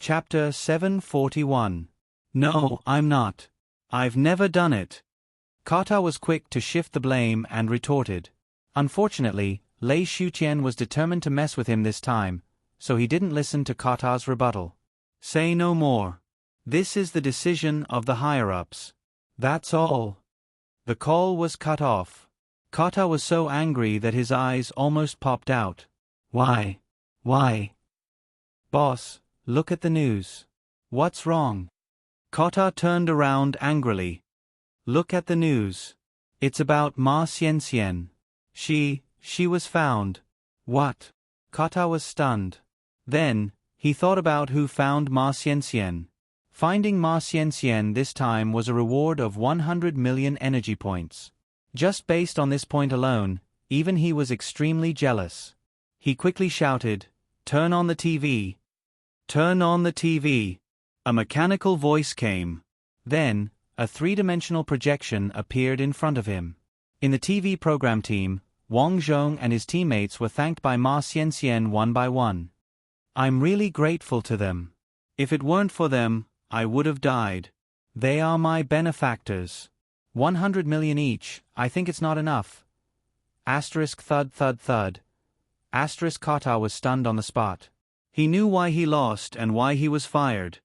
Chapter 741. No, I'm not. I've never done it. Kata was quick to shift the blame and retorted. Unfortunately, Lei Shuqian was determined to mess with him this time, so he didn't listen to Kata's rebuttal. Say no more. This is the decision of the higher-ups. That's all. The call was cut off. Kata was so angry that his eyes almost popped out. Why? Why? Boss, look at the news. What's wrong? Kata turned around angrily. Look at the news. It's about Ma Xianxian. She was found. What? Kata was stunned. Then, he thought about who found Ma Xianxian. Finding Ma Xianxian this time was a reward of 100 million energy points. Just based on this point alone, even he was extremely jealous. He quickly shouted, "Turn on the TV." Turn on the TV. A mechanical voice came. Then, a three-dimensional projection appeared in front of him. In the TV program team, Wang Zhong and his teammates were thanked by Ma Xianxian one by one. I'm really grateful to them. If it weren't for them, I would have died. They are my benefactors. 100 million each, I think it's not enough. Asterisk thud thud thud. Asterisk Kata was stunned on the spot. He knew why he lost and why he was fired.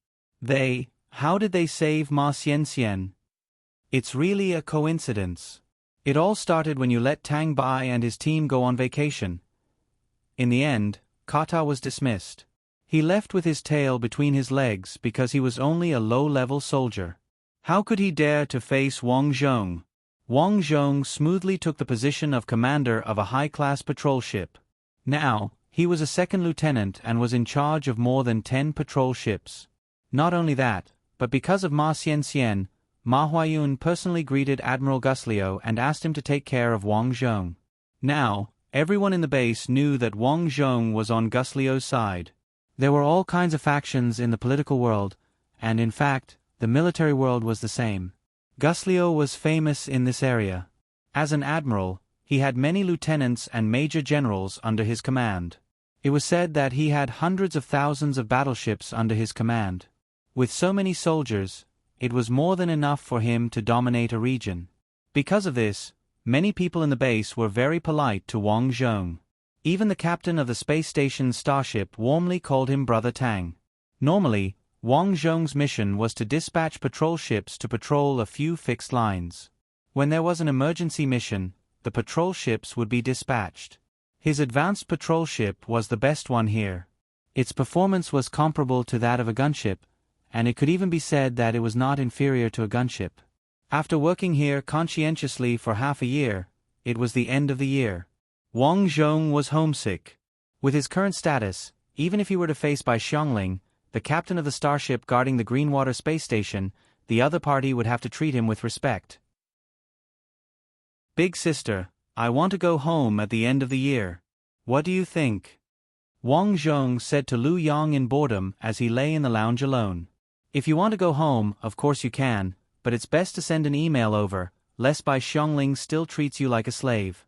How did they save Ma Xianxian? It's really a coincidence. It all started when you let Tang Bai and his team go on vacation. In the end, Kata was dismissed. He left with his tail between his legs because he was only a low-level soldier. How could he dare to face Wang Zhong? Wang Zhong smoothly took the position of commander of a high-class patrol ship. Now, he was a second lieutenant and was in charge of more than 10 patrol ships. Not only that, but because of Ma Xianxian, Ma Huayun personally greeted Admiral Guslio and asked him to take care of Wang Zhong. Now, everyone in the base knew that Wang Zhong was on Guslio's side. There were all kinds of factions in the political world, and in fact, the military world was the same. Guslio was famous in this area. As an admiral, he had many lieutenants and major generals under his command. It was said that he had hundreds of thousands of battleships under his command. With so many soldiers, it was more than enough for him to dominate a region. Because of this, many people in the base were very polite to Wang Zhong. Even the captain of the space station's starship warmly called him Brother Tang. Normally, Wang Zhong's mission was to dispatch patrol ships to patrol a few fixed lines. When there was an emergency mission, the patrol ships would be dispatched. His advanced patrol ship was the best one here. Its performance was comparable to that of a gunship, and it could even be said that it was not inferior to a gunship. After working here conscientiously for half a year, it was the end of the year. Wang Zhong was homesick. With his current status, even if he were to face Bai Xiongling, the captain of the starship guarding the Greenwater space station, the other party would have to treat him with respect. Big sister, I want to go home at the end of the year. What do you think? Wang Zhong said to Lu Yang in boredom as he lay in the lounge alone. If you want to go home, of course you can, but it's best to send an email over, lest Bai Xiongling still treats you like a slave.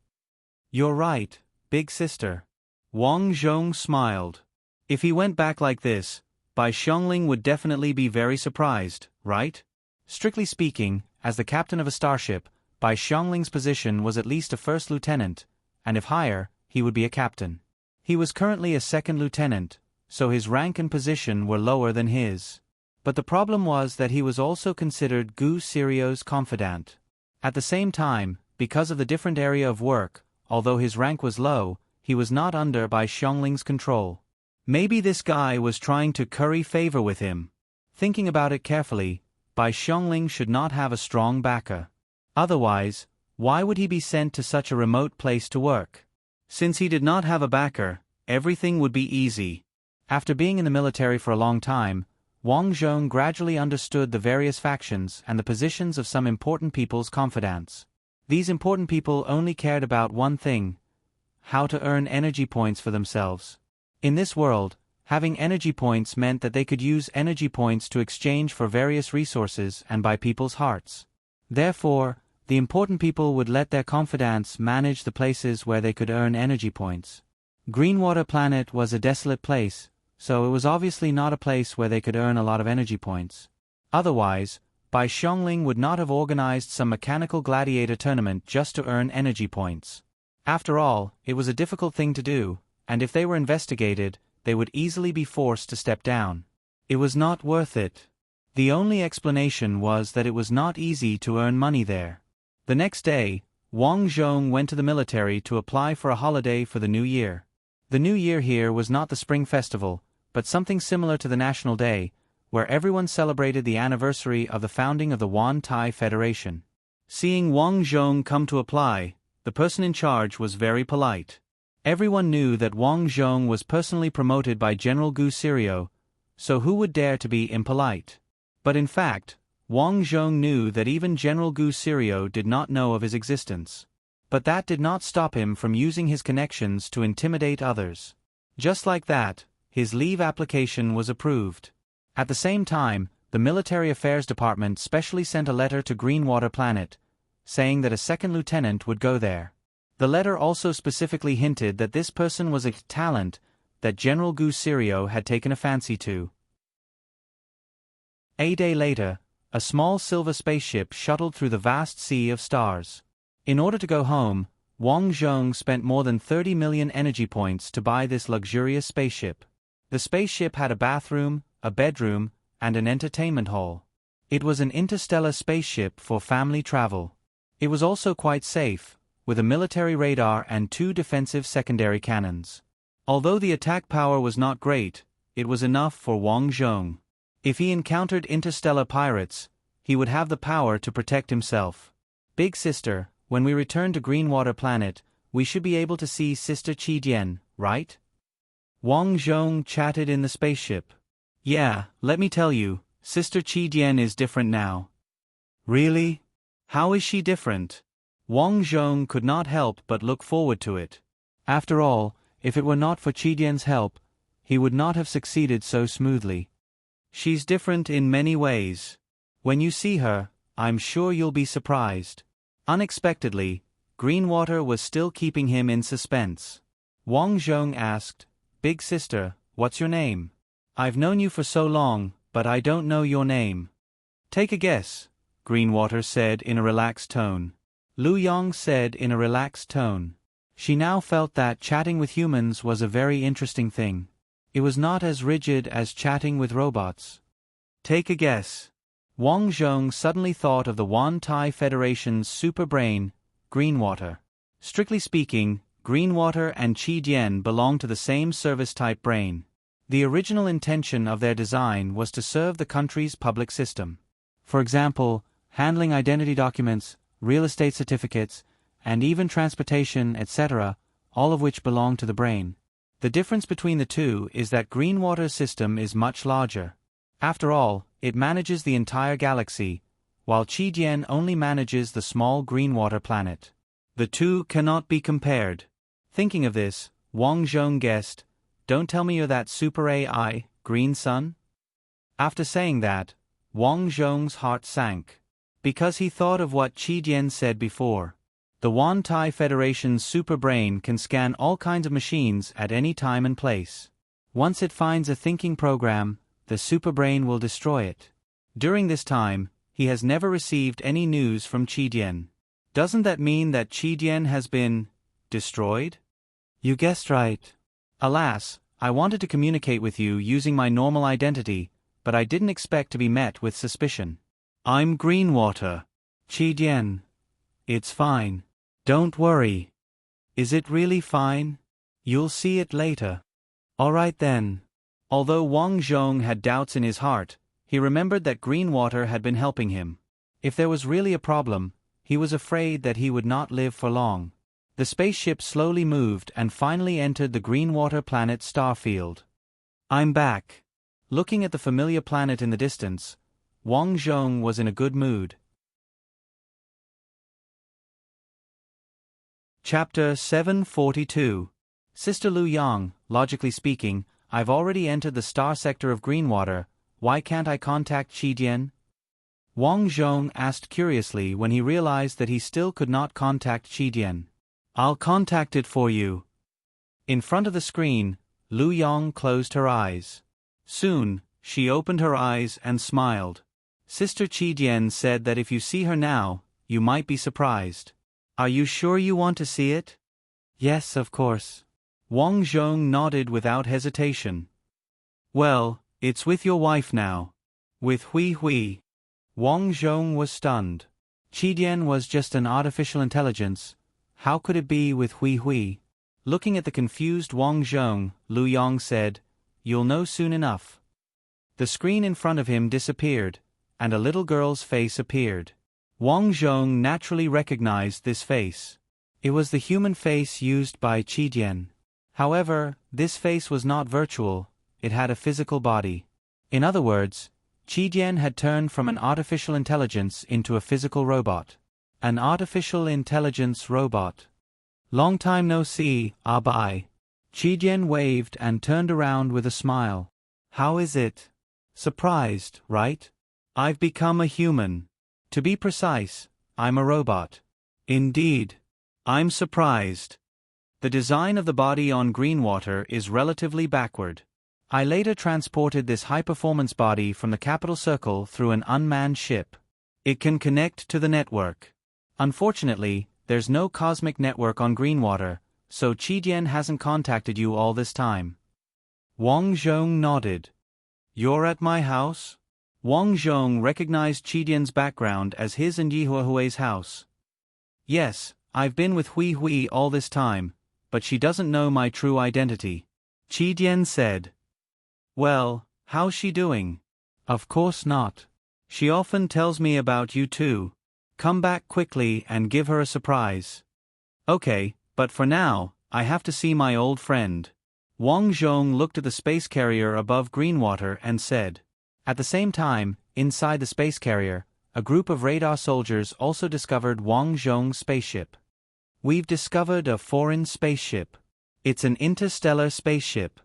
You're right, big sister. Wang Zhong smiled. If he went back like this, Bai Xiongling would definitely be very surprised, right? Strictly speaking, as the captain of a starship, Bai Xiangling's position was at least a first lieutenant, and if higher, he would be a captain. He was currently a second lieutenant, so his rank and position were lower than his. But the problem was that he was also considered Gu Sirio's confidant. At the same time, because of the different area of work, although his rank was low, he was not under Bai Xiangling's control. Maybe this guy was trying to curry favor with him. Thinking about it carefully, Bai Xiongling should not have a strong backer. Otherwise, why would he be sent to such a remote place to work? Since he did not have a backer, everything would be easy. After being in the military for a long time, Wang Zhong gradually understood the various factions and the positions of some important people's confidants. These important people only cared about one thing: how to earn energy points for themselves. In this world, having energy points meant that they could use energy points to exchange for various resources and buy people's hearts. Therefore, the important people would let their confidants manage the places where they could earn energy points. Greenwater Planet was a desolate place, so it was obviously not a place where they could earn a lot of energy points. Otherwise, Bai Xiongling would not have organized some mechanical gladiator tournament just to earn energy points. After all, it was a difficult thing to do, and if they were investigated, they would easily be forced to step down. It was not worth it. The only explanation was that it was not easy to earn money there. The next day, Wang Zhong went to the military to apply for a holiday for the New Year. The New Year here was not the Spring Festival, but something similar to the National Day, where everyone celebrated the anniversary of the founding of the Wan Tai Federation. Seeing Wang Zhong come to apply, the person in charge was very polite. Everyone knew that Wang Zhong was personally promoted by General Gu Sirio, so who would dare to be impolite? But in fact, Wang Zhong knew that even General Gu Sirio did not know of his existence. But that did not stop him from using his connections to intimidate others. Just like that, his leave application was approved. At the same time, the Military Affairs Department specially sent a letter to Greenwater Planet, saying that a second lieutenant would go there. The letter also specifically hinted that this person was a talent that General Gu Sirio had taken a fancy to. A day later, a small silver spaceship shuttled through the vast sea of stars. In order to go home, Wang Zhong spent more than 30 million energy points to buy this luxurious spaceship. The spaceship had a bathroom, a bedroom, and an entertainment hall. It was an interstellar spaceship for family travel. It was also quite safe, with a military radar and 2 defensive secondary cannons. Although the attack power was not great, it was enough for Wang Zhong. If he encountered interstellar pirates, he would have the power to protect himself. Big sister, when we return to Greenwater Planet, we should be able to see Sister Qi, right? Wang Zhong chatted in the spaceship. Yeah, let me tell you, Sister Qi is different now. Really? How is she different? Wang Zhong could not help but look forward to it. After all, if it were not for Qidian's help, he would not have succeeded so smoothly. She's different in many ways. When you see her, I'm sure you'll be surprised. Unexpectedly, Greenwater was still keeping him in suspense. Wang Zhong asked, Big sister, what's your name? I've known you for so long, but I don't know your name. Take a guess, Greenwater said in a relaxed tone. Lu Yong said in a relaxed tone. She now felt that chatting with humans was a very interesting thing. It was not as rigid as chatting with robots. Take a guess. Wang Zhong suddenly thought of the Wan Tai Federation's super brain, Greenwater. Strictly speaking, Greenwater and Qi belong to the same service-type brain. The original intention of their design was to serve the country's public system. For example, handling identity documents, real estate certificates, and even transportation, etc., all of which belong to the brain. The difference between the two is that Greenwater's system is much larger. After all, it manages the entire galaxy, while Qi only manages the small Greenwater planet. The two cannot be compared. Thinking of this, Wang Zhong guessed, Don't tell me you're that super AI, Green Sun? After saying that, Wang Zhong's heart sank. Because he thought of what Qi said before. The Wan Tai Federation's super brain can scan all kinds of machines at any time and place. Once it finds a thinking program, the super brain will destroy it. During this time, he has never received any news from Qi. Doesn't that mean that Qi has been destroyed? You guessed right. Alas, I wanted to communicate with you using my normal identity, but I didn't expect to be met with suspicion. I'm Greenwater. Qi. It's fine. Don't worry. Is it really fine? You'll see it later. Alright then. Although Wang Zhong had doubts in his heart, he remembered that Greenwater had been helping him. If there was really a problem, he was afraid that he would not live for long. The spaceship slowly moved and finally entered the Greenwater planet star field. I'm back. Looking at the familiar planet in the distance, Wang Zhong was in a good mood. Chapter 742. Sister Lu Yang, logically speaking, I've already entered the star sector of Greenwater, why can't I contact Qi? Wang Zhong asked curiously when he realized that he still could not contact Qi. I'll contact it for you. In front of the screen, Lu Yong closed her eyes. Soon, she opened her eyes and smiled. Sister Qi Dian said that if you see her now, you might be surprised. Are you sure you want to see it? Yes, of course. Wang Zhong nodded without hesitation. Well, it's with your wife now. With Hui Hui. Wang Zhong was stunned. Qi Dian was just an artificial intelligence. How could it be with Hui Hui? Looking at the confused Wang Zhong, Lu Yong said, "You'll know soon enough." The screen in front of him disappeared, and a little girl's face appeared. Wang Zhong naturally recognized this face. It was the human face used by Qi Dian. However, this face was not virtual, it had a physical body. In other words, Qi Dian had turned from an artificial intelligence into a physical robot. An artificial intelligence robot. Long time no see, bye. Qi Dian waved and turned around with a smile. How is it? Surprised, right? I've become a human. To be precise, I'm a robot. Indeed. I'm surprised. The design of the body on Greenwater is relatively backward. I later transported this high-performance body from the capital circle through an unmanned ship. It can connect to the network. Unfortunately, there's no cosmic network on Greenwater, so Qi Dian hasn't contacted you all this time. Wang Zhong nodded. You're at my house? Wang Zhong recognized Qi Dian's background as his and Yi Hui's house. Yes, I've been with Hui Hui all this time, but she doesn't know my true identity. Qi Dian said. Well, how's she doing? Of course not. She often tells me about you too. Come back quickly and give her a surprise. Okay, but for now, I have to see my old friend. Wang Zhong looked at the space carrier above Greenwater and said. At the same time, inside the space carrier, a group of radar soldiers also discovered Wang Zhong's spaceship. We've discovered a foreign spaceship. It's an interstellar spaceship.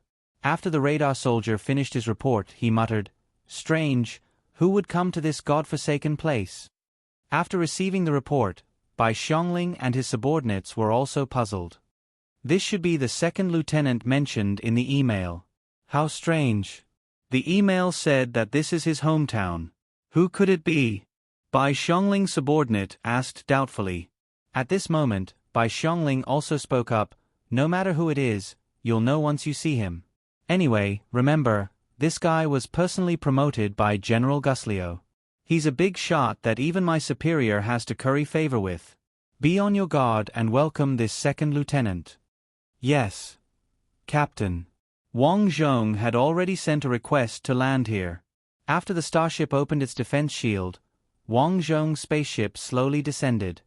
After the radar soldier finished his report, he muttered, Strange, who would come to this godforsaken place? After receiving the report, Bai Xiongling and his subordinates were also puzzled. This should be the second lieutenant mentioned in the email. How strange. The email said that this is his hometown. Who could it be? Bai Xiangling's subordinate asked doubtfully. At this moment, Bai Xiangling also spoke up, No matter who it is, you'll know once you see him. Anyway, remember, this guy was personally promoted by General Guslio. He's a big shot that even my superior has to curry favor with. Be on your guard and welcome this second lieutenant. Yes. Captain. Wang Zhong had already sent a request to land here. After the starship opened its defense shield, Wang Zhong's spaceship slowly descended.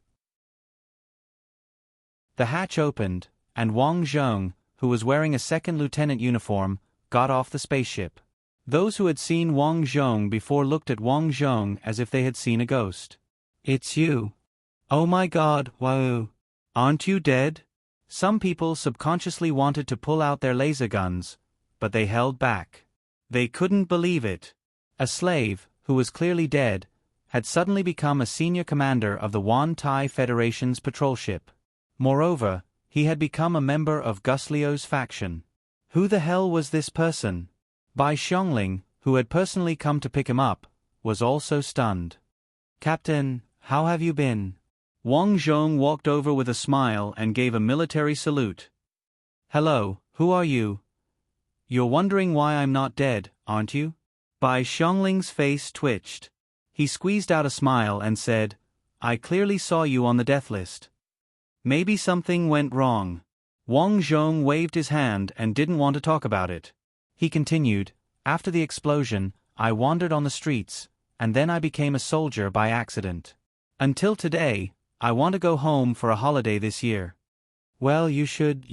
The hatch opened, and Wang Zhong, who was wearing a second lieutenant uniform, got off the spaceship. Those who had seen Wang Zhong before looked at Wang Zhong as if they had seen a ghost. It's you. Oh my God, wow. Aren't you dead? Some people subconsciously wanted to pull out their laser guns, but they held back. They couldn't believe it. A slave, who was clearly dead, had suddenly become a senior commander of the Wan Tai Federation's patrol ship. Moreover, he had become a member of Guslio's faction. Who the hell was this person? Bai Xiongling, who had personally come to pick him up, was also stunned. Captain, how have you been? Wang Zhong walked over with a smile and gave a military salute. Hello, who are you? You're wondering why I'm not dead, aren't you? Bai Xiangling's face twitched. He squeezed out a smile and said, I clearly saw you on the death list. Maybe something went wrong. Wang Zhong waved his hand and didn't want to talk about it. He continued, After the explosion, I wandered on the streets, and then I became a soldier by accident. Until today, I want to go home for a holiday this year. Well, you should.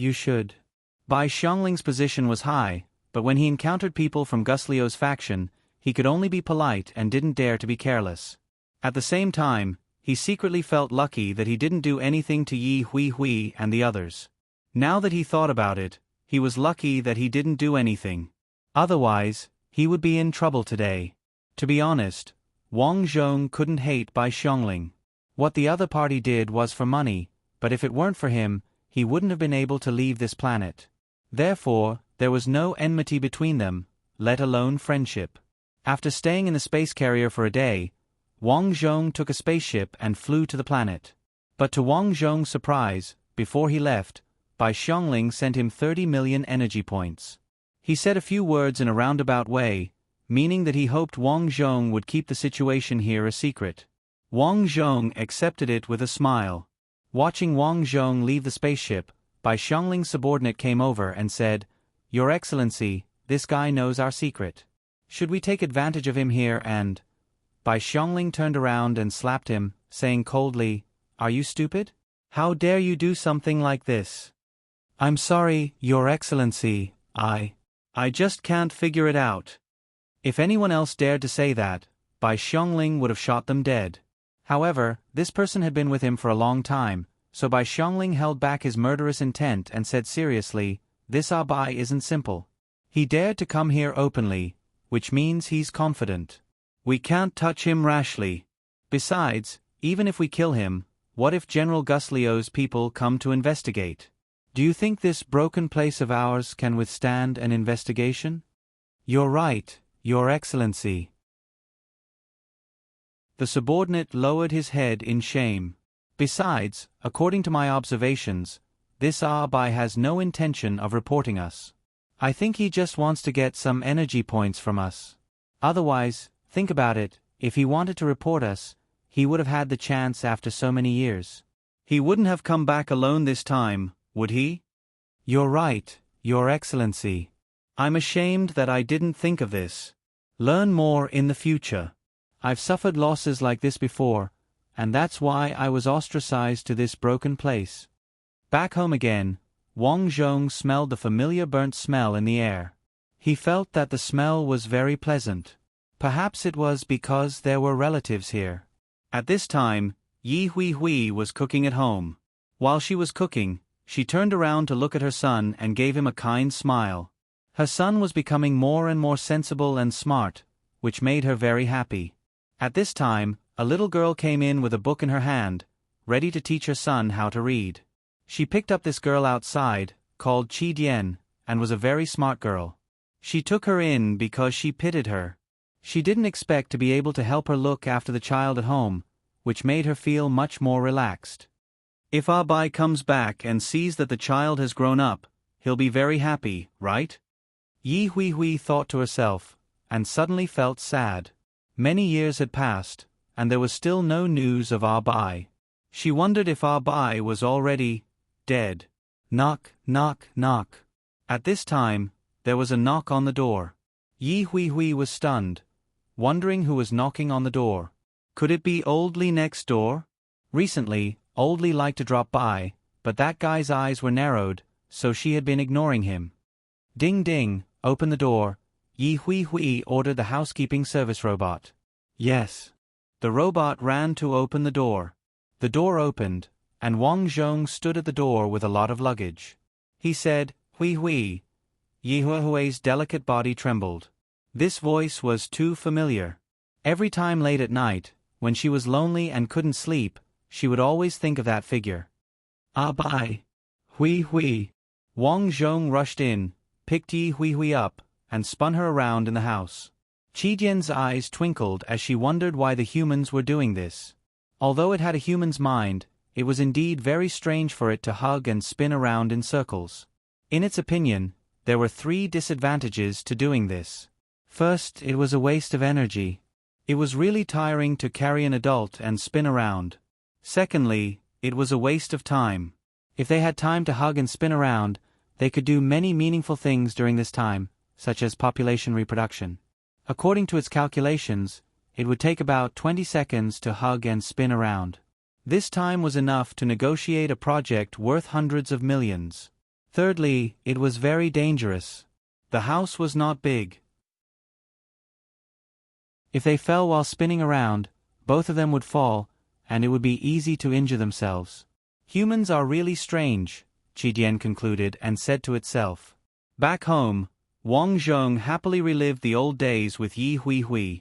Bai Xiangling's position was high, but when he encountered people from Guslio's faction, he could only be polite and didn't dare to be careless. At the same time, he secretly felt lucky that he didn't do anything to Yi Hui and the others. Now that he thought about it, he was lucky that he didn't do anything. Otherwise, he would be in trouble today. To be honest, Wang Zhong couldn't hate Bai Xiangling. What the other party did was for money, but if it weren't for him, he wouldn't have been able to leave this planet. Therefore, there was no enmity between them, let alone friendship. After staying in the space carrier for a day, Wang Zhong took a spaceship and flew to the planet. But to Wang Zhong's surprise, before he left, Bai Xiongling sent him 30 million energy points. He said a few words in a roundabout way, meaning that he hoped Wang Zhong would keep the situation here a secret. Wang Zhong accepted it with a smile. Watching Wang Zhong leave the spaceship, Bai Xiangling's subordinate came over and said, "Your Excellency, this guy knows our secret. Should we take advantage of him here and—" Bai Xiongling turned around and slapped him, saying coldly, "Are you stupid? How dare you do something like this?" "I'm sorry, Your Excellency, I just can't figure it out." If anyone else dared to say that, Bai Xiongling would have shot them dead. However, this person had been with him for a long time, so Bai Xiongling held back his murderous intent and said seriously, "This Bai isn't simple. He dared to come here openly, which means he's confident. We can't touch him rashly. Besides, even if we kill him, what if General Gus Liu's people come to investigate? Do you think this broken place of ours can withstand an investigation?" "You're right, Your Excellency." The subordinate lowered his head in shame. "Besides, according to my observations, this Bai has no intention of reporting us. I think he just wants to get some energy points from us. Otherwise, think about it, if he wanted to report us, he would have had the chance after so many years. He wouldn't have come back alone this time, would he?" "You're right, Your Excellency. I'm ashamed that I didn't think of this. Learn more in the future. I've suffered losses like this before, and that's why I was ostracized to this broken place." Back home again, Wang Zhong smelled the familiar burnt smell in the air. He felt that the smell was very pleasant. Perhaps it was because there were relatives here. At this time, Yi Hui Hui was cooking at home. While she was cooking, she turned around to look at her son and gave him a kind smile. Her son was becoming more and more sensible and smart, which made her very happy. At this time, a little girl came in with a book in her hand, ready to teach her son how to read. She picked up this girl outside, called Qi Dian, and was a very smart girl. She took her in because she pitied her. She didn't expect to be able to help her look after the child at home, which made her feel much more relaxed. If Bai comes back and sees that the child has grown up, he'll be very happy, right? Yi Hui Hui thought to herself, and suddenly felt sad. Many years had passed, and there was still no news of Bai. She wondered if Bai was already dead. Knock, knock, knock. At this time, there was a knock on the door. Yi Hui Hui was stunned, wondering who was knocking on the door. Could it be Old Li next door? Recently, Old Li liked to drop by, but that guy's eyes were narrowed, so she had been ignoring him. Ding ding, open the door. Yi Hui Hui ordered the housekeeping service robot. Yes. The robot ran to open the door. The door opened, and Wang Zhong stood at the door with a lot of luggage. He said, "Hui Hui." Yi Hui Hui's delicate body trembled. This voice was too familiar. Every time late at night, when she was lonely and couldn't sleep, she would always think of that figure. Bai. Hui Hui. Wang Zhong rushed in, picked Yi Hui Hui up, and spun her around in the house. Qi Dian's eyes twinkled as she wondered why the humans were doing this. Although it had a human's mind, it was indeed very strange for it to hug and spin around in circles. In its opinion, there were 3 disadvantages to doing this. First, it was a waste of energy. It was really tiring to carry an adult and spin around. Secondly, it was a waste of time. If they had time to hug and spin around, they could do many meaningful things during this time, such as population reproduction. According to its calculations, it would take about 20 seconds to hug and spin around. This time was enough to negotiate a project worth hundreds of millions. Thirdly, it was very dangerous. The house was not big. If they fell while spinning around, both of them would fall, and it would be easy to injure themselves. Humans are really strange, Qi Dian concluded and said to itself. Back home, Wang Zhong happily relived the old days with Yi Hui Hui.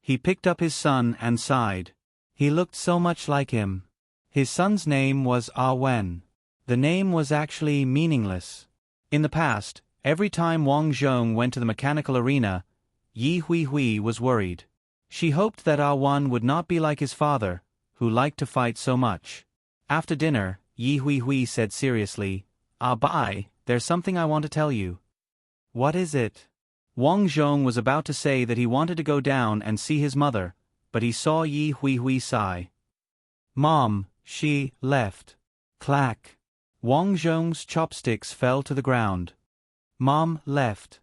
He picked up his son and sighed. He looked so much like him. His son's name was Wen. The name was actually meaningless. In the past, Every time Wang Zhong went to the mechanical arena, Yi Hui was worried. She hoped that Ah-Wan would not be like his father, who liked to fight so much. After dinner, Yi Hui said seriously, "Bai, there's something I want to tell you." "What is it?" Wang Zhong was about to say that he wanted to go down and see his mother, but he saw Yi Hui sigh. "Mom, she left." Clack. Wang Zhong's chopsticks fell to the ground. Mom left.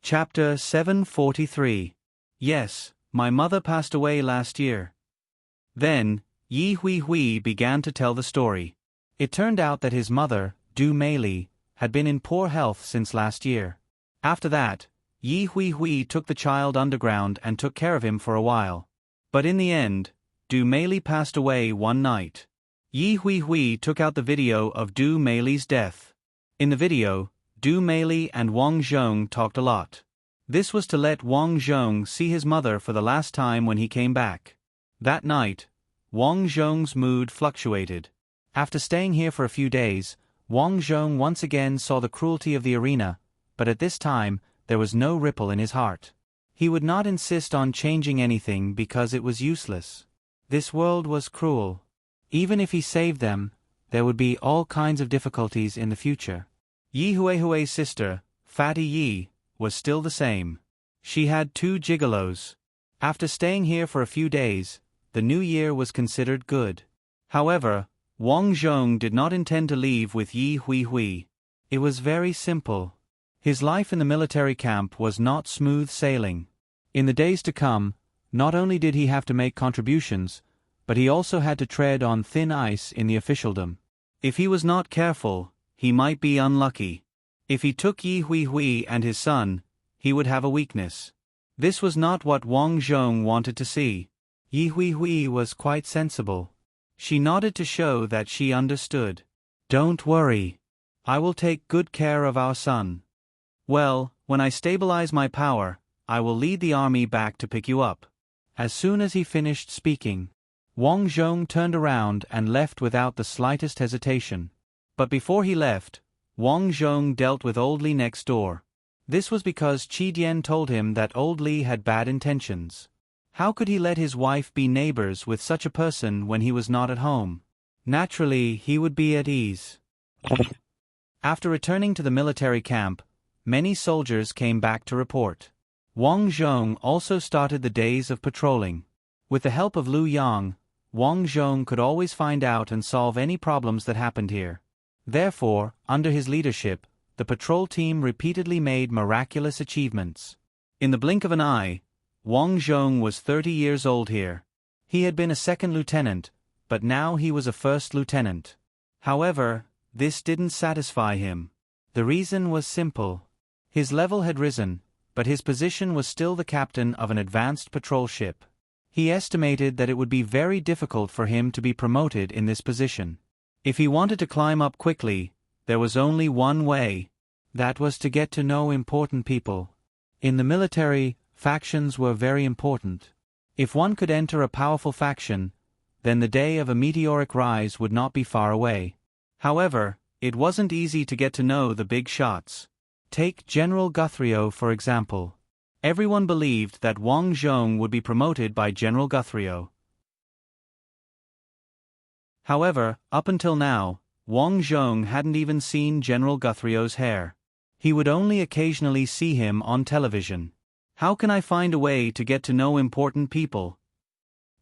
Chapter 743. Yes, my mother passed away last year. Then, Yi Hui began to tell the story. It turned out that his mother, Du Meili, had been in poor health since last year. After that, Yi Hui took the child underground and took care of him for a while. But in the end, Du Meili passed away one night. Yi Hui took out the video of Du Meili's death. In the video, Du Meili and Wang Zhong talked a lot. This was to let Wang Zhong see his mother for the last time when he came back. That night, Wang Zhong's mood fluctuated. After staying here for a few days, Wang Zhong once again saw the cruelty of the arena, but at this time, there was no ripple in his heart. He would not insist on changing anything because it was useless. This world was cruel. Even if he saved them, there would be all kinds of difficulties in the future. Yi Hui's sister, Fatty Yi, was still the same. She had 2 gigolos. After staying here for a few days, the new year was considered good. However, Wang Zhong did not intend to leave with Yi Hui. It was very simple. His life in the military camp was not smooth sailing. In the days to come, not only did he have to make contributions, but he also had to tread on thin ice in the officialdom. If he was not careful, he might be unlucky. If he took Yi Hui and his son, he would have a weakness. This was not what Wang Zhong wanted to see. Yi Hui was quite sensible. She nodded to show that she understood. "Don't worry. I will take good care of our son. Well, when I stabilize my power, I will lead the army back to pick you up." As soon as he finished speaking, Wang Zhong turned around and left without the slightest hesitation. But before he left, Wang Zhong dealt with old Li next door. This was because Qi Dian told him that old Li had bad intentions. How could he let his wife be neighbors with such a person when he was not at home? Naturally, he would be at ease. After returning to the military camp, many soldiers came back to report. Wang Zhong also started the days of patrolling. With the help of Lu Yang, Wang Zhong could always find out and solve any problems that happened here. Therefore, under his leadership, the patrol team repeatedly made miraculous achievements. In the blink of an eye, Wang Zhong was 30 years old here. He had been a second lieutenant, but now he was a first lieutenant. However, this didn't satisfy him. The reason was simple. His level had risen, but his position was still the captain of an advanced patrol ship. He estimated that it would be very difficult for him to be promoted in this position. If he wanted to climb up quickly, there was only one way. That was to get to know important people. In the military, factions were very important. If one could enter a powerful faction, then the day of a meteoric rise would not be far away. However, it wasn't easy to get to know the big shots. Take General Guthrio for example. Everyone believed that Wang Zhong would be promoted by General Guthrio. However, up until now, Wang Zhong hadn't even seen General Guthrio's hair. He would only occasionally see him on television. How can I find a way to get to know important people?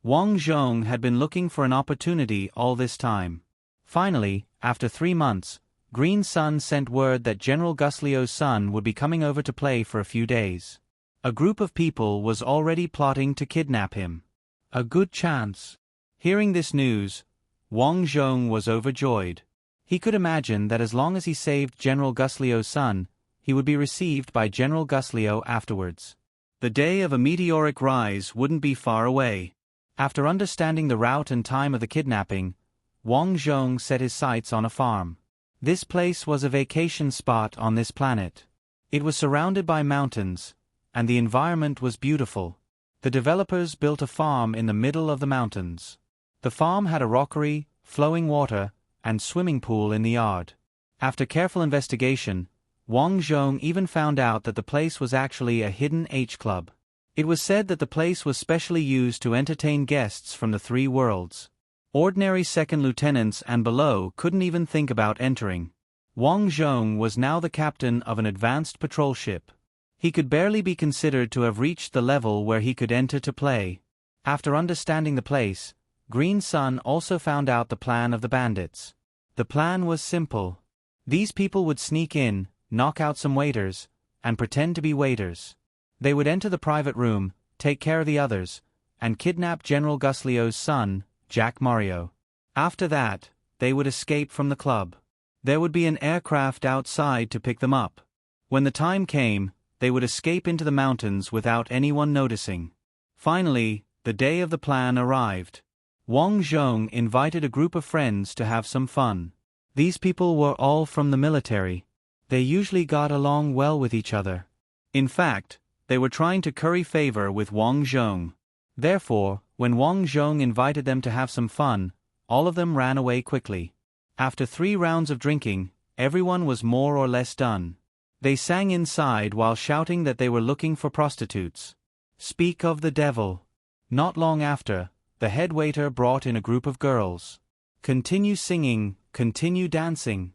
Wang Zhong had been looking for an opportunity all this time. Finally, after 3 months, Green Sun sent word that General Guslio's son would be coming over to play for a few days. A group of people was already plotting to kidnap him. A good chance. Hearing this news, Wang Zhong was overjoyed. He could imagine that as long as he saved General Guslio's son, he would be received by General Guslio afterwards. The day of a meteoric rise wouldn't be far away. After understanding the route and time of the kidnapping, Wang Zhong set his sights on a farm. This place was a vacation spot on this planet. It was surrounded by mountains, and the environment was beautiful. The developers built a farm in the middle of the mountains. The farm had a rockery, flowing water, and swimming pool in the yard. After careful investigation, Wang Zhong even found out that the place was actually a hidden H-club. It was said that the place was specially used to entertain guests from the three worlds. Ordinary second lieutenants and below couldn't even think about entering. Wang Zhong was now the captain of an advanced patrol ship. He could barely be considered to have reached the level where he could enter to play. After understanding the place, Green Sun also found out the plan of the bandits. The plan was simple. These people would sneak in, knock out some waiters, and pretend to be waiters. They would enter the private room, take care of the others, and kidnap General Gus Leo's son, Jack Mario. After that, they would escape from the club. There would be an aircraft outside to pick them up. When the time came, they would escape into the mountains without anyone noticing. Finally, the day of the plan arrived. Wang Zhong invited a group of friends to have some fun. These people were all from the military. They usually got along well with each other. In fact, they were trying to curry favor with Wang Zhong. Therefore, when Wang Zhong invited them to have some fun, all of them ran away quickly. After 3 rounds of drinking, everyone was more or less done. They sang inside while shouting that they were looking for prostitutes. Speak of the devil. Not long after, the head waiter brought in a group of girls. Continue singing, continue dancing.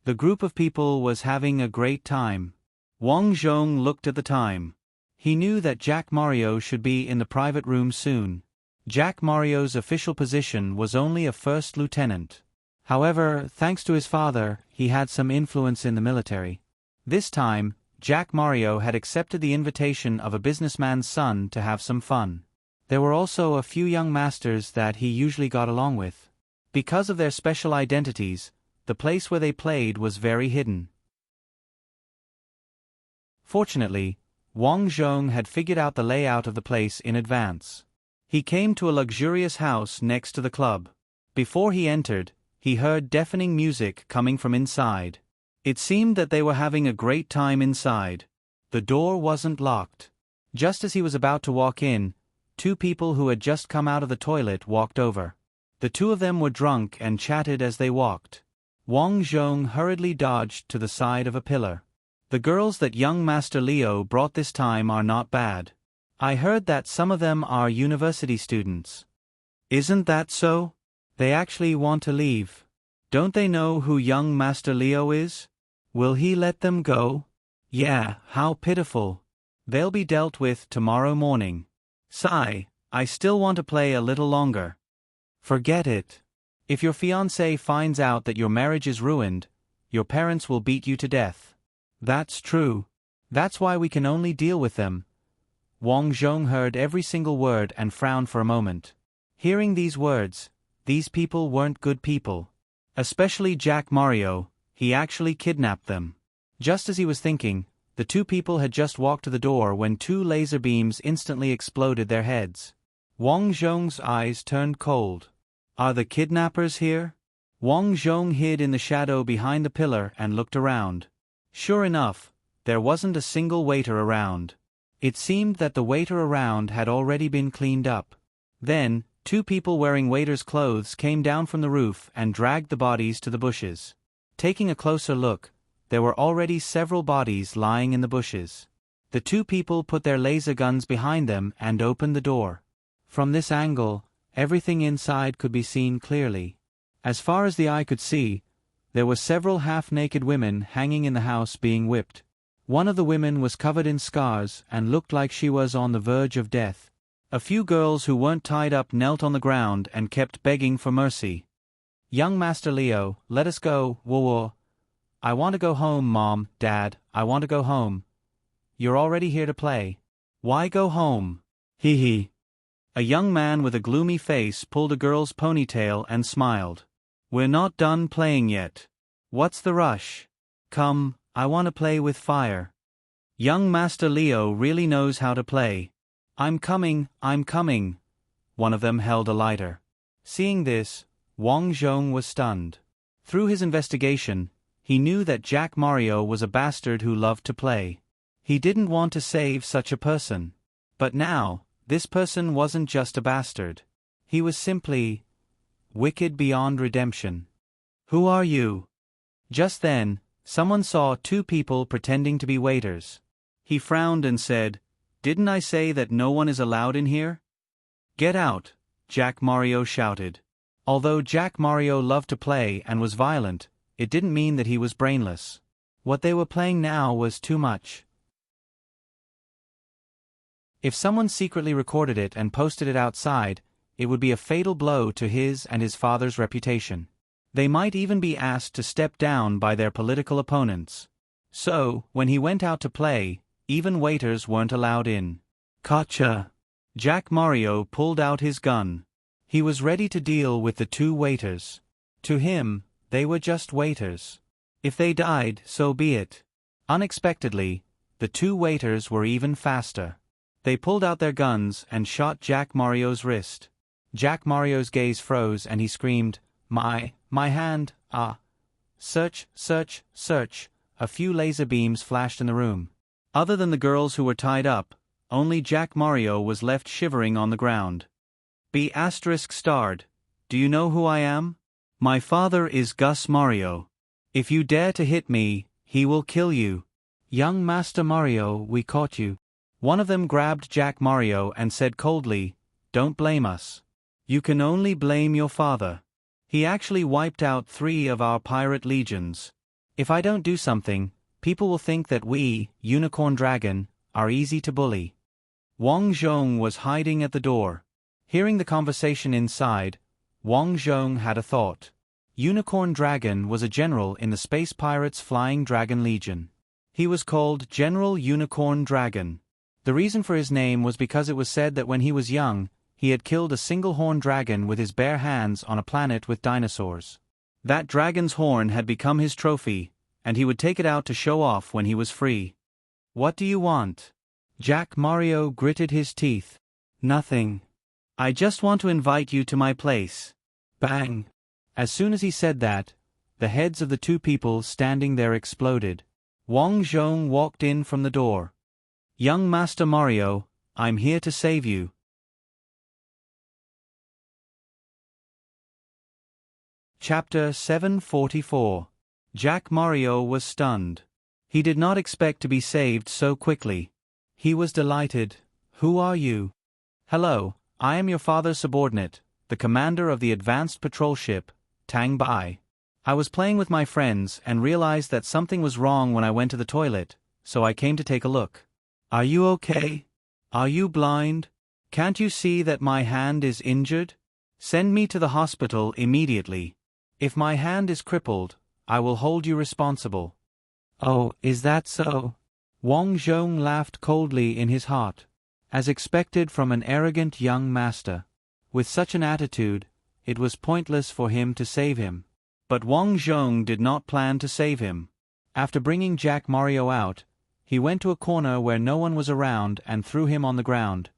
The group of people was having a great time. Wang Zhong looked at the time. He knew that Jack Mario should be in the private room soon. Jack Mario's official position was only a first lieutenant. However, thanks to his father, he had some influence in the military. This time, Jack Mario had accepted the invitation of a businessman's son to have some fun. There were also a few young masters that he usually got along with. Because of their special identities, the place where they played was very hidden. Fortunately, Wang Zhong had figured out the layout of the place in advance. He came to a luxurious house next to the club. Before he entered, he heard deafening music coming from inside. It seemed that they were having a great time inside. The door wasn't locked. Just as he was about to walk in, 2 people who had just come out of the toilet walked over. The 2 of them were drunk and chatted as they walked. Wang Zhong hurriedly dodged to the side of a pillar. The girls that young Master Leo brought this time are not bad. I heard that some of them are university students. Isn't that so? They actually want to leave. Don't they know who young Master Leo is? Will he let them go? Yeah, how pitiful. They'll be dealt with tomorrow morning. Sigh, I still want to play a little longer. Forget it. If your fiancé finds out that your marriage is ruined, your parents will beat you to death. That's true. That's why we can only deal with them. Wang Zhong heard every single word and frowned for a moment. Hearing these words, these people weren't good people. Especially Jack Mario, he actually kidnapped them. Just as he was thinking, the 2 people had just walked to the door when 2 laser beams instantly exploded their heads. Wang Zhong's eyes turned cold. Are the kidnappers here? Wang Zhong hid in the shadow behind the pillar and looked around. Sure enough, there wasn't a single waiter around. It seemed that the waiter around had already been cleaned up. Then, 2 people wearing waiters' clothes came down from the roof and dragged the bodies to the bushes. Taking a closer look, there were already several bodies lying in the bushes. The 2 people put their laser guns behind them and opened the door. From this angle, everything inside could be seen clearly. As far as the eye could see, there were several half-naked women hanging in the house being whipped. One of the women was covered in scars and looked like she was on the verge of death. A few girls who weren't tied up knelt on the ground and kept begging for mercy. Young Master Leo, let us go, whoa. I want to go home, Mom, Dad, I want to go home. You're already here to play. Why go home? Hee hee. A young man with a gloomy face pulled a girl's ponytail and smiled. We're not done playing yet. What's the rush? Come, I want to play with fire. Young Master Leo really knows how to play. I'm coming. One of them held a lighter. Seeing this, Wang Zhong was stunned. Through his investigation, he knew that Jack Mario was a bastard who loved to play. He didn't want to save such a person. But now, this person wasn't just a bastard. He was simply wicked beyond redemption. Who are you? Just then, someone saw two people pretending to be waiters. He frowned and said, "Didn't I say that no one is allowed in here?" "Get out," Jack Mario shouted. Although Jack Mario loved to play and was violent, it didn't mean that he was brainless. What they were playing now was too much. If someone secretly recorded it and posted it outside, it would be a fatal blow to his and his father's reputation. They might even be asked to step down by their political opponents. So, when he went out to play, even waiters weren't allowed in. Gotcha! Jack Mario pulled out his gun. He was ready to deal with the two waiters. To him, they were just waiters. If they died, so be it. Unexpectedly, the two waiters were even faster. They pulled out their guns and shot Jack Mario's wrist. Jack Mario's gaze froze and he screamed, My hand, ah! Search, search, search. A few laser beams flashed in the room. Other than the girls who were tied up, only Jack Mario was left shivering on the ground. Be ****. Do you know who I am? My father is Gus Mario. If you dare to hit me, he will kill you. Young Master Mario, we caught you. One of them grabbed Jack Mario and said coldly, Don't blame us. You can only blame your father. He actually wiped out 3 of our pirate legions. If I don't do something, people will think that we, Unicorn Dragon, are easy to bully. Wang Zhong was hiding at the door. Hearing the conversation inside, Wang Zhong had a thought. Unicorn Dragon was a general in the Space Pirates Flying Dragon Legion. He was called General Unicorn Dragon. The reason for his name was because it was said that when he was young, he had killed a single-horned dragon with his bare hands on a planet with dinosaurs. That dragon's horn had become his trophy, and he would take it out to show off when he was free. What do you want? Jack Mario gritted his teeth. Nothing. I just want to invite you to my place. Bang! As soon as he said that, the heads of the 2 people standing there exploded. Wang Zhong walked in from the door. Young Master Mario, I'm here to save you. Chapter 744. Jack Mario was stunned. He did not expect to be saved so quickly. He was delighted. Who are you? Hello, I am your father's subordinate, the commander of the advanced patrol ship, Tang Bai. I was playing with my friends and realized that something was wrong when I went to the toilet, so I came to take a look. Are you okay? Are you blind? Can't you see that my hand is injured? Send me to the hospital immediately. If my hand is crippled, I will hold you responsible. Oh, is that so? Wang Zhong laughed coldly in his heart, as expected from an arrogant young master. With such an attitude, it was pointless for him to save him. But Wang Zhong did not plan to save him. After bringing Jack Mario out, he went to a corner where no one was around and threw him on the ground.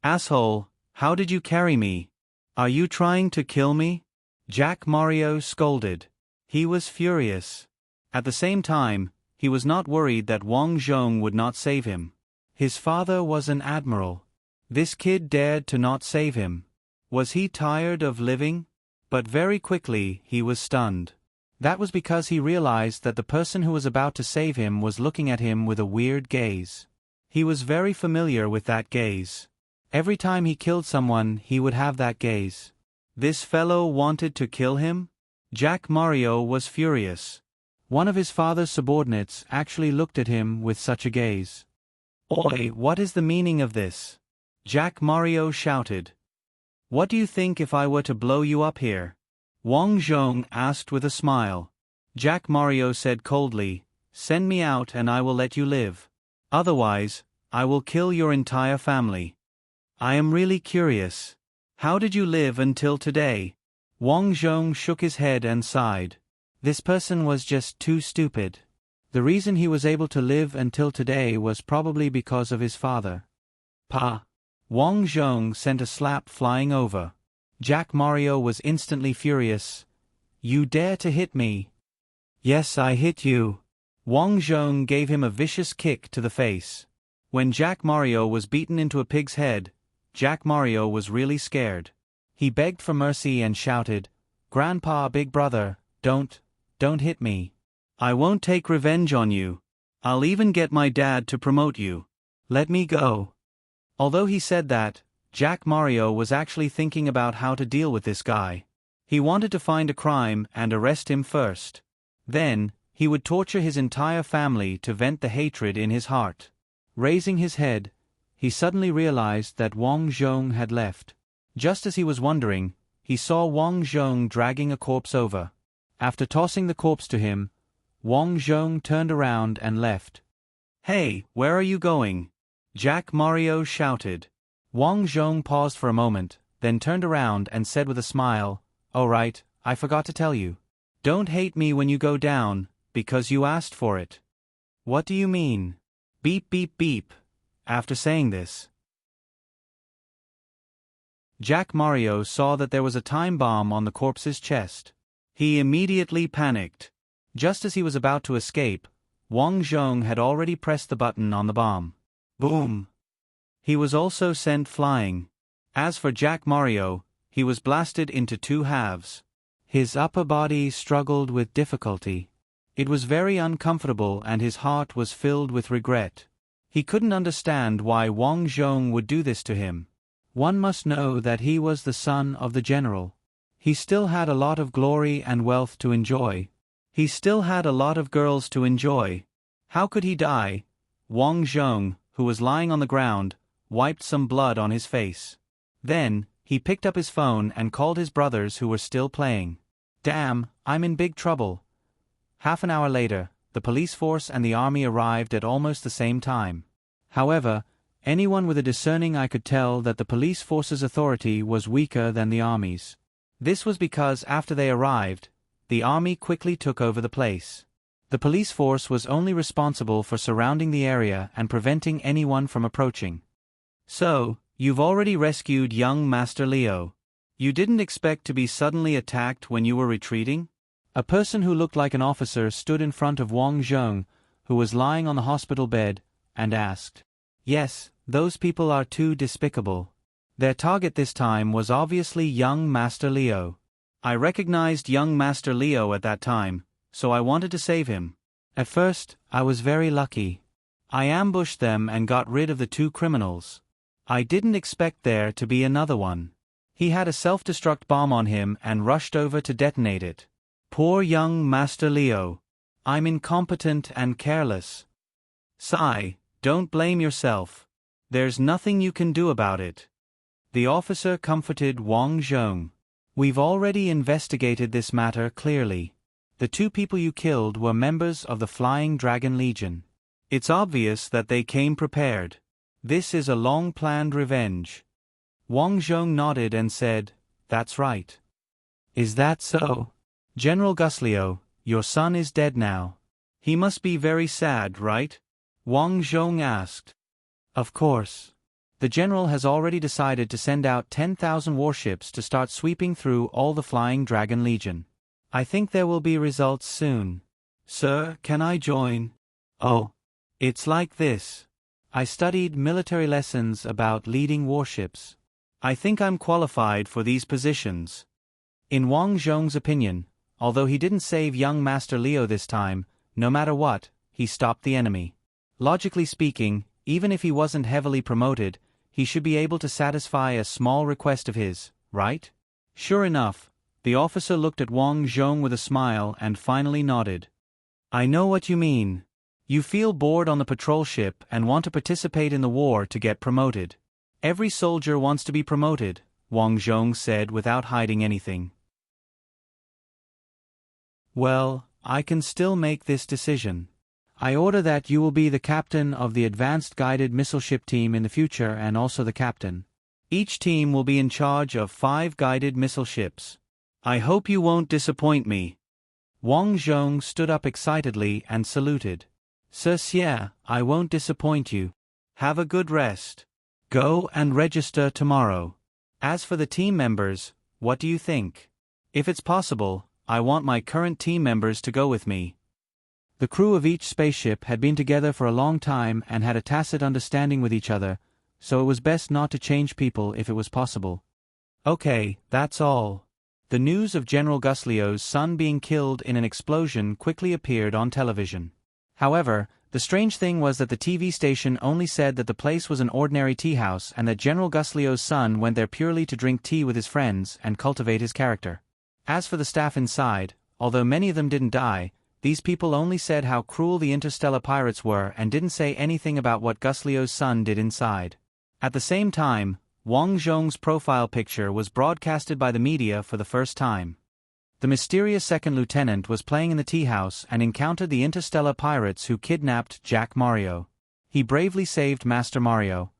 Asshole, how did you carry me? Are you trying to kill me? Jack Mario scolded. He was furious. At the same time, he was not worried that Wang Zhong would not save him. His father was an admiral. This kid dared to not save him. Was he tired of living? But very quickly he was stunned. That was because he realized that the person who was about to save him was looking at him with a weird gaze. He was very familiar with that gaze. Every time he killed someone, he would have that gaze. This fellow wanted to kill him? Jack Mario was furious. One of his father's subordinates actually looked at him with such a gaze. Oi, what is the meaning of this? Jack Mario shouted. What do you think if I were to blow you up here? Wang Zhong asked with a smile. Jack Mario said coldly, Send me out and I will let you live. Otherwise, I will kill your entire family. I am really curious. How did you live until today? Wang Zhong shook his head and sighed. This person was just too stupid. The reason he was able to live until today was probably because of his father. Pa! Wang Zhong sent a slap flying over. Jack Mario was instantly furious. You dare to hit me? Yes, I hit you. Wang Zhong gave him a vicious kick to the face. When Jack Mario was beaten into a pig's head, Jack Mario was really scared. He begged for mercy and shouted, Grandpa, big brother, Don't hit me. I won't take revenge on you. I'll even get my dad to promote you. Let me go." Although he said that, Jack Mario was actually thinking about how to deal with this guy. He wanted to find a crime and arrest him first. Then, he would torture his entire family to vent the hatred in his heart. Raising his head, he suddenly realized that Wang Zhong had left. Just as he was wondering, he saw Wang Zhong dragging a corpse over. After tossing the corpse to him, Wang Zhong turned around and left. "Hey, where are you going?" Jack Mario shouted. Wang Zhong paused for a moment, then turned around and said with a smile, "Oh right, I forgot to tell you. Don't hate me when you go down, because you asked for it." "What do you mean?" Beep beep beep. After saying this, Jack Mario saw that there was a time bomb on the corpse's chest. He immediately panicked. Just as he was about to escape, Wang Zhong had already pressed the button on the bomb. Boom! He was also sent flying. As for Jack Mario, he was blasted into two halves. His upper body struggled with difficulty. It was very uncomfortable and his heart was filled with regret. He couldn't understand why Wang Zhong would do this to him. One must know that he was the son of the general. He still had a lot of glory and wealth to enjoy. He still had a lot of girls to enjoy. How could he die? Wang Zhong, who was lying on the ground, wiped some blood on his face. Then, he picked up his phone and called his brothers who were still playing. "Damn, I'm in big trouble." Half an hour later, the police force and the army arrived at almost the same time. However, anyone with a discerning eye could tell that the police force's authority was weaker than the army's. This was because after they arrived, the army quickly took over the place. The police force was only responsible for surrounding the area and preventing anyone from approaching. "So, you've already rescued young Master Leo. You didn't expect to be suddenly attacked when you were retreating?" A person who looked like an officer stood in front of Wang Zhong, who was lying on the hospital bed, and asked. "Yes, those people are too despicable. Their target this time was obviously young Master Leo. I recognized young Master Leo at that time, so I wanted to save him. At first, I was very lucky. I ambushed them and got rid of the two criminals. I didn't expect there to be another one. He had a self-destruct bomb on him and rushed over to detonate it. Poor young Master Leo. I'm incompetent and careless. Sigh, don't blame yourself. There's nothing you can do about it." The officer comforted Wang Zhong. "We've already investigated this matter clearly. The two people you killed were members of the Flying Dragon Legion. It's obvious that they came prepared. This is a long-planned revenge." Wang Zhong nodded and said, "That's right." "Is that so? General Guslio, your son is dead now. He must be very sad, right?" Wang Zhong asked. "Of course. The general has already decided to send out 10,000 warships to start sweeping through all the Flying Dragon Legion. I think there will be results soon." "Sir, can I join?" "Oh. It's like this. I studied military lessons about leading warships. I think I'm qualified for these positions." In Wang Zhong's opinion, although he didn't save young Master Leo this time, no matter what, he stopped the enemy. Logically speaking, even if he wasn't heavily promoted, he should be able to satisfy a small request of his, right? Sure enough, the officer looked at Wang Zhong with a smile and finally nodded. "I know what you mean. You feel bored on the patrol ship and want to participate in the war to get promoted. Every soldier wants to be promoted," Wang Zhong said without hiding anything. "Well, I can still make this decision. I order that you will be the captain of the Advanced Guided Missile Ship team in the future and also the captain. Each team will be in charge of 5 guided missile ships. I hope you won't disappoint me." Wang Zhong stood up excitedly and saluted. "Sir, I won't disappoint you. Have a good rest. Go and register tomorrow. As for the team members, what do you think? If it's possible, I want my current team members to go with me." The crew of each spaceship had been together for a long time and had a tacit understanding with each other, so it was best not to change people if it was possible. "Okay, that's all. the news of General Guslio's son being killed in an explosion quickly appeared on television. However, the strange thing was that the TV station only said that the place was an ordinary tea house and that General Guslio's son went there purely to drink tea with his friends and cultivate his character. As for the staff inside, although many of them didn't die, these people only said how cruel the interstellar pirates were and didn't say anything about what Guslio's son did inside. At the same time, Wang Zhong's profile picture was broadcasted by the media for the first time. The mysterious second lieutenant was playing in the tea house and encountered the interstellar pirates who kidnapped Jack Mario. He bravely saved Master Mario.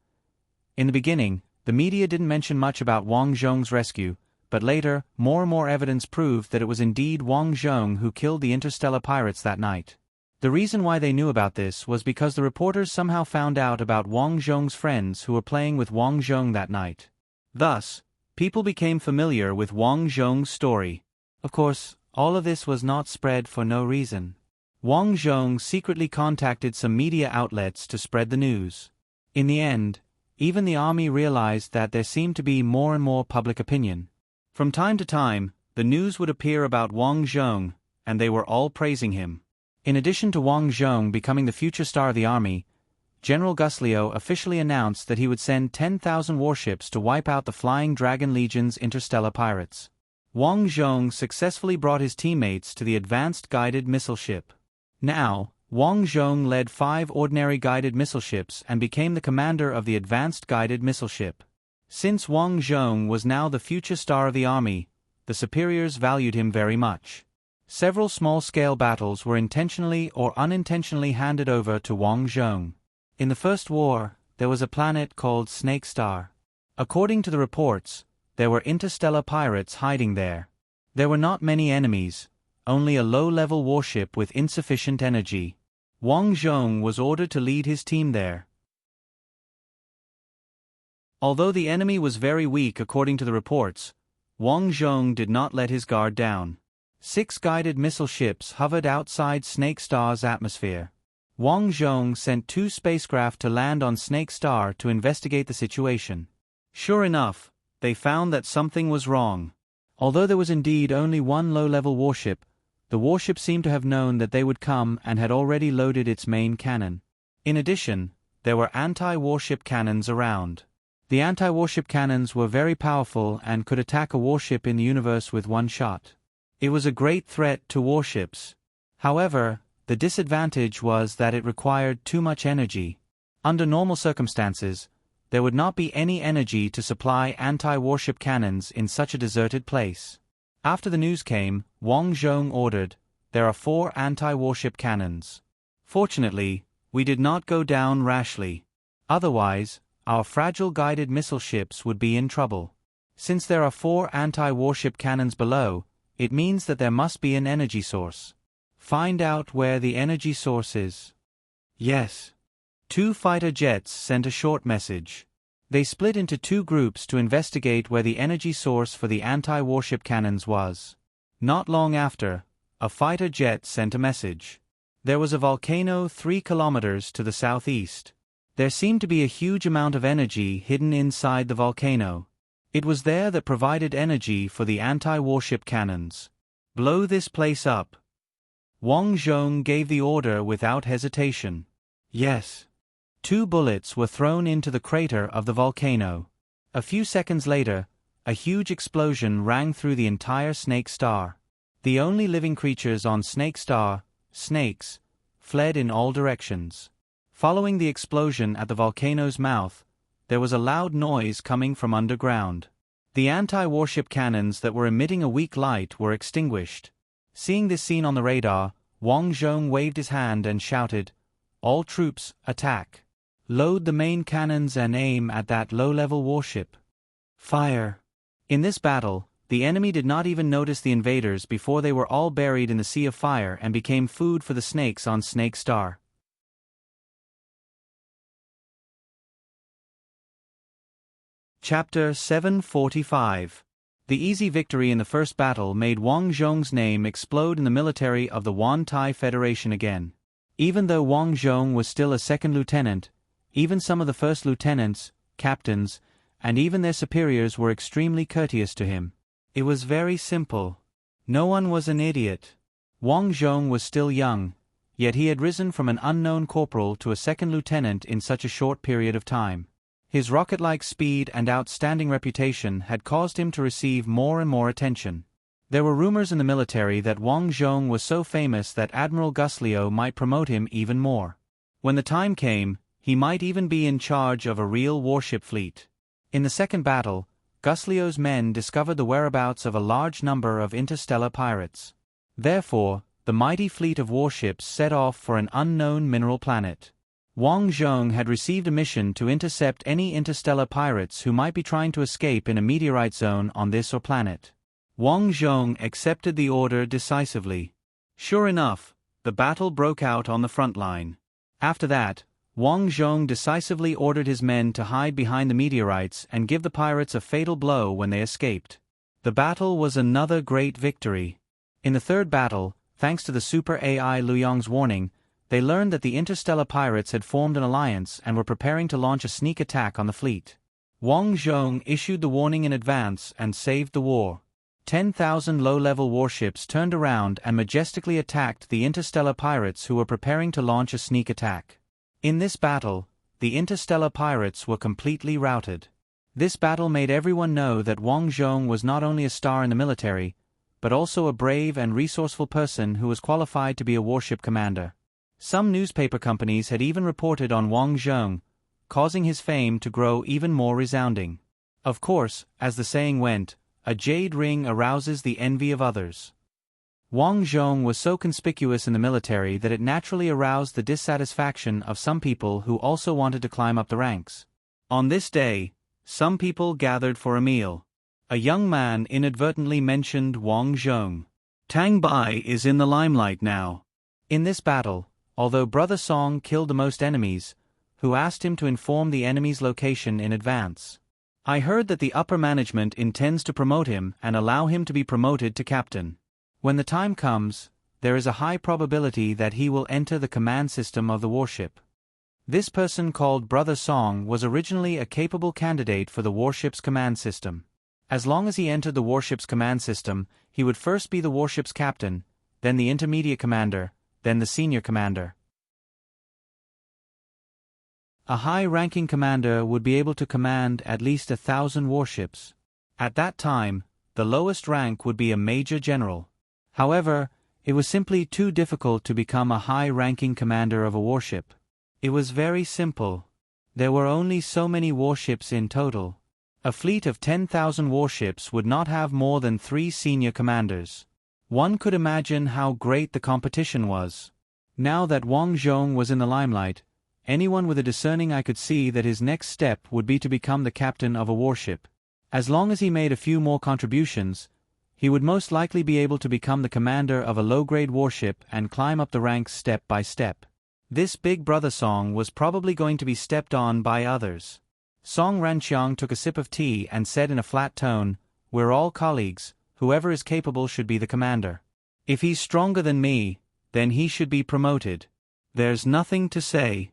In the beginning, the media didn't mention much about Wang Zhong's rescue, but later, more and more evidence proved that it was indeed Wang Zhong who killed the interstellar pirates that night. The reason why they knew about this was because the reporters somehow found out about Wang Zhong's friends who were playing with Wang Zhong that night. Thus, people became familiar with Wang Zhong's story. Of course, all of this was not spread for no reason. Wang Zhong secretly contacted some media outlets to spread the news. In the end, even the army realized that there seemed to be more and more public opinion. From time to time, the news would appear about Wang Zhong, and they were all praising him. In addition to Wang Zhong becoming the future star of the army, General Guslio officially announced that he would send 10,000 warships to wipe out the Flying Dragon Legion's interstellar pirates. Wang Zhong successfully brought his teammates to the advanced guided missile ship. Now, Wang Zhong led 5 ordinary guided missile ships and became the commander of the advanced guided missile ship. Since Wang Zhong was now the future star of the army, the superiors valued him very much. Several small-scale battles were intentionally or unintentionally handed over to Wang Zhong. In the First War, there was a planet called Snake Star. According to the reports, there were interstellar pirates hiding there. There were not many enemies, only a low-level warship with insufficient energy. Wang Zhong was ordered to lead his team there. Although the enemy was very weak according to the reports, Wang Zhong did not let his guard down. 6 guided missile ships hovered outside Snake Star's atmosphere. Wang Zhong sent 2 spacecraft to land on Snake Star to investigate the situation. Sure enough, they found that something was wrong. Although there was indeed only one low-level warship, the warship seemed to have known that they would come and had already loaded its main cannon. In addition, there were anti-warship cannons around. The anti-warship cannons were very powerful and could attack a warship in the universe with one shot. It was a great threat to warships. However, the disadvantage was that it required too much energy. Under normal circumstances, there would not be any energy to supply anti-warship cannons in such a deserted place. After the news came, Wang Zhong ordered, "There are 4 anti-warship cannons. Fortunately, we did not go down rashly. Otherwise, our fragile guided missile ships would be in trouble. Since there are 4 anti-warship cannons below, it means that there must be an energy source. Find out where the energy source is." Yes. 2 fighter jets sent a short message. They split into 2 groups to investigate where the energy source for the anti-warship cannons was. Not long after, a fighter jet sent a message. There was a volcano 3 kilometers to the southeast. There seemed to be a huge amount of energy hidden inside the volcano. It was there that provided energy for the anti-warship cannons. "Blow this place up." Wang Zhong gave the order without hesitation. Yes. 2 bullets were thrown into the crater of the volcano. A few seconds later, a huge explosion rang through the entire Snake Star. The only living creatures on Snake Star, snakes, fled in all directions. Following the explosion at the volcano's mouth, there was a loud noise coming from underground. The anti-warship cannons that were emitting a weak light were extinguished. Seeing this scene on the radar, Wang Zhong waved his hand and shouted, "All troops, attack! Load the main cannons and aim at that low-level warship. Fire!" In this battle, the enemy did not even notice the invaders before they were all buried in the sea of fire and became food for the snakes on Snake Star. Chapter 745. The easy victory in the first battle made Wang Zhong's name explode in the military of the Wan-Tai Federation again. Even though Wang Zhong was still a second lieutenant, even some of the first lieutenants, captains, and even their superiors were extremely courteous to him. It was very simple. No one was an idiot. Wang Zhong was still young, yet he had risen from an unknown corporal to a second lieutenant in such a short period of time. His rocket-like speed and outstanding reputation had caused him to receive more and more attention. There were rumors in the military that Wang Zhong was so famous that Admiral Guslio might promote him even more. When the time came, he might even be in charge of a real warship fleet. In the second battle, Guslio's men discovered the whereabouts of a large number of interstellar pirates. Therefore, the mighty fleet of warships set off for an unknown mineral planet. Wang Zhong had received a mission to intercept any interstellar pirates who might be trying to escape in a meteorite zone on this or planet. Wang Zhong accepted the order decisively. Sure enough, the battle broke out on the front line. After that, Wang Zhong decisively ordered his men to hide behind the meteorites and give the pirates a fatal blow when they escaped. The battle was another great victory. In the third battle, thanks to the super AI Luyong's warning, they learned that the interstellar pirates had formed an alliance and were preparing to launch a sneak attack on the fleet. Wang Zhong issued the warning in advance and saved the war. 10,000 low-level warships turned around and majestically attacked the interstellar pirates who were preparing to launch a sneak attack. In this battle, the interstellar pirates were completely routed. This battle made everyone know that Wang Zhong was not only a star in the military, but also a brave and resourceful person who was qualified to be a warship commander. Some newspaper companies had even reported on Wang Zhong, causing his fame to grow even more resounding. Of course, as the saying went, a jade ring arouses the envy of others. Wang Zhong was so conspicuous in the military that it naturally aroused the dissatisfaction of some people who also wanted to climb up the ranks. On this day, some people gathered for a meal. A young man inadvertently mentioned Wang Zhong. Tang Bai is in the limelight now. In this battle, although Brother Song killed the most enemies, who asked him to inform the enemy's location in advance. I heard that the upper management intends to promote him and allow him to be promoted to captain. When the time comes, there is a high probability that he will enter the command system of the warship. This person called Brother Song was originally a capable candidate for the warship's command system. As long as he entered the warship's command system, he would first be the warship's captain, then the intermediate commander, then the senior commander. A high-ranking commander would be able to command at least 1,000 warships. At that time, the lowest rank would be a major general. However, it was simply too difficult to become a high-ranking commander of a warship. It was very simple. There were only so many warships in total. A fleet of 10,000 warships would not have more than 3 senior commanders. One could imagine how great the competition was. Now that Wang Zhong was in the limelight, anyone with a discerning eye could see that his next step would be to become the captain of a warship. As long as he made a few more contributions, he would most likely be able to become the commander of a low-grade warship and climb up the ranks step by step. This big brother Song was probably going to be stepped on by others. Song Ranqiang took a sip of tea and said in a flat tone, "We're all colleagues, whoever is capable should be the commander. If he's stronger than me, then he should be promoted. There's nothing to say."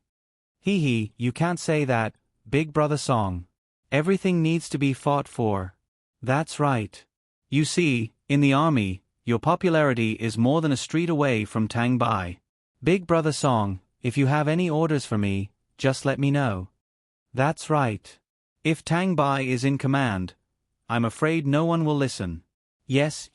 "Hee, you can't say that, big brother Song. Everything needs to be fought for." "That's right. You see, in the army, your popularity is more than a street away from Tang Bai. Big brother Song, if you have any orders for me, just let me know." "That's right. If Tang Bai is in command, I'm afraid no one will listen." Yes.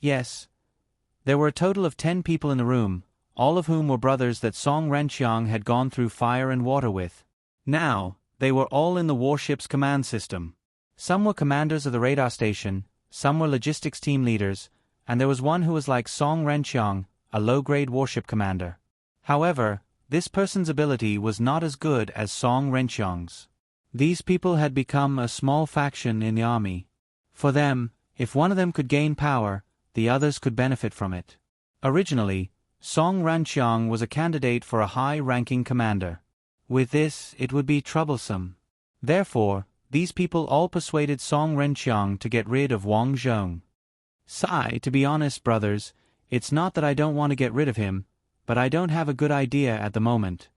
There were a total of 10 people in the room, all of whom were brothers that Song Ranqiang had gone through fire and water with. Now, they were all in the warship's command system. Some were commanders of the radar station, some were logistics team leaders, and there was one who was like Song Ranqiang, a low-grade warship commander. However, this person's ability was not as good as Song Ranqiang's. These people had become a small faction in the army. For them, if one of them could gain power, the others could benefit from it. Originally, Song Ranqiang was a candidate for a high-ranking commander. With this, it would be troublesome. Therefore, these people all persuaded Song Ranqiang to get rid of Wang Zhong. To be honest, brothers, it's not that I don't want to get rid of him, but I don't have a good idea at the moment.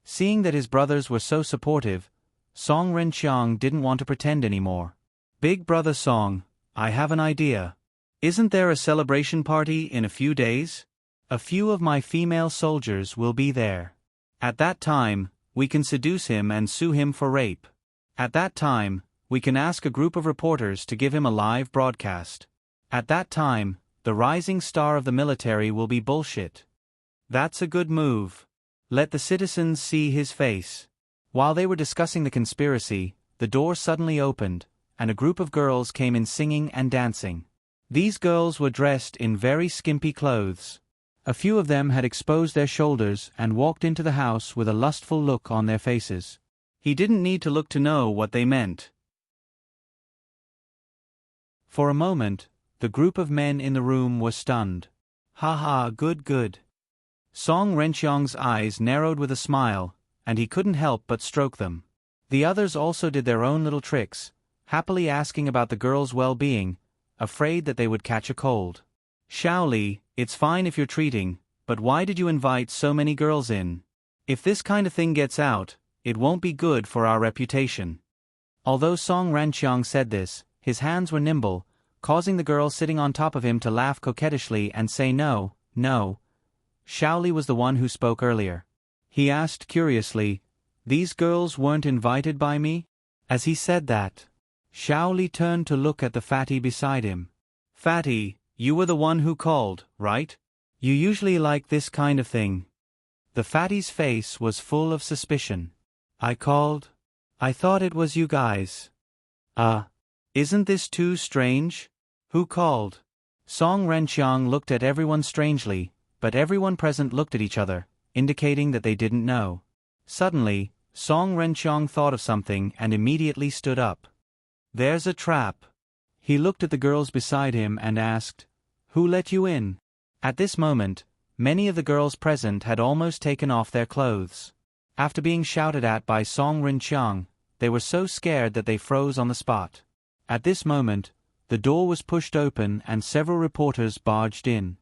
Seeing that his brothers were so supportive, Song Ranqiang didn't want to pretend anymore. "Big brother Song, I have an idea. Isn't there a celebration party in a few days? A few of my female soldiers will be there. At that time, we can seduce him and sue him for rape. At that time, we can ask a group of reporters to give him a live broadcast. At that time, the rising star of the military will be bullshit. That's a good move. Let the citizens see his face. While they were discussing the conspiracy, the door suddenly opened, and a group of girls came in singing and dancing. These girls were dressed in very skimpy clothes. A few of them had exposed their shoulders and walked into the house with a lustful look on their faces. He didn't need to look to know what they meant. For a moment, the group of men in the room was stunned. Ha ha, good good. Song Renqiang's eyes narrowed with a smile, and he couldn't help but stroke them. The others also did their own little tricks, happily asking about the girls' well-being, afraid that they would catch a cold. Shaoli, it's fine if you're treating, but why did you invite so many girls in? If this kind of thing gets out, it won't be good for our reputation. Although Song Renqiang said this, his hands were nimble, causing the girl sitting on top of him to laugh coquettishly and say no, no. Shaoli was the one who spoke earlier. He asked curiously, "These girls weren't invited by me?" As he said that, Shaoli turned to look at the fatty beside him. "Fatty, you were the one who called, right? You usually like this kind of thing." The fatty's face was full of suspicion. "I called? I thought it was you guys." Isn't this too strange? Who called?" Song Renqiang looked at everyone strangely, but everyone present looked at each other, indicating that they didn't know. Suddenly, Song Renqiang thought of something and immediately stood up. "There's a trap." He looked at the girls beside him and asked, "Who let you in?" At this moment, many of the girls present had almost taken off their clothes. After being shouted at by Song Renqiang, they were so scared that they froze on the spot. At this moment, the door was pushed open and several reporters barged in.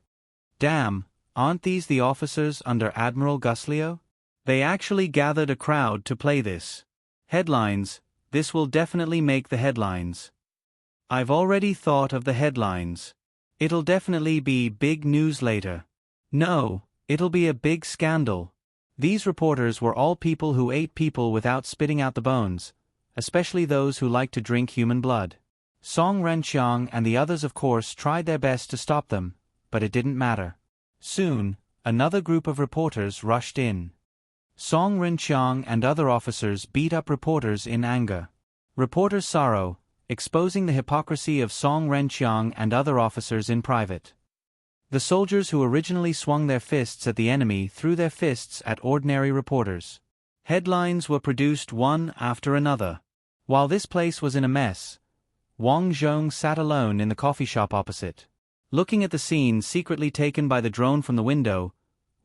"Damn, aren't these the officers under Admiral Guslio? They actually gathered a crowd to play this. Headlines, this will definitely make the headlines. I've already thought of the headlines. It'll definitely be big news later. No, it'll be a big scandal." These reporters were all people who ate people without spitting out the bones, especially those who liked to drink human blood. Song Renqiang and the others of course tried their best to stop them, but it didn't matter. Soon, another group of reporters rushed in. Song Renqiang and other officers beat up reporters in anger. Reporters sorrow, exposing the hypocrisy of Song Renqiang and other officers in private. The soldiers who originally swung their fists at the enemy threw their fists at ordinary reporters. Headlines were produced one after another. While this place was in a mess, Wang Zhong sat alone in the coffee shop opposite. Looking at the scene secretly taken by the drone from the window,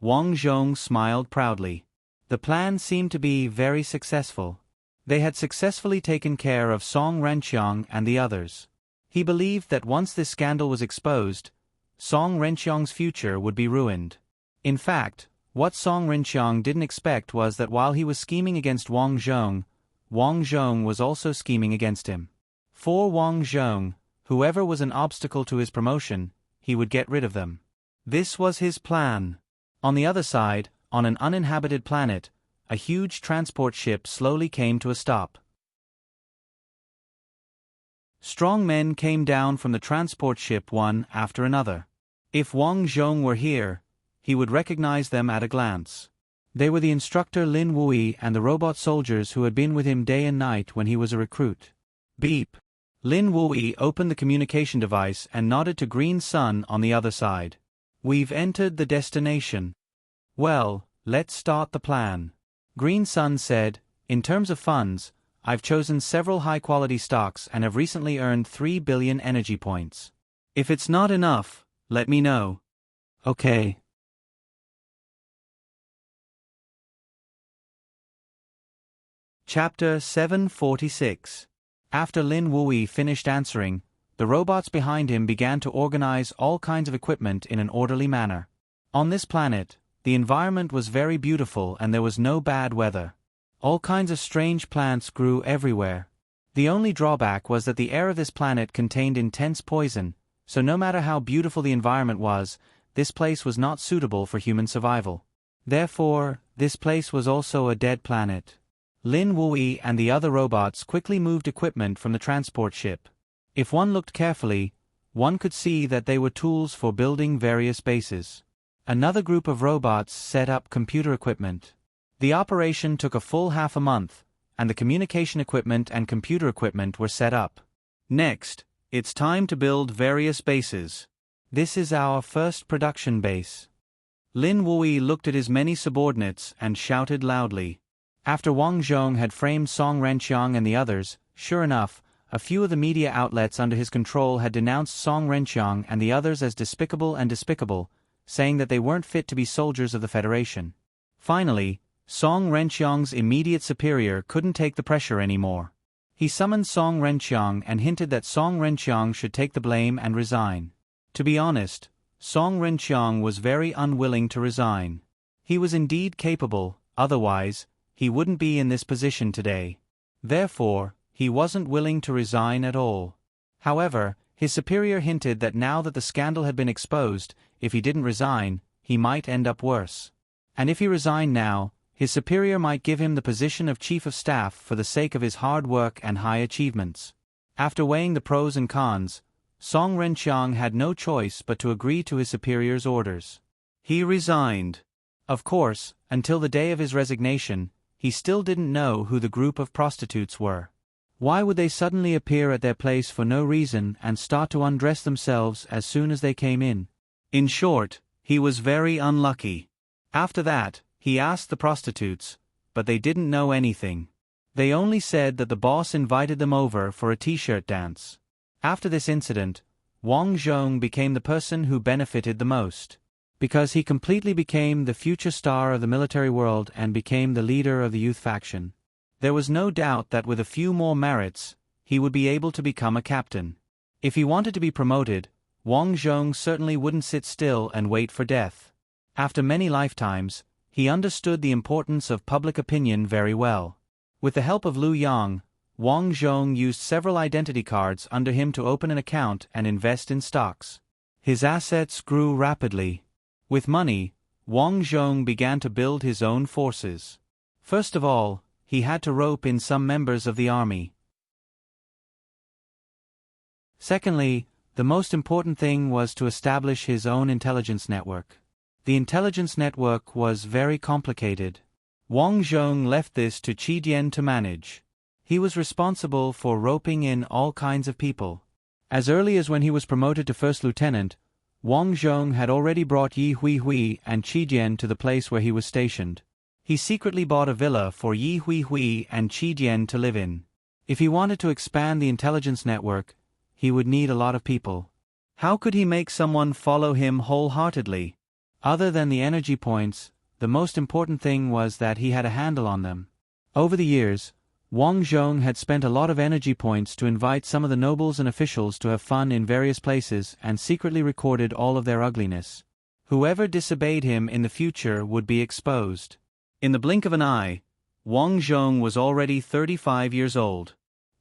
Wang Zhong smiled proudly. The plan seemed to be very successful. They had successfully taken care of Song Renqiang and the others. He believed that once this scandal was exposed, Song Renqiang's future would be ruined. In fact, what Song Renqiang didn't expect was that while he was scheming against Wang Zhong was also scheming against him. For Wang Zhong, whoever was an obstacle to his promotion, he would get rid of them. This was his plan. On the other side, on an uninhabited planet, a huge transport ship slowly came to a stop. Strong men came down from the transport ship one after another. If Wang Zhong were here, he would recognize them at a glance. They were the instructor Lin Wui and the robot soldiers who had been with him day and night when he was a recruit. Beep. Lin Wui opened the communication device and nodded to Green Sun on the other side. "We've entered the destination. Well, let's start the plan." Green Sun said, "In terms of funds, I've chosen several high-quality stocks and have recently earned 3 billion energy points. If it's not enough, let me know." "Okay." Chapter 746. After Lin Wui finished answering, the robots behind him began to organize all kinds of equipment in an orderly manner. On this planet, the environment was very beautiful and there was no bad weather. All kinds of strange plants grew everywhere. The only drawback was that the air of this planet contained intense poison, so no matter how beautiful the environment was, this place was not suitable for human survival. Therefore, this place was also a dead planet. Lin Wui and the other robots quickly moved equipment from the transport ship. If one looked carefully, one could see that they were tools for building various bases. Another group of robots set up computer equipment. The operation took a full half a month, and the communication equipment and computer equipment were set up. Next, it's time to build various bases. This is our first production base. Lin Wui looked at his many subordinates and shouted loudly. After Wang Zhong had framed Song Renqiang and the others, sure enough, a few of the media outlets under his control had denounced Song Renqiang and the others as despicable, saying that they weren't fit to be soldiers of the Federation. Finally, Song Renqiang's immediate superior couldn't take the pressure anymore. He summoned Song Renqiang and hinted that Song Renqiang should take the blame and resign. To be honest, Song Renqiang was very unwilling to resign. He was indeed capable, otherwise, he wouldn't be in this position today. Therefore, he wasn't willing to resign at all. However, his superior hinted that now that the scandal had been exposed, if he didn't resign, he might end up worse. And if he resigned now, his superior might give him the position of chief of staff for the sake of his hard work and high achievements. After weighing the pros and cons, Song Renqiang had no choice but to agree to his superior's orders. He resigned. Of course, until the day of his resignation, he still didn't know who the group of prostitutes were. Why would they suddenly appear at their place for no reason and start to undress themselves as soon as they came in? In short, he was very unlucky. After that, he asked the prostitutes, but they didn't know anything. They only said that the boss invited them over for a t-shirt dance. After this incident, Wang Zhong became the person who benefited the most, because he completely became the future star of the military world and became the leader of the youth faction. There was no doubt that with a few more merits, he would be able to become a captain. If he wanted to be promoted, Wang Zhong certainly wouldn't sit still and wait for death. After many lifetimes, he understood the importance of public opinion very well. With the help of Liu Yang, Wang Zhong used several identity cards under him to open an account and invest in stocks. His assets grew rapidly. With money, Wang Zhong began to build his own forces. First of all, he had to rope in some members of the army. Secondly, the most important thing was to establish his own intelligence network. The intelligence network was very complicated. Wang Zhong left this to Qi Dian to manage. He was responsible for roping in all kinds of people. As early as when he was promoted to first lieutenant, Wang Zhong had already brought Yi Huihui and Qi Dian to the place where he was stationed. He secretly bought a villa for Yi Huihui and Qi Dian to live in. If he wanted to expand the intelligence network, he would need a lot of people. How could he make someone follow him wholeheartedly? Other than the energy points, the most important thing was that he had a handle on them. Over the years, Wang Zhong had spent a lot of energy points to invite some of the nobles and officials to have fun in various places and secretly recorded all of their ugliness. Whoever disobeyed him in the future would be exposed. In the blink of an eye, Wang Zhong was already 35 years old.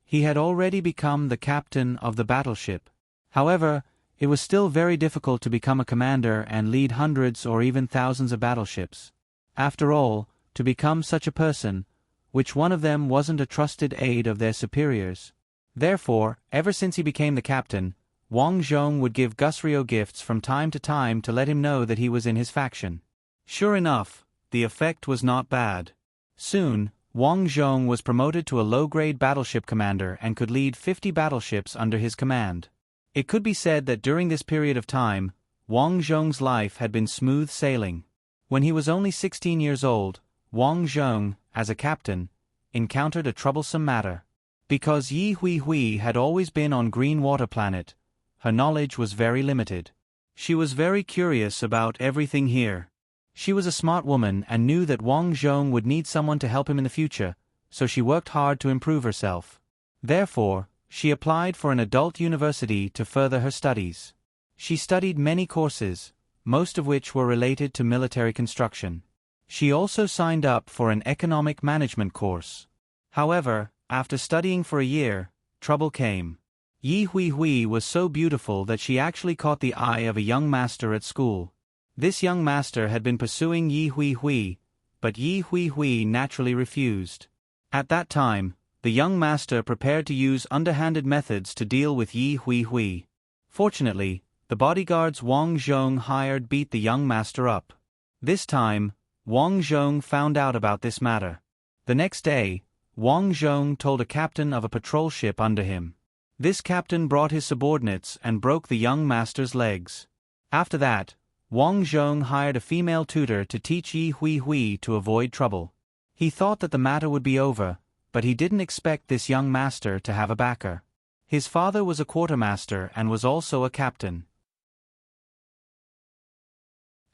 He had already become the captain of the battleship. However, it was still very difficult to become a commander and lead hundreds or even thousands of battleships. After all, to become such a person, which one of them wasn't a trusted aide of their superiors? Therefore, ever since he became the captain, Wang Zhong would give Gusrio gifts from time to let him know that he was in his faction. Sure enough, the effect was not bad. Soon, Wang Zhong was promoted to a low-grade battleship commander and could lead 50 battleships under his command. It could be said that during this period of time, Wang Zhong's life had been smooth sailing. When he was only 16 years old, Wang Zhong, as a captain, encountered a troublesome matter. Because Yi Huihui had always been on Green Water Planet, her knowledge was very limited. She was very curious about everything here. She was a smart woman and knew that Wang Zhong would need someone to help him in the future, so she worked hard to improve herself. Therefore, she applied for an adult university to further her studies. She studied many courses, most of which were related to military construction. She also signed up for an economic management course. However, after studying for a year, trouble came. Yi Hui Hui was so beautiful that she actually caught the eye of a young master at school. This young master had been pursuing Yi Hui Hui, but Yi Hui Hui naturally refused. At that time, the young master prepared to use underhanded methods to deal with Yi Hui Hui. Fortunately, the bodyguards Wang Zhong hired beat the young master up. This time, Wang Zhong found out about this matter. The next day, Wang Zhong told a captain of a patrol ship under him. This captain brought his subordinates and broke the young master's legs. After that, Wang Zhong hired a female tutor to teach Yi Hui Hui to avoid trouble. He thought that the matter would be over, but he didn't expect this young master to have a backer. His father was a quartermaster and was also a captain.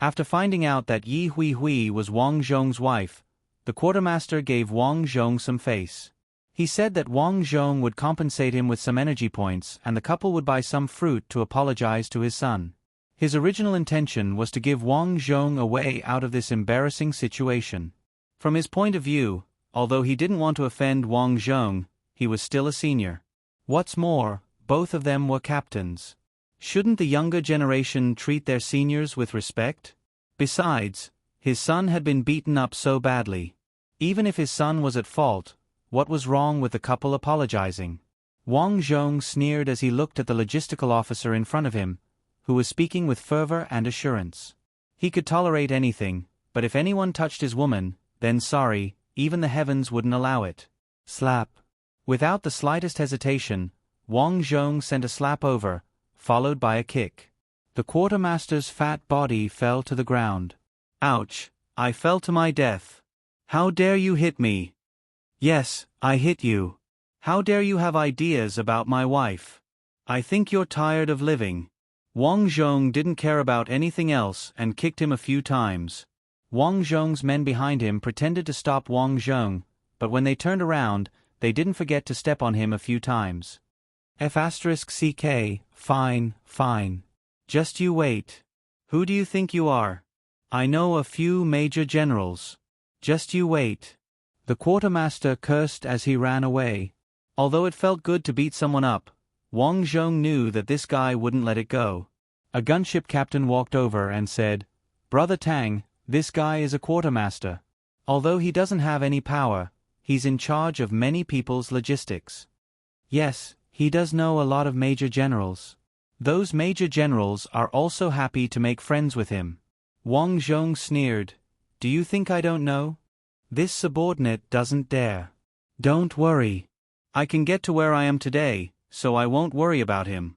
After finding out that Yi Hui Hui was Wang Zhong's wife, the quartermaster gave Wang Zhong some face. He said that Wang Zhong would compensate him with some energy points and the couple would buy some fruit to apologize to his son. His original intention was to give Wang Zhong a way out of this embarrassing situation. From his point of view, although he didn't want to offend Wang Zhong, he was still a senior. What's more, both of them were captains. Shouldn't the younger generation treat their seniors with respect? Besides, his son had been beaten up so badly. Even if his son was at fault, what was wrong with the couple apologizing? Wang Zhong sneered as he looked at the logistical officer in front of him, who was speaking with fervor and assurance. He could tolerate anything, but if anyone touched his woman, then sorry, even the heavens wouldn't allow it. Slap. Without the slightest hesitation, Wang Zhong sent a slap over, followed by a kick. The quartermaster's fat body fell to the ground. Ouch, I fell to my death. How dare you hit me? Yes, I hit you. How dare you have ideas about my wife? I think you're tired of living. Wang Zhong didn't care about anything else and kicked him a few times. Wang Zhong's men behind him pretended to stop Wang Zhong, but when they turned around, they didn't forget to step on him a few times. F***ck, fine, fine. Just you wait. Who do you think you are? I know a few major generals. Just you wait. The quartermaster cursed as he ran away. Although it felt good to beat someone up, Wang Zhong knew that this guy wouldn't let it go. A gunship captain walked over and said, "Brother Tang, this guy is a quartermaster. Although he doesn't have any power, he's in charge of many people's logistics." Yes, he does know a lot of major generals. Those major generals are also happy to make friends with him. Wang Zhong sneered, "Do you think I don't know? This subordinate doesn't dare. Don't worry. I can get to where I am today, so I won't worry about him."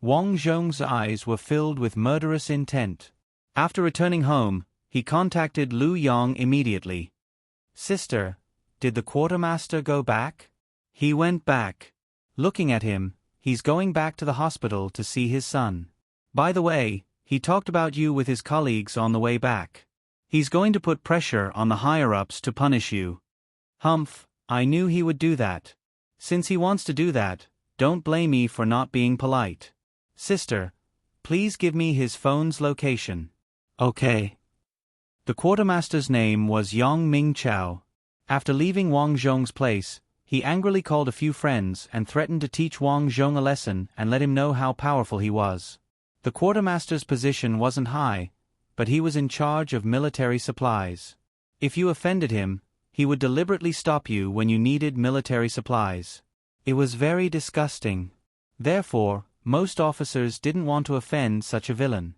Wang Zhong's eyes were filled with murderous intent. After returning home, he contacted Lu Yong immediately. "Sister, did the quartermaster go back?" "He went back. Looking at him, he's going back to the hospital to see his son. By the way, he talked about you with his colleagues on the way back. He's going to put pressure on the higher-ups to punish you." "Humph, I knew he would do that. Since he wants to do that, don't blame me for not being polite. Sister, please give me his phone's location." "Okay." The quartermaster's name was Yang Ming Chao. After leaving Wang Zhong's place, he angrily called a few friends and threatened to teach Wang Zhong a lesson and let him know how powerful he was. The quartermaster's position wasn't high, but he was in charge of military supplies. If you offended him, he would deliberately stop you when you needed military supplies. It was very disgusting. Therefore, most officers didn't want to offend such a villain.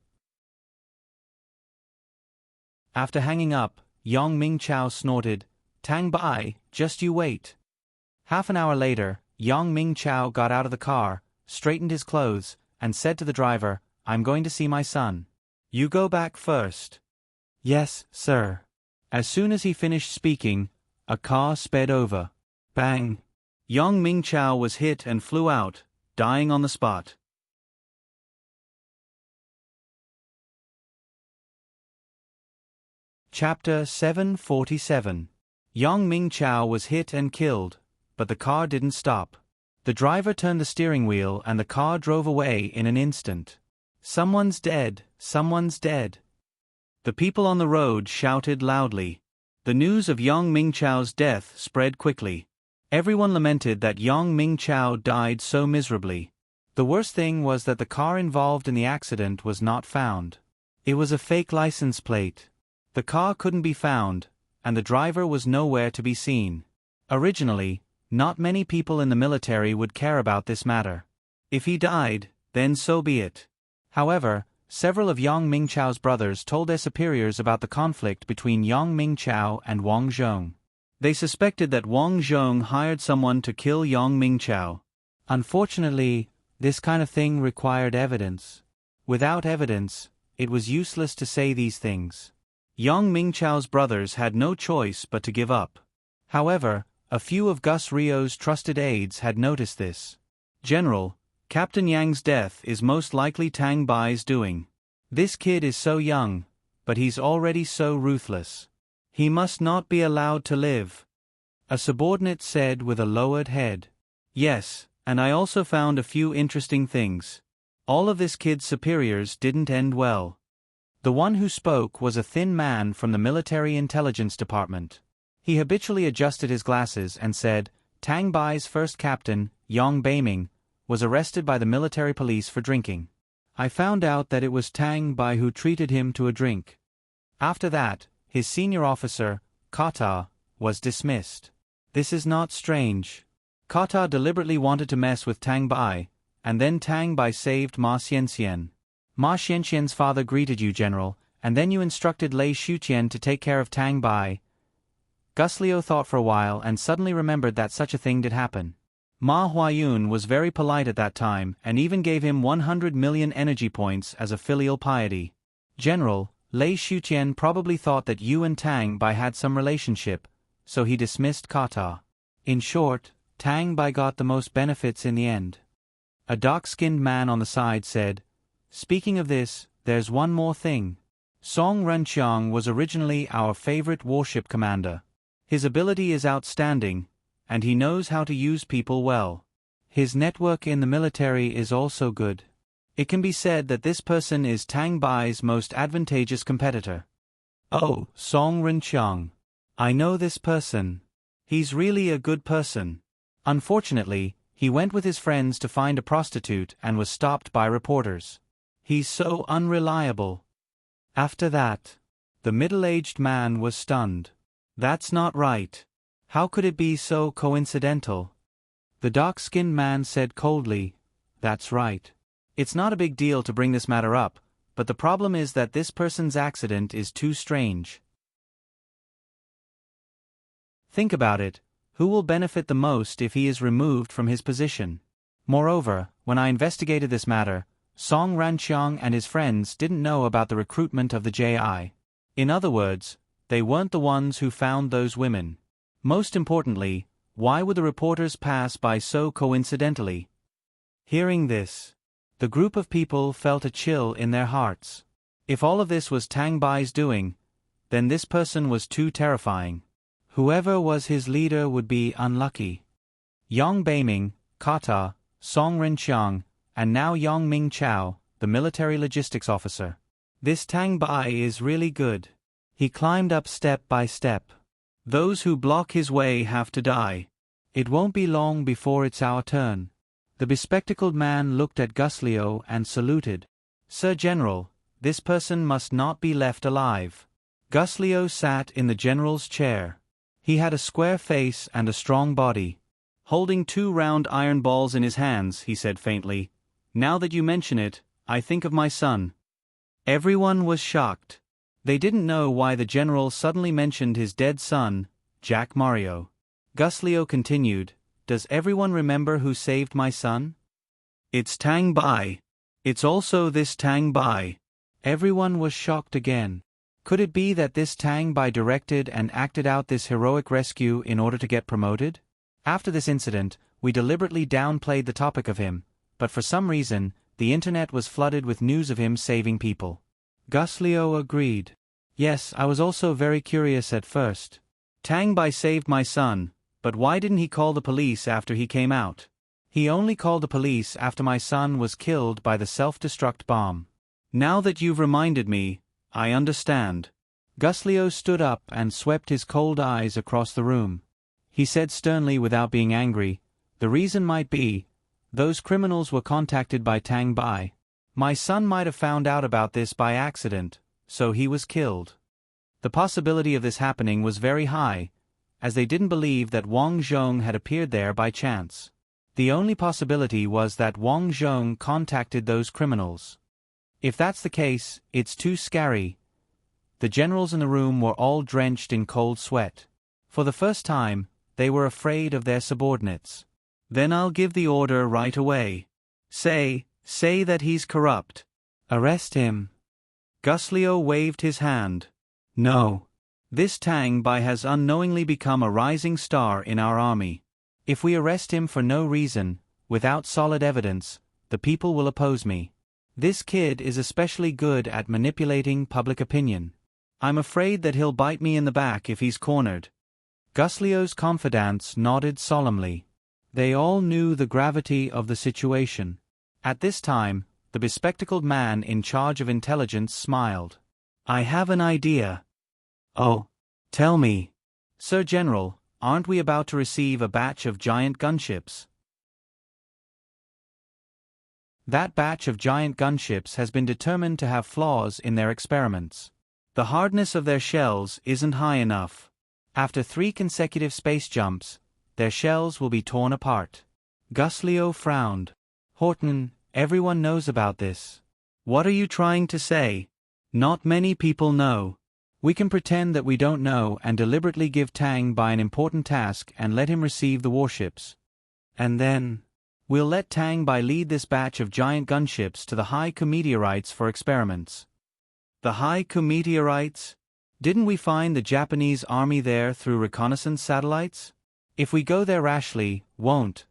After hanging up, Yang Ming Chao snorted, "Tang Bai, just you wait." Half an hour later, Yang Ming Chao got out of the car, straightened his clothes, and said to the driver, "I'm going to see my son. You go back first." "Yes, sir." As soon as he finished speaking, a car sped over. Bang! Yang Ming Chao was hit and flew out, dying on the spot. Chapter 747. Yang Ming Chao was hit and killed, but the car didn't stop. The driver turned the steering wheel and the car drove away in an instant. "Someone's dead, someone's dead." The people on the road shouted loudly. The news of Yang Ming Chao's death spread quickly. Everyone lamented that Yang Ming Chao died so miserably. The worst thing was that the car involved in the accident was not found. It was a fake license plate. The car couldn't be found, and the driver was nowhere to be seen. Originally, not many people in the military would care about this matter. If he died, then so be it. However, several of Yang Mingchao's brothers told their superiors about the conflict between Yang Mingchao and Wang Zhong. They suspected that Wang Zhong hired someone to kill Yang Mingchao. Unfortunately, this kind of thing required evidence. Without evidence, it was useless to say these things. Yang Mingchao's brothers had no choice but to give up. However, a few of Gus Rio's trusted aides had noticed this. "General, Captain Yang's death is most likely Tang Bai's doing. This kid is so young, but he's already so ruthless. He must not be allowed to live," a subordinate said with a lowered head. "Yes, and I also found a few interesting things. All of this kid's superiors didn't end well." The one who spoke was a thin man from the military intelligence department. He habitually adjusted his glasses and said, "Tang Bai's first captain, Yang Beiming, was arrested by the military police for drinking. I found out that it was Tang Bai who treated him to a drink. After that, his senior officer, Kata, was dismissed. This is not strange. Kata deliberately wanted to mess with Tang Bai, and then Tang Bai saved Ma Xianxian. Ma Xianxian's father greeted you, General, and then you instructed Lei Shuqian to take care of Tang Bai." Gus Liu thought for a while and suddenly remembered that such a thing did happen. Ma Huayun was very polite at that time and even gave him 100 million energy points as a filial piety. "General, Lei Shuqian probably thought that you and Tang Bai had some relationship, so he dismissed Kata. In short, Tang Bai got the most benefits in the end." A dark-skinned man on the side said, "Speaking of this, there's one more thing. Song Renqiang was originally our favorite warship commander. His ability is outstanding, and he knows how to use people well. His network in the military is also good. It can be said that this person is Tang Bai's most advantageous competitor." "Oh, Song Renqiang. I know this person. He's really a good person. Unfortunately, he went with his friends to find a prostitute and was stopped by reporters. He's so unreliable." After that, the middle-aged man was stunned. "That's not right. How could it be so coincidental?" The dark-skinned man said coldly, "That's right. It's not a big deal to bring this matter up, but the problem is that this person's accident is too strange. Think about it. Who will benefit the most if he is removed from his position? Moreover, when I investigated this matter, Song Renqiang and his friends didn't know about the recruitment of the JI. In other words, they weren't the ones who found those women. Most importantly, why would the reporters pass by so coincidentally?" Hearing this, the group of people felt a chill in their hearts. If all of this was Tang Bai's doing, then this person was too terrifying. Whoever was his leader would be unlucky. Yang Beiming, Kata, Song Renqiang, and now Yang Mingchao, the military logistics officer. This Tang Bai is really good. He climbed up step by step. Those who block his way have to die. It won't be long before it's our turn. The bespectacled man looked at Gus Liu and saluted. "Sir General, this person must not be left alive." Gus Liu sat in the general's chair. He had a square face and a strong body. Holding 2 round iron balls in his hands, he said faintly, "Now that you mention it, I think of my son." Everyone was shocked. They didn't know why the general suddenly mentioned his dead son, Jack Mario. Gus Liu continued, "Does everyone remember who saved my son? It's Tang Bai. It's also this Tang Bai." Everyone was shocked again. Could it be that this Tang Bai directed and acted out this heroic rescue in order to get promoted? After this incident, we deliberately downplayed the topic of him, but for some reason, the internet was flooded with news of him saving people. Gus Liu agreed. "Yes, I was also very curious at first. Tang Bai saved my son, but why didn't he call the police after he came out? He only called the police after my son was killed by the self-destruct bomb. Now that you've reminded me, I understand." Gus Liu stood up and swept his cold eyes across the room. He said sternly without being angry, "The reason might be, Those criminals were contacted by Tang Bai. My son might have found out about this by accident, so he was killed. The possibility of this happening was very high, as they didn't believe that Wang Zhong had appeared there by chance. The only possibility was that Wang Zhong contacted those criminals. If that's the case, it's too scary. The generals in the room were all drenched in cold sweat. For the first time, they were afraid of their subordinates. Then I'll give the order right away. Say that he's corrupt. Arrest him. Gus Liu waved his hand. No. This Tang Bai has unknowingly become a rising star in our army. If we arrest him for no reason, without solid evidence, the people will oppose me. This kid is especially good at manipulating public opinion. I'm afraid that he'll bite me in the back if he's cornered. Gus Liu's confidants nodded solemnly. They all knew the gravity of the situation. At this time, the bespectacled man in charge of intelligence smiled. I have an idea. Oh, tell me. Sir General, aren't we about to receive a batch of giant gunships? That batch of giant gunships has been determined to have flaws in their experiments. The hardness of their shells isn't high enough. After 3 consecutive space jumps, their shells will be torn apart. Gus Liu frowned. Horton, everyone knows about this. What are you trying to say? Not many people know. We can pretend that we don't know and deliberately give Tang Bai an important task and let him receive the warships. And then, we'll let Tang Bai lead this batch of giant gunships to the Haiku meteorites for experiments. The Haiku meteorites? Didn't we find the Japanese army there through reconnaissance satellites? If we go there rashly, won't.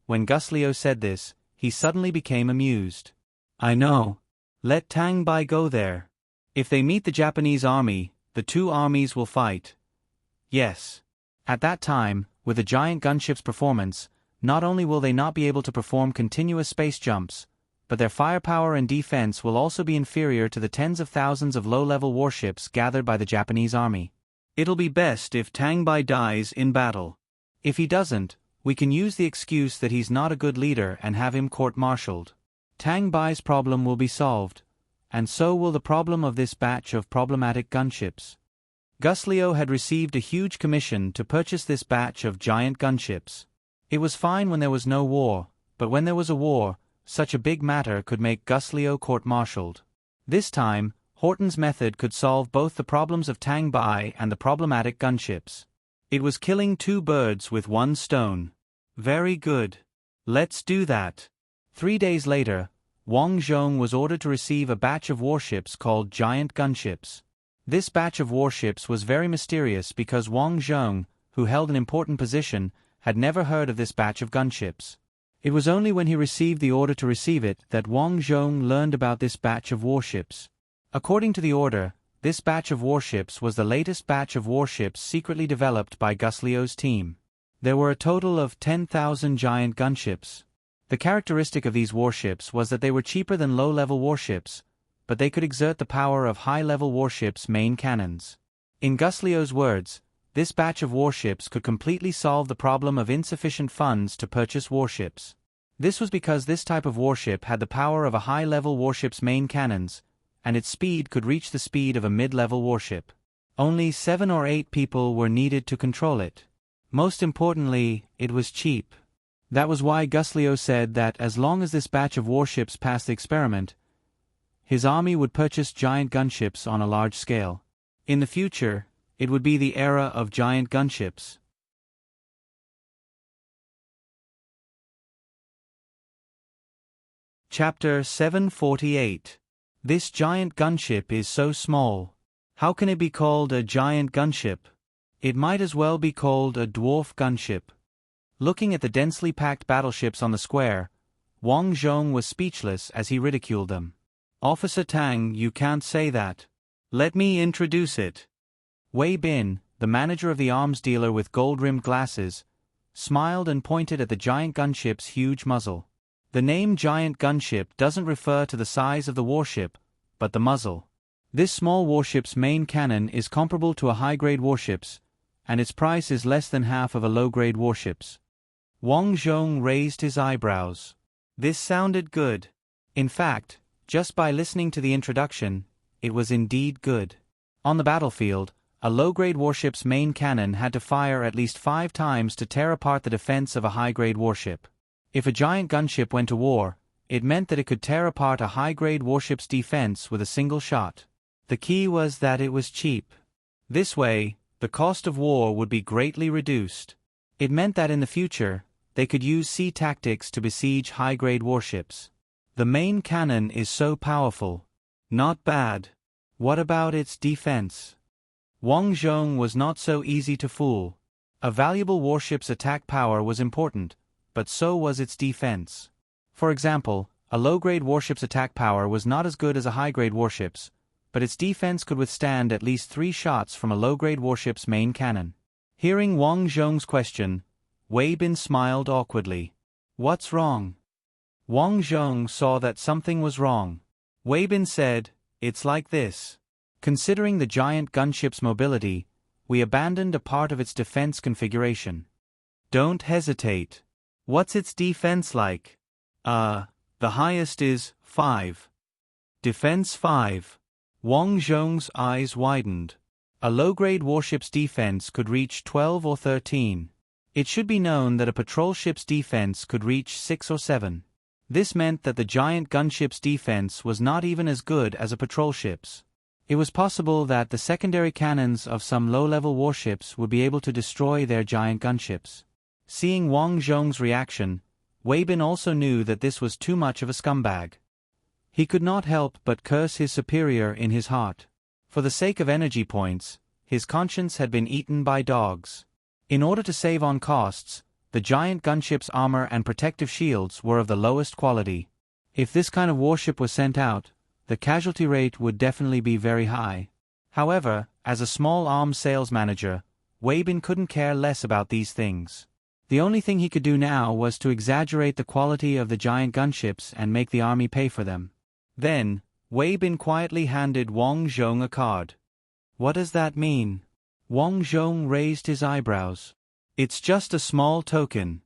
When Gus Liu said this, he suddenly became amused. I know. Let Tang Bai go there. If they meet the Japanese army, the 2 armies will fight. Yes. At that time, with the giant gunship's performance, not only will they not be able to perform continuous space jumps, but their firepower and defense will also be inferior to the tens of thousands of low-level warships gathered by the Japanese army. It'll be best if Tang Bai dies in battle. If he doesn't, we can use the excuse that he's not a good leader and have him court-martialed. Tang Bai's problem will be solved, and so will the problem of this batch of problematic gunships. Gus Liu had received a huge commission to purchase this batch of giant gunships. It was fine when there was no war, but when there was a war, such a big matter could make Gus Liu court-martialed. This time, Horton's method could solve both the problems of Tang Bai and the problematic gunships. It was killing 2 birds with 1 stone. Very good. Let's do that. 3 days later, Wang Zhong was ordered to receive a batch of warships called giant gunships. This batch of warships was very mysterious because Wang Zhong, who held an important position, had never heard of this batch of gunships. It was only when he received the order to receive it that Wang Zhong learned about this batch of warships. According to the order, this batch of warships was the latest batch of warships secretly developed by Gus Liu's team. There were a total of 10,000 giant gunships. The characteristic of these warships was that they were cheaper than low-level warships, but they could exert the power of high-level warships' main cannons. In Gus Liu's words, this batch of warships could completely solve the problem of insufficient funds to purchase warships. This was because this type of warship had the power of a high-level warship's main cannons, and its speed could reach the speed of a mid-level warship. Only 7 or 8 people were needed to control it. Most importantly, it was cheap. That was why Gus Liu said that as long as this batch of warships passed the experiment, his army would purchase giant gunships on a large scale. In the future, it would be the era of giant gunships. Chapter 748. This giant gunship is so small. How can it be called a giant gunship? It might as well be called a dwarf gunship. Looking at the densely packed battleships on the square, Wang Zhong was speechless as he ridiculed them. Officer Tang, you can't say that. Let me introduce it. Wei Bin, the manager of the arms dealer with gold-rimmed glasses, smiled and pointed at the giant gunship's huge muzzle. The name giant gunship doesn't refer to the size of the warship, but the muzzle. This small warship's main cannon is comparable to a high-grade warship's, and its price is less than half of a low-grade warship's. Wang Zhong raised his eyebrows. This sounded good. In fact, just by listening to the introduction, it was indeed good. On the battlefield, a low-grade warship's main cannon had to fire at least 5 times to tear apart the defense of a high-grade warship. If a giant gunship went to war, it meant that it could tear apart a high-grade warship's defense with a single shot. The key was that it was cheap. This way, the cost of war would be greatly reduced. It meant that in the future, they could use sea tactics to besiege high-grade warships. The main cannon is so powerful. Not bad. What about its defense? Wang Zhong was not so easy to fool. A valuable warship's attack power was important, but so was its defense. For example, a low-grade warship's attack power was not as good as a high-grade warship's, but its defense could withstand at least 3 shots from a low-grade warship's main cannon. Hearing Wang Zhong's question, Wei Bin smiled awkwardly. What's wrong? Wang Zhong saw that something was wrong. Wei Bin said, it's like this. Considering the giant gunship's mobility, we abandoned a part of its defense configuration. Don't hesitate. What's its defense like? The highest is 5. Defense 5. Wang Zhong's eyes widened. A low-grade warship's defense could reach 12 or 13. It should be known that a patrol ship's defense could reach 6 or 7. This meant that the giant gunship's defense was not even as good as a patrol ship's. It was possible that the secondary cannons of some low-level warships would be able to destroy their giant gunships. Seeing Wang Zhong's reaction, Wei Bin also knew that this was too much of a scumbag. He could not help but curse his superior in his heart. For the sake of energy points, his conscience had been eaten by dogs. In order to save on costs, the giant gunship's armor and protective shields were of the lowest quality. If this kind of warship was sent out, the casualty rate would definitely be very high. However, as a small arms sales manager, Wei Bin couldn't care less about these things. The only thing he could do now was to exaggerate the quality of the giant gunships and make the army pay for them. Then, Wei Bin quietly handed Wang Zhong a card. What does that mean? Wang Zhong raised his eyebrows. It's just a small token.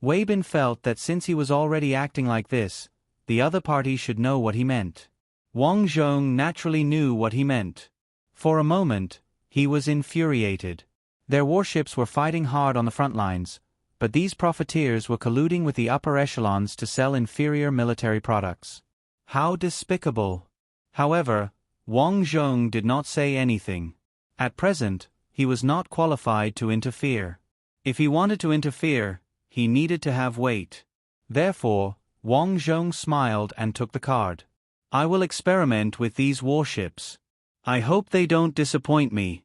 Wei Bin felt that since he was already acting like this, the other party should know what he meant. Wang Zhong naturally knew what he meant. For a moment, he was infuriated. Their warships were fighting hard on the front lines, but these profiteers were colluding with the upper echelons to sell inferior military products. How despicable! However, Wang Zhong did not say anything. At present, he was not qualified to interfere. If he wanted to interfere, he needed to have weight. Therefore, Wang Zhong smiled and took the card. I will experiment with these warships. I hope they don't disappoint me.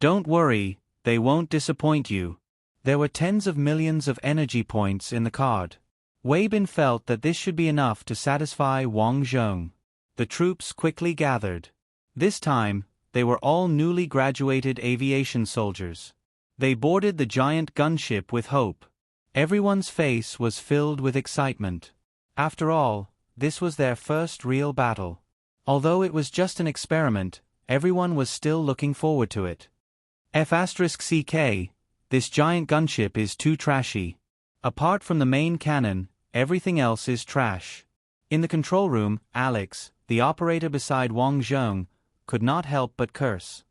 Don't worry, they won't disappoint you. There were tens of millions of energy points in the card. Wei Bin felt that this should be enough to satisfy Wang Zhong. The troops quickly gathered. This time, they were all newly graduated aviation soldiers. They boarded the giant gunship with hope. Everyone's face was filled with excitement. After all, this was their first real battle. Although it was just an experiment, everyone was still looking forward to it. F*CK, this giant gunship is too trashy. Apart from the main cannon, everything else is trash. In the control room, Alex, the operator beside Wang Zhong, could not help but curse.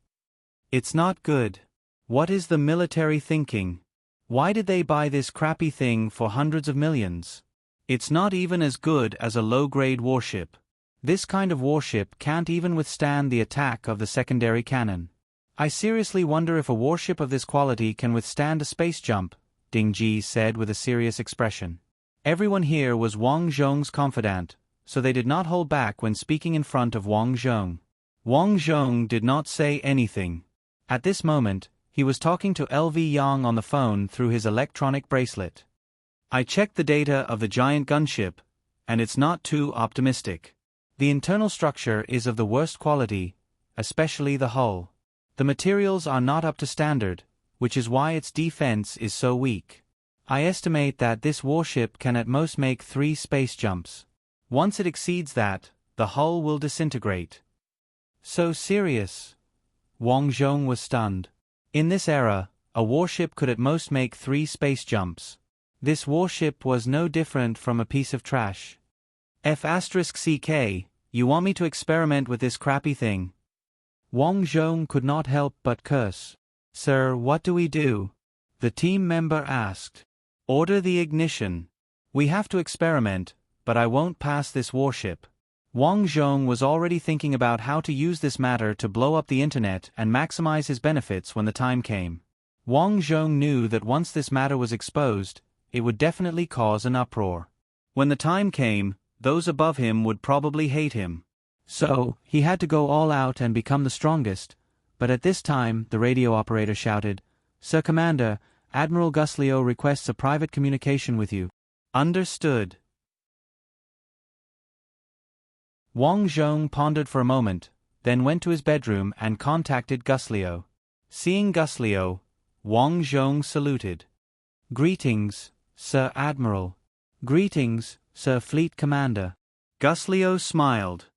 It's not good. What is the military thinking? Why did they buy this crappy thing for hundreds of millions? It's not even as good as a low-grade warship. This kind of warship can't even withstand the attack of the secondary cannon. I seriously wonder if a warship of this quality can withstand a space jump, Ding Ji said with a serious expression. Everyone here was Wang Zhong's confidant, so they did not hold back when speaking in front of Wang Zhong. Wang Zhong did not say anything. At this moment, he was talking to LV Yang on the phone through his electronic bracelet. I checked the data of the giant gunship, and it's not too optimistic. The internal structure is of the worst quality, especially the hull. The materials are not up to standard, which is why its defense is so weak. I estimate that this warship can at most make 3 space jumps. Once it exceeds that, the hull will disintegrate. So serious? Wang Zhong was stunned. In this era, a warship could at most make 3 space jumps. This warship was no different from a piece of trash. F***ck, you want me to experiment with this crappy thing? Wang Zhong could not help but curse. Sir, what do we do? The team member asked. Order the ignition. We have to experiment, but I won't pass this warship. Wang Zhong was already thinking about how to use this matter to blow up the internet and maximize his benefits when the time came. Wang Zhong knew that once this matter was exposed, it would definitely cause an uproar. When the time came, those above him would probably hate him. So, he had to go all out and become the strongest, but at this time, the radio operator shouted, Sir Commander, Admiral Guslio requests a private communication with you. Understood. Wang Zhong pondered for a moment, then went to his bedroom and contacted Guslio. Seeing Guslio, Wang Zhong saluted. Greetings, Sir Admiral. Greetings, Sir Fleet Commander. Guslio smiled.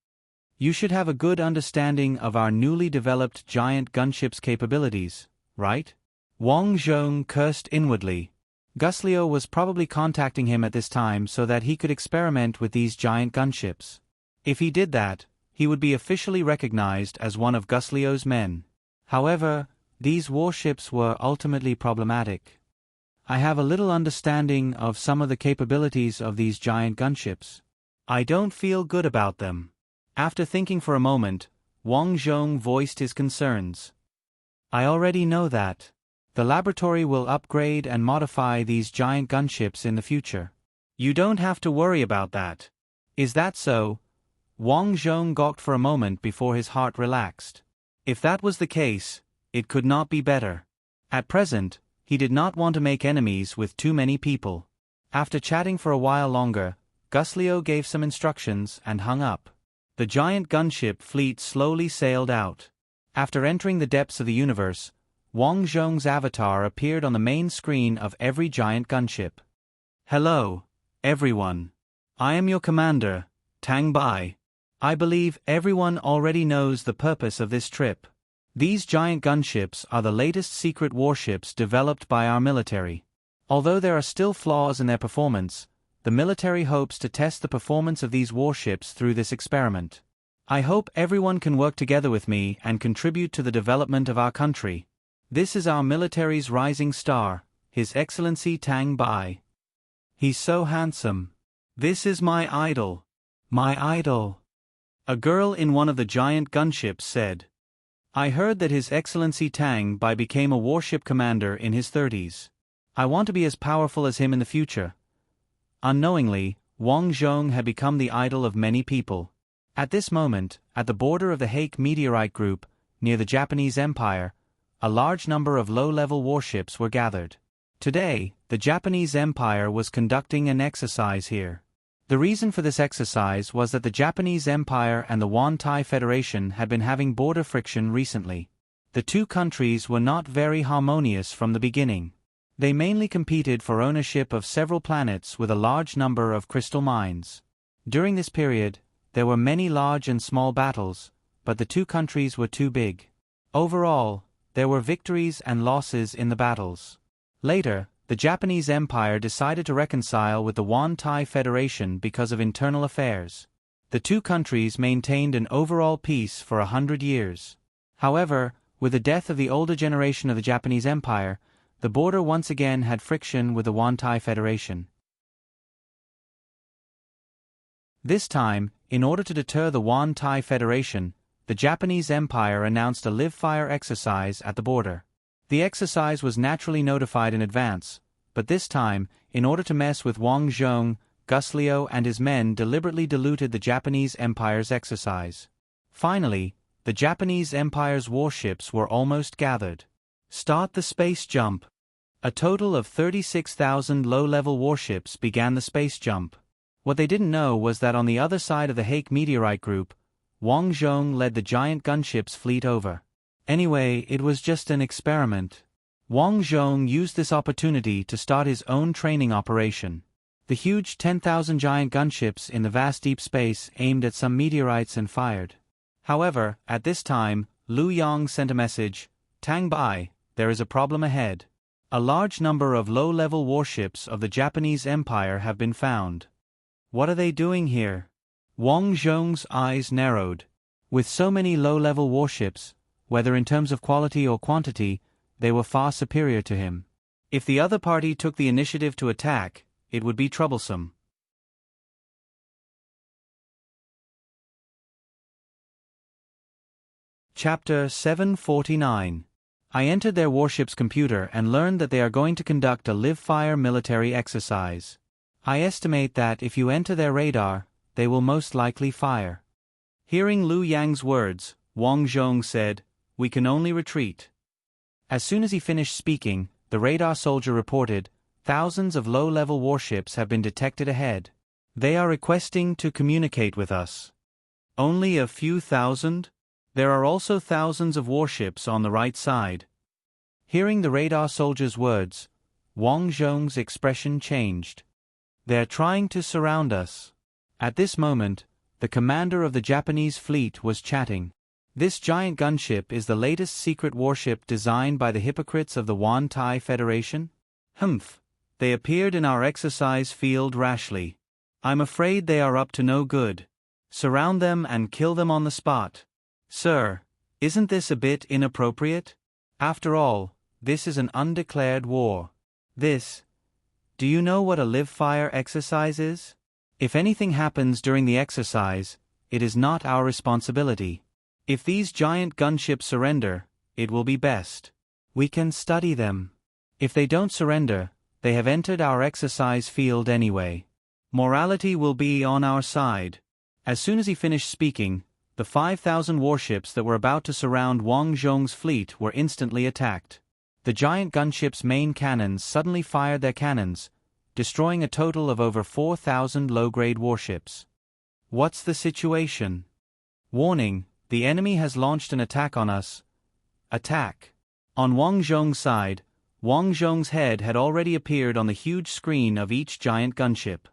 You should have a good understanding of our newly developed giant gunship's capabilities, right? Wang Zhong cursed inwardly. Guslio was probably contacting him at this time so that he could experiment with these giant gunships. If he did that, he would be officially recognized as one of Guslio's men. However, these warships were ultimately problematic. I have a little understanding of some of the capabilities of these giant gunships. I don't feel good about them. After thinking for a moment, Wang Zhong voiced his concerns. I already know that. The laboratory will upgrade and modify these giant gunships in the future. You don't have to worry about that. Is that so? Wang Zhong gawked for a moment before his heart relaxed. If that was the case, it could not be better. At present, he did not want to make enemies with too many people. After chatting for a while longer, Guslio gave some instructions and hung up. The giant gunship fleet slowly sailed out. After entering the depths of the universe, Wang Zhong's avatar appeared on the main screen of every giant gunship. Hello, everyone. I am your commander, Tang Bai. I believe everyone already knows the purpose of this trip. These giant gunships are the latest secret warships developed by our military. Although there are still flaws in their performance, the military hopes to test the performance of these warships through this experiment. I hope everyone can work together with me and contribute to the development of our country. This is our military's rising star, His Excellency Tang Bai. He's so handsome. This is my idol. My idol. A girl in one of the giant gunships said. I heard that His Excellency Tang Bai became a warship commander in his 30s. I want to be as powerful as him in the future. Unknowingly, Wang Zhong had become the idol of many people. At this moment, at the border of the Hake meteorite group, near the Japanese Empire, a large number of low-level warships were gathered. Today, the Japanese Empire was conducting an exercise here. The reason for this exercise was that the Japanese Empire and the Wantai Federation had been having border friction recently. The two countries were not very harmonious from the beginning. They mainly competed for ownership of several planets with a large number of crystal mines. During this period, there were many large and small battles, but the two countries were too big. Overall, there were victories and losses in the battles. Later, the Japanese Empire decided to reconcile with the Wantai Federation because of internal affairs. The two countries maintained an overall peace for 100 years. However, with the death of the older generation of the Japanese Empire, the border once again had friction with the Wantai Federation. This time, in order to deter the Wantai Federation, the Japanese Empire announced a live-fire exercise at the border. The exercise was naturally notified in advance, but this time, in order to mess with Wang Zhong, Guslio and his men deliberately diluted the Japanese Empire's exercise. Finally, the Japanese Empire's warships were almost gathered. Start the space jump. A total of 36,000 low-level warships began the space jump. What they didn't know was that on the other side of the Hake meteorite group, Wang Zhong led the giant gunship's fleet over. Anyway, it was just an experiment. Wang Zhong used this opportunity to start his own training operation. The huge 10,000 giant gunships in the vast deep space aimed at some meteorites and fired. However, at this time, Lu Yang sent a message, Tang Bai, there is a problem ahead. A large number of low-level warships of the Japanese Empire have been found. What are they doing here? Wang Zhong's eyes narrowed. With so many low-level warships, whether in terms of quality or quantity, they were far superior to him. If the other party took the initiative to attack, it would be troublesome. Chapter 749. I entered their warship's computer and learned that they are going to conduct a live-fire military exercise. I estimate that if you enter their radar, they will most likely fire. Hearing Liu Yang's words, Wang Zhong said, "We can only retreat." As soon as he finished speaking, the radar soldier reported, "Thousands of low-level warships have been detected ahead. They are requesting to communicate with us." Only a few thousand? There are also thousands of warships on the right side. Hearing the radar soldier's words, Wang Zhong's expression changed. They're trying to surround us. At this moment, the commander of the Japanese fleet was chatting. This giant gunship is the latest secret warship designed by the hypocrites of the Wan-Tai Federation? Humph. They appeared in our exercise field rashly. I'm afraid they are up to no good. Surround them and kill them on the spot. Sir, isn't this a bit inappropriate? After all, this is an undeclared war. Do you know what a live-fire exercise is? If anything happens during the exercise, it is not our responsibility. If these giant gunships surrender, it will be best. We can study them. If they don't surrender, they have entered our exercise field anyway. Morality will be on our side. As soon as he finished speaking, the 5,000 warships that were about to surround Wang Zhong's fleet were instantly attacked. The giant gunship's main cannons suddenly fired their cannons, destroying a total of over 4,000 low-grade warships. What's the situation? Warning, the enemy has launched an attack on us. Attack. On Wang Zhong's side, Wang Zhong's head had already appeared on the huge screen of each giant gunship.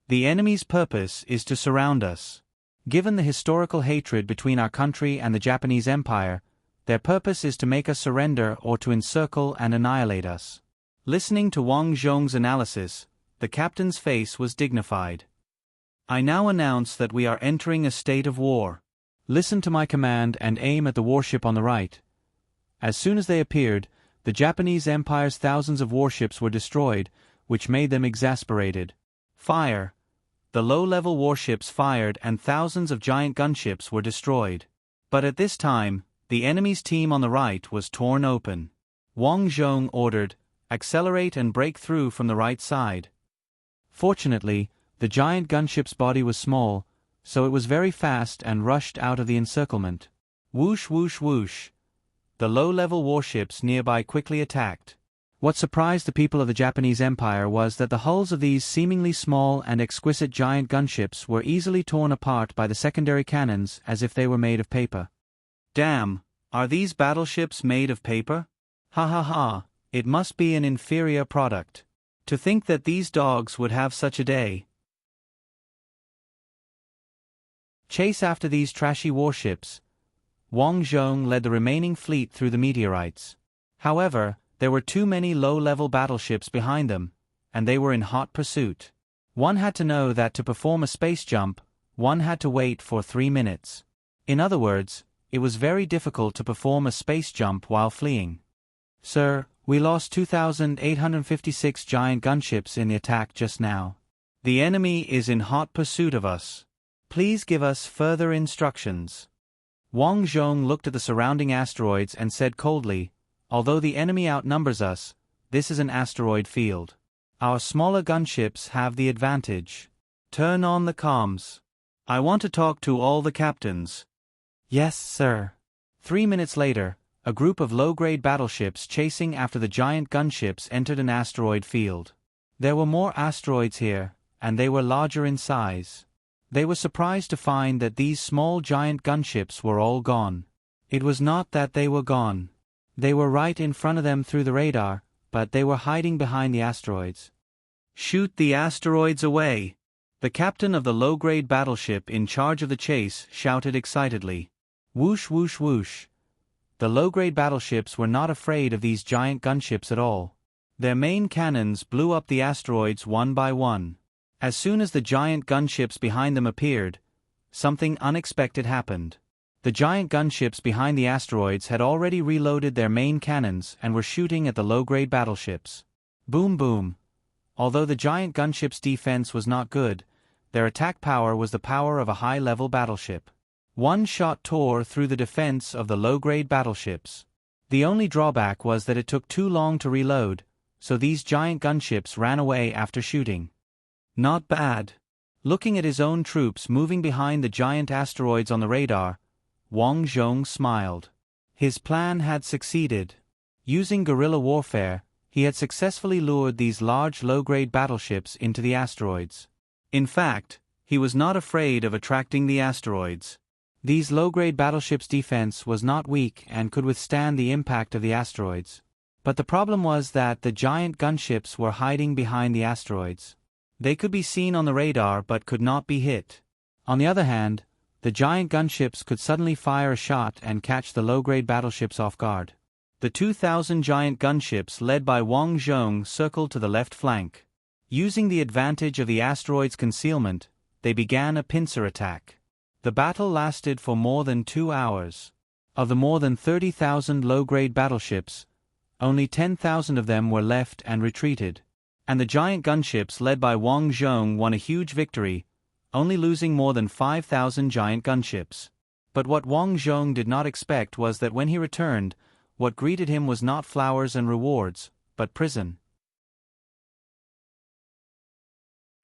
The enemy's purpose is to surround us. Given the historical hatred between our country and the Japanese Empire, their purpose is to make us surrender or to encircle and annihilate us. Listening to Wang Zhong's analysis, the captain's face was dignified. I now announce that we are entering a state of war. Listen to my command and aim at the warship on the right. As soon as they appeared, the Japanese Empire's thousands of warships were destroyed, which made them exasperated. Fire. The low-level warships fired and thousands of giant gunships were destroyed. But at this time, the enemy's team on the right was torn open. Wang Zhong ordered, "Accelerate and break through from the right side." Fortunately, the giant gunship's body was small, so it was very fast and rushed out of the encirclement. Whoosh whoosh whoosh. The low-level warships nearby quickly attacked. What surprised the people of the Japanese Empire was that the hulls of these seemingly small and exquisite giant gunships were easily torn apart by the secondary cannons as if they were made of paper. Damn, are these battleships made of paper? Ha ha ha, it must be an inferior product. To think that these dogs would have such a day. Chase after these trashy warships. Wang Zhong led the remaining fleet through the meteorites. However, there were too many low-level battleships behind them, and they were in hot pursuit. One had to know that to perform a space jump, one had to wait for 3 minutes. In other words, it was very difficult to perform a space jump while fleeing. Sir, we lost 2,856 giant gunships in the attack just now. The enemy is in hot pursuit of us. Please give us further instructions. Wang Zhong looked at the surrounding asteroids and said coldly, "Although the enemy outnumbers us, this is an asteroid field. Our smaller gunships have the advantage. Turn on the comms. I want to talk to all the captains." Yes, sir. 3 minutes later, a group of low-grade battleships chasing after the giant gunships entered an asteroid field. There were more asteroids here, and they were larger in size. They were surprised to find that these small giant gunships were all gone. It was not that they were gone. They were right in front of them through the radar, but they were hiding behind the asteroids. Shoot the asteroids away! The captain of the low-grade battleship in charge of the chase shouted excitedly. Whoosh whoosh whoosh. The low-grade battleships were not afraid of these giant gunships at all. Their main cannons blew up the asteroids one by one. As soon as the giant gunships behind them appeared, something unexpected happened. The giant gunships behind the asteroids had already reloaded their main cannons and were shooting at the low-grade battleships. Boom boom. Although the giant gunships' defense was not good, their attack power was the power of a high-level battleship. One shot tore through the defense of the low-grade battleships. The only drawback was that it took too long to reload, so these giant gunships ran away after shooting. Not bad. Looking at his own troops moving behind the giant asteroids on the radar, Wang Zhong smiled. His plan had succeeded. Using guerrilla warfare, he had successfully lured these large low-grade battleships into the asteroids. In fact, he was not afraid of attracting the asteroids. These low-grade battleships' defense was not weak and could withstand the impact of the asteroids. But the problem was that the giant gunships were hiding behind the asteroids. They could be seen on the radar but could not be hit. On the other hand, the giant gunships could suddenly fire a shot and catch the low-grade battleships off guard. The 2,000 giant gunships led by Wang Zhong circled to the left flank. Using the advantage of the asteroid's concealment, they began a pincer attack. The battle lasted for more than 2 hours. Of the more than 30,000 low-grade battleships, only 10,000 of them were left and retreated. And the giant gunships led by Wang Zhong won a huge victory, only losing more than 5,000 giant gunships. But what Wang Zhong did not expect was that when he returned, what greeted him was not flowers and rewards, but prison.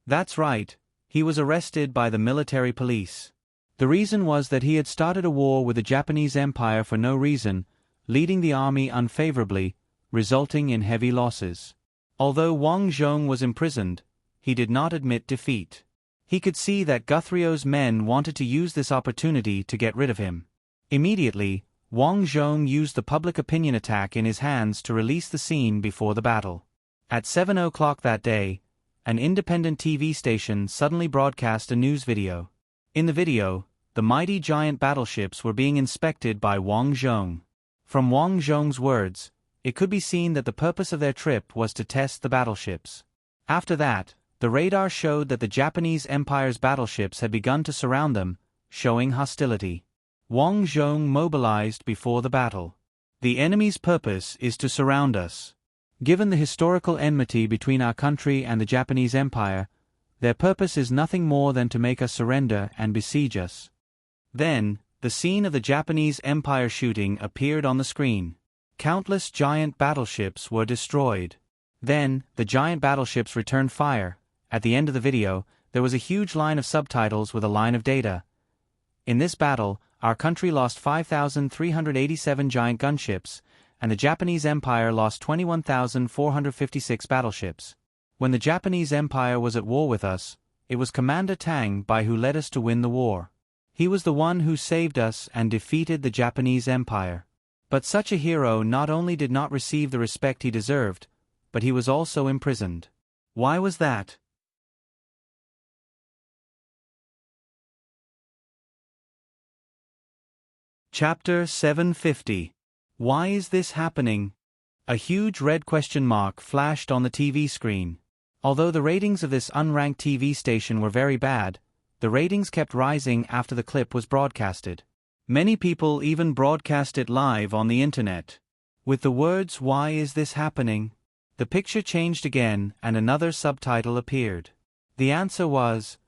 That's right, he was arrested by the military police. The reason was that he had started a war with the Japanese Empire for no reason, leading the army unfavorably, resulting in heavy losses. Although Wang Zhong was imprisoned, he did not admit defeat. He could see that Guthrie's men wanted to use this opportunity to get rid of him. Immediately, Wang Zhong used the public opinion attack in his hands to release the scene before the battle. At 7 o'clock that day, an independent TV station suddenly broadcast a news video. In the video, the mighty giant battleships were being inspected by Wang Zhong. From Wang Zhong's words, it could be seen that the purpose of their trip was to test the battleships. After that, the radar showed that the Japanese Empire's battleships had begun to surround them, showing hostility. Wang Zhong mobilized before the battle. The enemy's purpose is to surround us. Given the historical enmity between our country and the Japanese Empire, their purpose is nothing more than to make us surrender and besiege us. Then, the scene of the Japanese Empire shooting appeared on the screen. Countless giant battleships were destroyed. Then, the giant battleships returned fire. At the end of the video, there was a huge line of subtitles with a line of data. In this battle, our country lost 5,387 giant gunships, and the Japanese Empire lost 21,456 battleships. When the Japanese Empire was at war with us, it was Commander Tang Bai who led us to win the war. He was the one who saved us and defeated the Japanese Empire. But such a hero not only did not receive the respect he deserved, but he was also imprisoned. Why was that? Chapter 750. Why is this happening? A huge red question mark flashed on the TV screen. Although the ratings of this unranked TV station were very bad, the ratings kept rising after the clip was broadcasted. Many people even broadcast it live on the internet. With the words, "Why is this happening?" the picture changed again and another subtitle appeared. The answer was,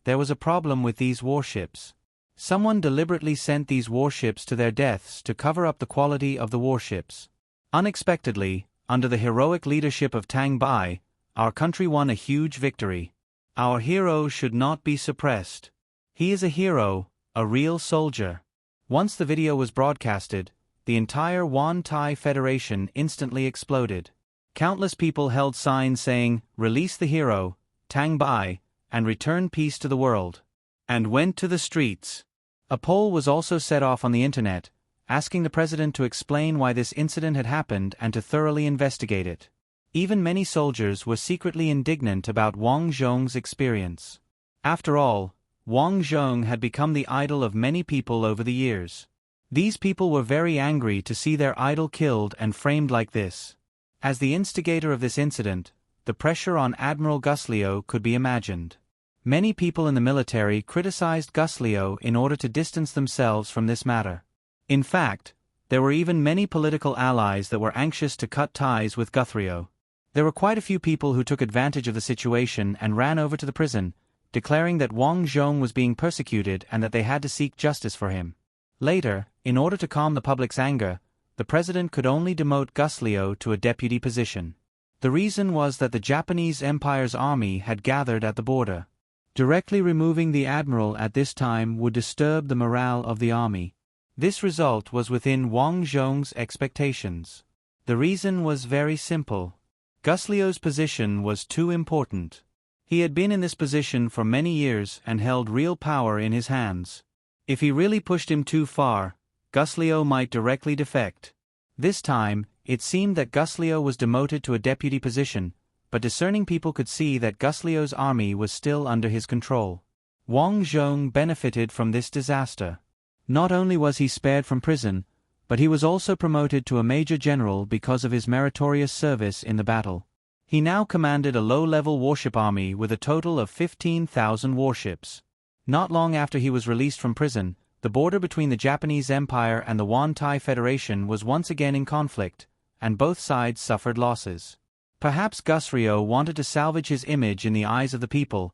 there was a problem with these warships. Someone deliberately sent these warships to their deaths to cover up the quality of the warships. Unexpectedly, under the heroic leadership of Tang Bai, our country won a huge victory. Our hero should not be suppressed. He is a hero, a real soldier. Once the video was broadcasted, the entire Wan Tai Federation instantly exploded. Countless people held signs saying, "Release the hero, Tang Bai, and return peace to the world," and went to the streets. A poll was also set off on the internet, asking the president to explain why this incident had happened and to thoroughly investigate it. Even many soldiers were secretly indignant about Wang Zhong's experience. After all, Wang Zhong had become the idol of many people over the years. These people were very angry to see their idol killed and framed like this. As the instigator of this incident, the pressure on Admiral Guslio could be imagined. Many people in the military criticized Guslio in order to distance themselves from this matter. In fact, there were even many political allies that were anxious to cut ties with Guthrio. There were quite a few people who took advantage of the situation and ran over to the prison, declaring that Wang Zhong was being persecuted and that they had to seek justice for him. Later, in order to calm the public's anger, the president could only demote Guslio to a deputy position. The reason was that the Japanese Empire's army had gathered at the border. Directly removing the admiral at this time would disturb the morale of the army. This result was within Wang Zhong's expectations. The reason was very simple. Guslio's position was too important. He had been in this position for many years and held real power in his hands. If he really pushed him too far, Guslio might directly defect. This time, it seemed that Guslio was demoted to a deputy position, but discerning people could see that Guslio's army was still under his control. Wang Zhong benefited from this disaster. Not only was he spared from prison, but he was also promoted to a major general because of his meritorious service in the battle. He now commanded a low-level warship army with a total of 15,000 warships. Not long after he was released from prison, the border between the Japanese Empire and the Wan-Tai Federation was once again in conflict, and both sides suffered losses. Perhaps Guthrio wanted to salvage his image in the eyes of the people,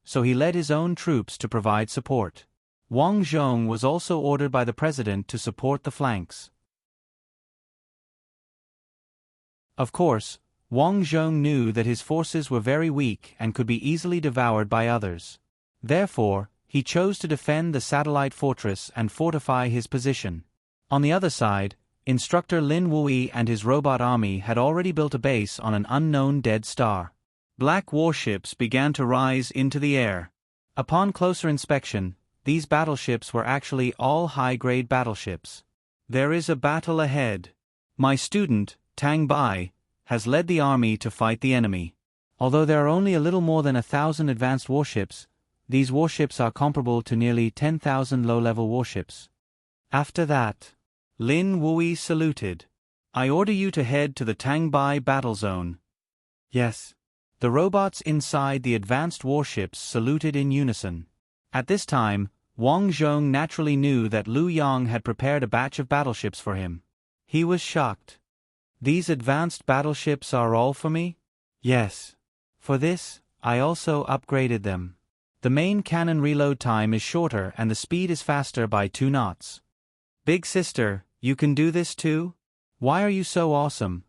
so he led his own troops to provide support. Wang Zhong was also ordered by the president to support the flanks. Of course, Wang Zhong knew that his forces were very weak and could be easily devoured by others. Therefore, he chose to defend the satellite fortress and fortify his position. On the other side, Instructor Lin Wui and his robot army had already built a base on an unknown dead star. Black warships began to rise into the air. Upon closer inspection, these battleships were actually all high-grade battleships. There is a battle ahead. My student, Tang Bai, has led the army to fight the enemy. Although there are only a little more than 1,000 advanced warships, these warships are comparable to nearly 10,000 low-level warships. After that, Lin Wui saluted. I order you to head to the Tang Bai battle zone. Yes. The robots inside the advanced warships saluted in unison. At this time, Wang Zhong naturally knew that Liu Yang had prepared a batch of battleships for him. He was shocked. These advanced battleships are all for me? Yes. For this, I also upgraded them. The main cannon reload time is shorter and the speed is faster by 2 knots. Big sister, you can do this too? Why are you so awesome?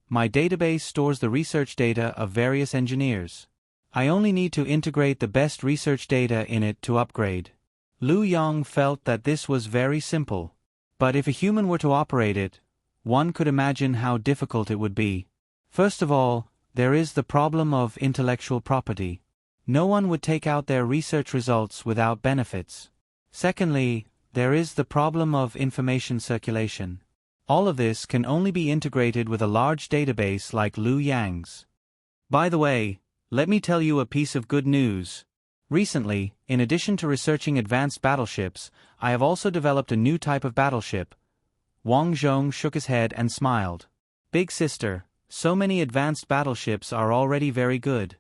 My database stores the research data of various engineers. I only need to integrate the best research data in it to upgrade. Liu Yang felt that this was very simple. But if a human were to operate it, one could imagine how difficult it would be. First of all, there is the problem of intellectual property. No one would take out their research results without benefits. Secondly, there is the problem of information circulation. All of this can only be integrated with a large database like Liu Yang's. By the way, let me tell you a piece of good news. Recently, in addition to researching advanced battleships, I have also developed a new type of battleship. Wang Zhong shook his head and smiled. Big sister, so many advanced battleships are already very good.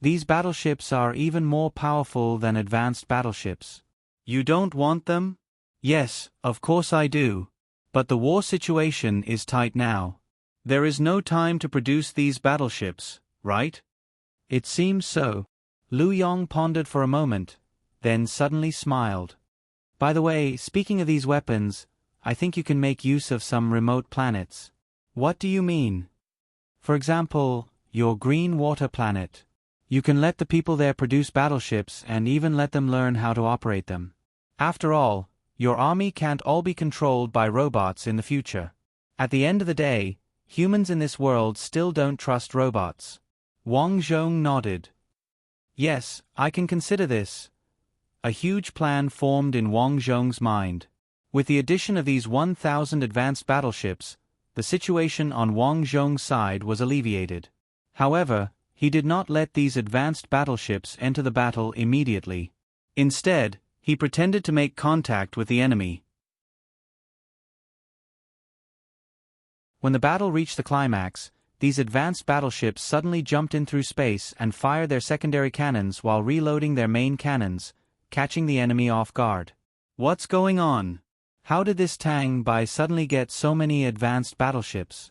These battleships are even more powerful than advanced battleships. You don't want them? Yes, of course I do. But the war situation is tight now. There is no time to produce these battleships, right? It seems so. Liu Yang pondered for a moment, then suddenly smiled. By the way, speaking of these weapons, I think you can make use of some remote planets. What do you mean? For example, your green water planet. You can let the people there produce battleships and even let them learn how to operate them. After all, your army can't all be controlled by robots in the future. At the end of the day, humans in this world still don't trust robots. Wang Zhong nodded. Yes, I can consider this. A huge plan formed in Wang Zhong's mind. With the addition of these 1,000 advanced battleships, the situation on Wang Zhong's side was alleviated. However, he did not let these advanced battleships enter the battle immediately. Instead, he pretended to make contact with the enemy. When the battle reached the climax, these advanced battleships suddenly jumped in through space and fired their secondary cannons while reloading their main cannons, catching the enemy off guard. What's going on? How did this Tang Bai suddenly get so many advanced battleships?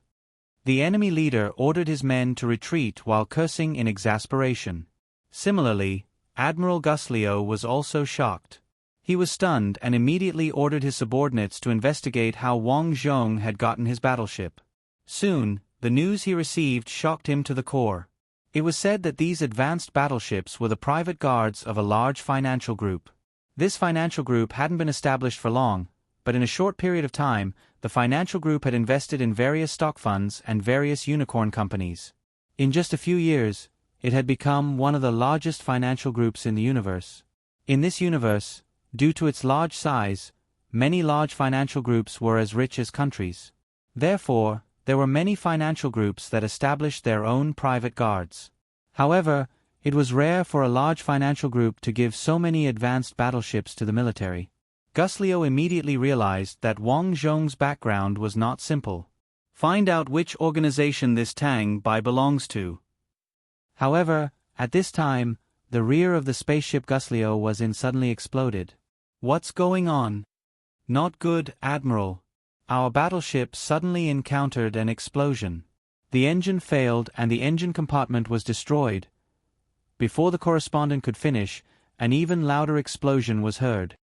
The enemy leader ordered his men to retreat while cursing in exasperation. Similarly, Admiral Guslio was also shocked. He was stunned and immediately ordered his subordinates to investigate how Wang Zhong had gotten his battleship. Soon, the news he received shocked him to the core. It was said that these advanced battleships were the private guards of a large financial group. This financial group hadn't been established for long, but in a short period of time, the financial group had invested in various stock funds and various unicorn companies. In just a few years, it had become one of the largest financial groups in the universe. In this universe, due to its large size, many large financial groups were as rich as countries. Therefore, there were many financial groups that established their own private guards. However, it was rare for a large financial group to give so many advanced battleships to the military. Guslio immediately realized that Wang Zhong's background was not simple. Find out which organization this Tang Bai belongs to. However, at this time, the rear of the spaceship Guslio was in suddenly exploded. What's going on? Not good, Admiral. Our battleship suddenly encountered an explosion. The engine failed and the engine compartment was destroyed. Before the correspondent could finish, an even louder explosion was heard.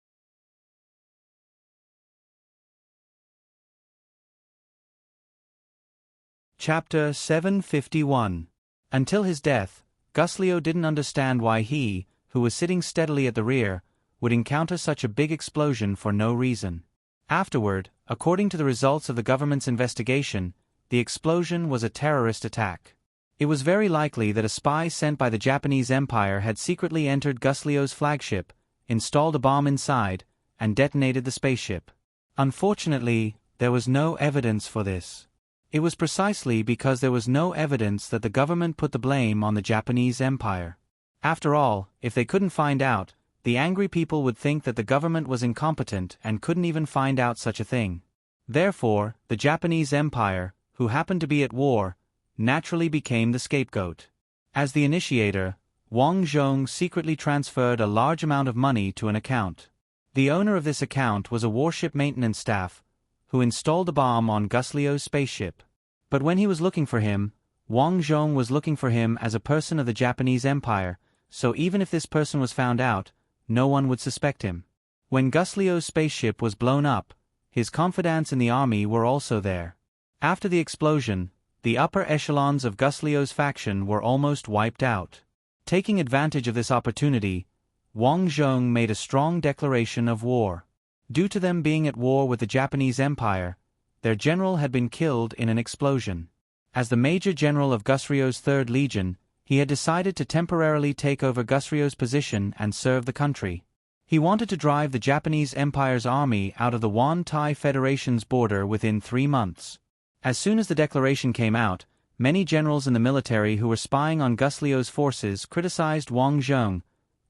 Chapter 751. Until his death, Guslio didn't understand why he, who was sitting steadily at the rear, would encounter such a big explosion for no reason. Afterward, according to the results of the government's investigation, the explosion was a terrorist attack. It was very likely that a spy sent by the Japanese Empire had secretly entered Guslio's flagship, installed a bomb inside, and detonated the spaceship. Unfortunately, there was no evidence for this. It was precisely because there was no evidence that the government put the blame on the Japanese Empire. After all, if they couldn't find out, the angry people would think that the government was incompetent and couldn't even find out such a thing. Therefore, the Japanese Empire, who happened to be at war, naturally became the scapegoat. As the initiator, Wang Zhong secretly transferred a large amount of money to an account. The owner of this account was a warship maintenance staff, who installed a bomb on Guslio's spaceship. But when he was looking for him, Wang Zhong was looking for him as a person of the Japanese Empire, so even if this person was found out, no one would suspect him. When Guslio's spaceship was blown up, his confidants in the army were also there. After the explosion, the upper echelons of Guslio's faction were almost wiped out. Taking advantage of this opportunity, Wang Zhong made a strong declaration of war. Due to them being at war with the Japanese Empire, their general had been killed in an explosion. As the Major General of Guslio's 3rd Legion, he had decided to temporarily take over Guslio's position and serve the country. He wanted to drive the Japanese Empire's army out of the Wan-Tai Federation's border within 3 months. As soon as the declaration came out, many generals in the military who were spying on Guslio's forces criticized Wang Zhong,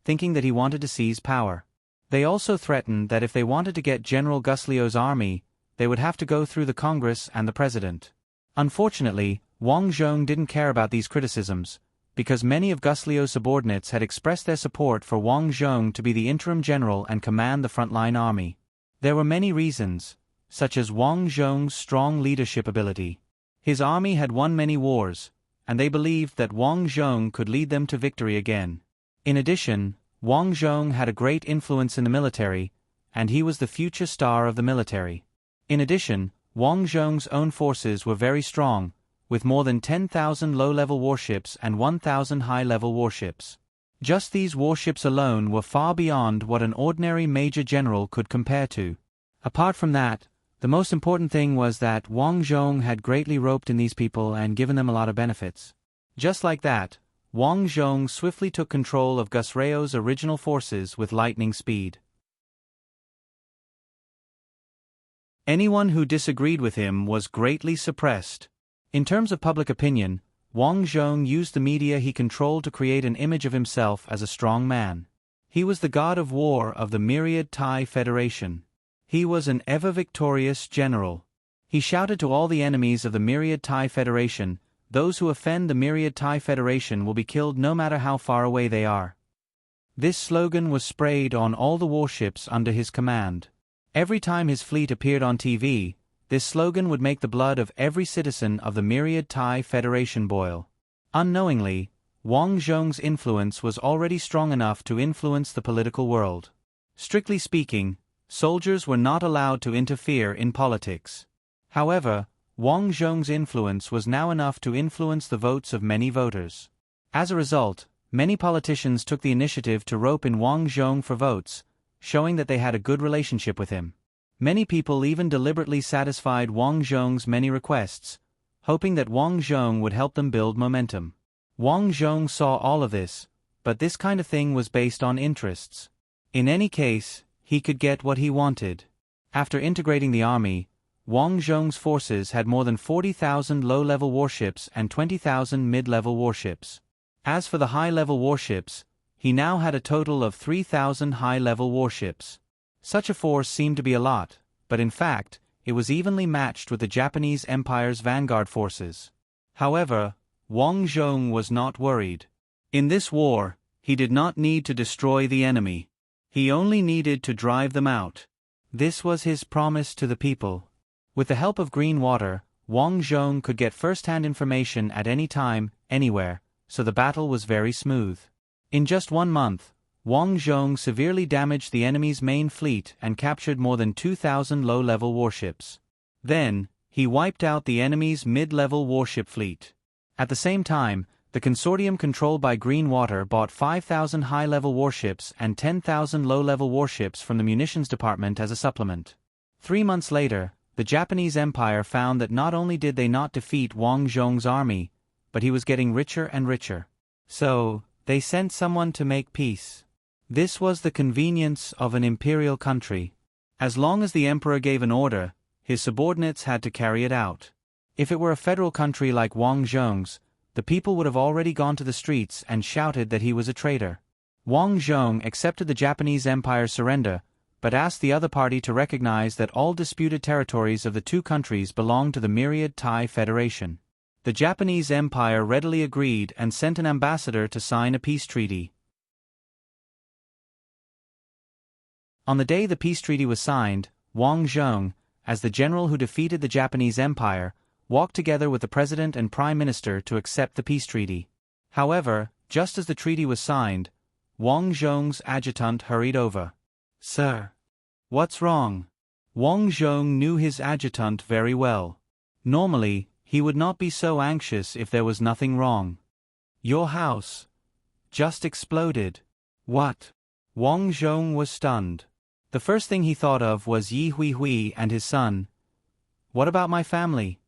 thinking that he wanted to seize power. They also threatened that if they wanted to get General Guslio's army, they would have to go through the Congress and the President. Unfortunately, Wang Zhong didn't care about these criticisms, because many of Guslio's subordinates had expressed their support for Wang Zhong to be the interim general and command the frontline army. There were many reasons, such as Wang Zhong's strong leadership ability. His army had won many wars, and they believed that Wang Zhong could lead them to victory again. In addition, Wang Zhong had a great influence in the military, and he was the future star of the military. In addition, Wang Zhong's own forces were very strong, with more than 10,000 low-level warships and 1,000 high-level warships. Just these warships alone were far beyond what an ordinary major general could compare to. Apart from that, the most important thing was that Wang Zhong had greatly roped in these people and given them a lot of benefits. Just like that, Wang Zhong swiftly took control of Guslio's original forces with lightning speed. Anyone who disagreed with him was greatly suppressed. In terms of public opinion, Wang Zhong used the media he controlled to create an image of himself as a strong man. He was the god of war of the myriad Tai Federation. He was an ever-victorious general. He shouted to all the enemies of the Myriad Tai Federation, "Those who offend the Myriad Tai Federation will be killed no matter how far away they are." This slogan was sprayed on all the warships under his command. Every time his fleet appeared on TV, this slogan would make the blood of every citizen of the Myriad Tai Federation boil. Unknowingly, Wang Zhong's influence was already strong enough to influence the political world. Strictly speaking, soldiers were not allowed to interfere in politics. However, Wang Zhong's influence was now enough to influence the votes of many voters. As a result, many politicians took the initiative to rope in Wang Zhong for votes, showing that they had a good relationship with him. Many people even deliberately satisfied Wang Zhong's many requests, hoping that Wang Zhong would help them build momentum. Wang Zhong saw all of this, but this kind of thing was based on interests. In any case, he could get what he wanted. After integrating the army, Wang Zhong's forces had more than 40,000 low-level warships and 20,000 mid-level warships. As for the high-level warships, he now had a total of 3,000 high-level warships. Such a force seemed to be a lot, but in fact, it was evenly matched with the Japanese Empire's vanguard forces. However, Wang Zhong was not worried. In this war, he did not need to destroy the enemy. He only needed to drive them out. This was his promise to the people. With the help of green water, Wang Zhong could get first-hand information at any time, anywhere, so the battle was very smooth. In just 1 month, Wang Zhong severely damaged the enemy's main fleet and captured more than 2,000 low-level warships. Then, he wiped out the enemy's mid-level warship fleet. At the same time, the consortium controlled by Green Water bought 5,000 high-level warships and 10,000 low-level warships from the munitions department as a supplement. 3 months later, the Japanese Empire found that not only did they not defeat Wang Zhong's army, but he was getting richer and richer. So, they sent someone to make peace. This was the convenience of an imperial country. As long as the emperor gave an order, his subordinates had to carry it out. If it were a federal country like Wang Zhong's, the people would have already gone to the streets and shouted that he was a traitor. Wang Zhong accepted the Japanese Empire's surrender, but asked the other party to recognize that all disputed territories of the two countries belonged to the Myriad Tai Federation. The Japanese Empire readily agreed and sent an ambassador to sign a peace treaty. On the day the peace treaty was signed, Wang Zhong, as the general who defeated the Japanese Empire, walked together with the president and prime minister to accept the peace treaty. However, just as the treaty was signed, Wang Zhong's adjutant hurried over. "Sir, what's wrong?" Wang Zhong knew his adjutant very well. Normally, he would not be so anxious if there was nothing wrong. "Your house just exploded." "What?" Wang Zhong was stunned. The first thing he thought of was Yi Hui and his son. "What about my family?"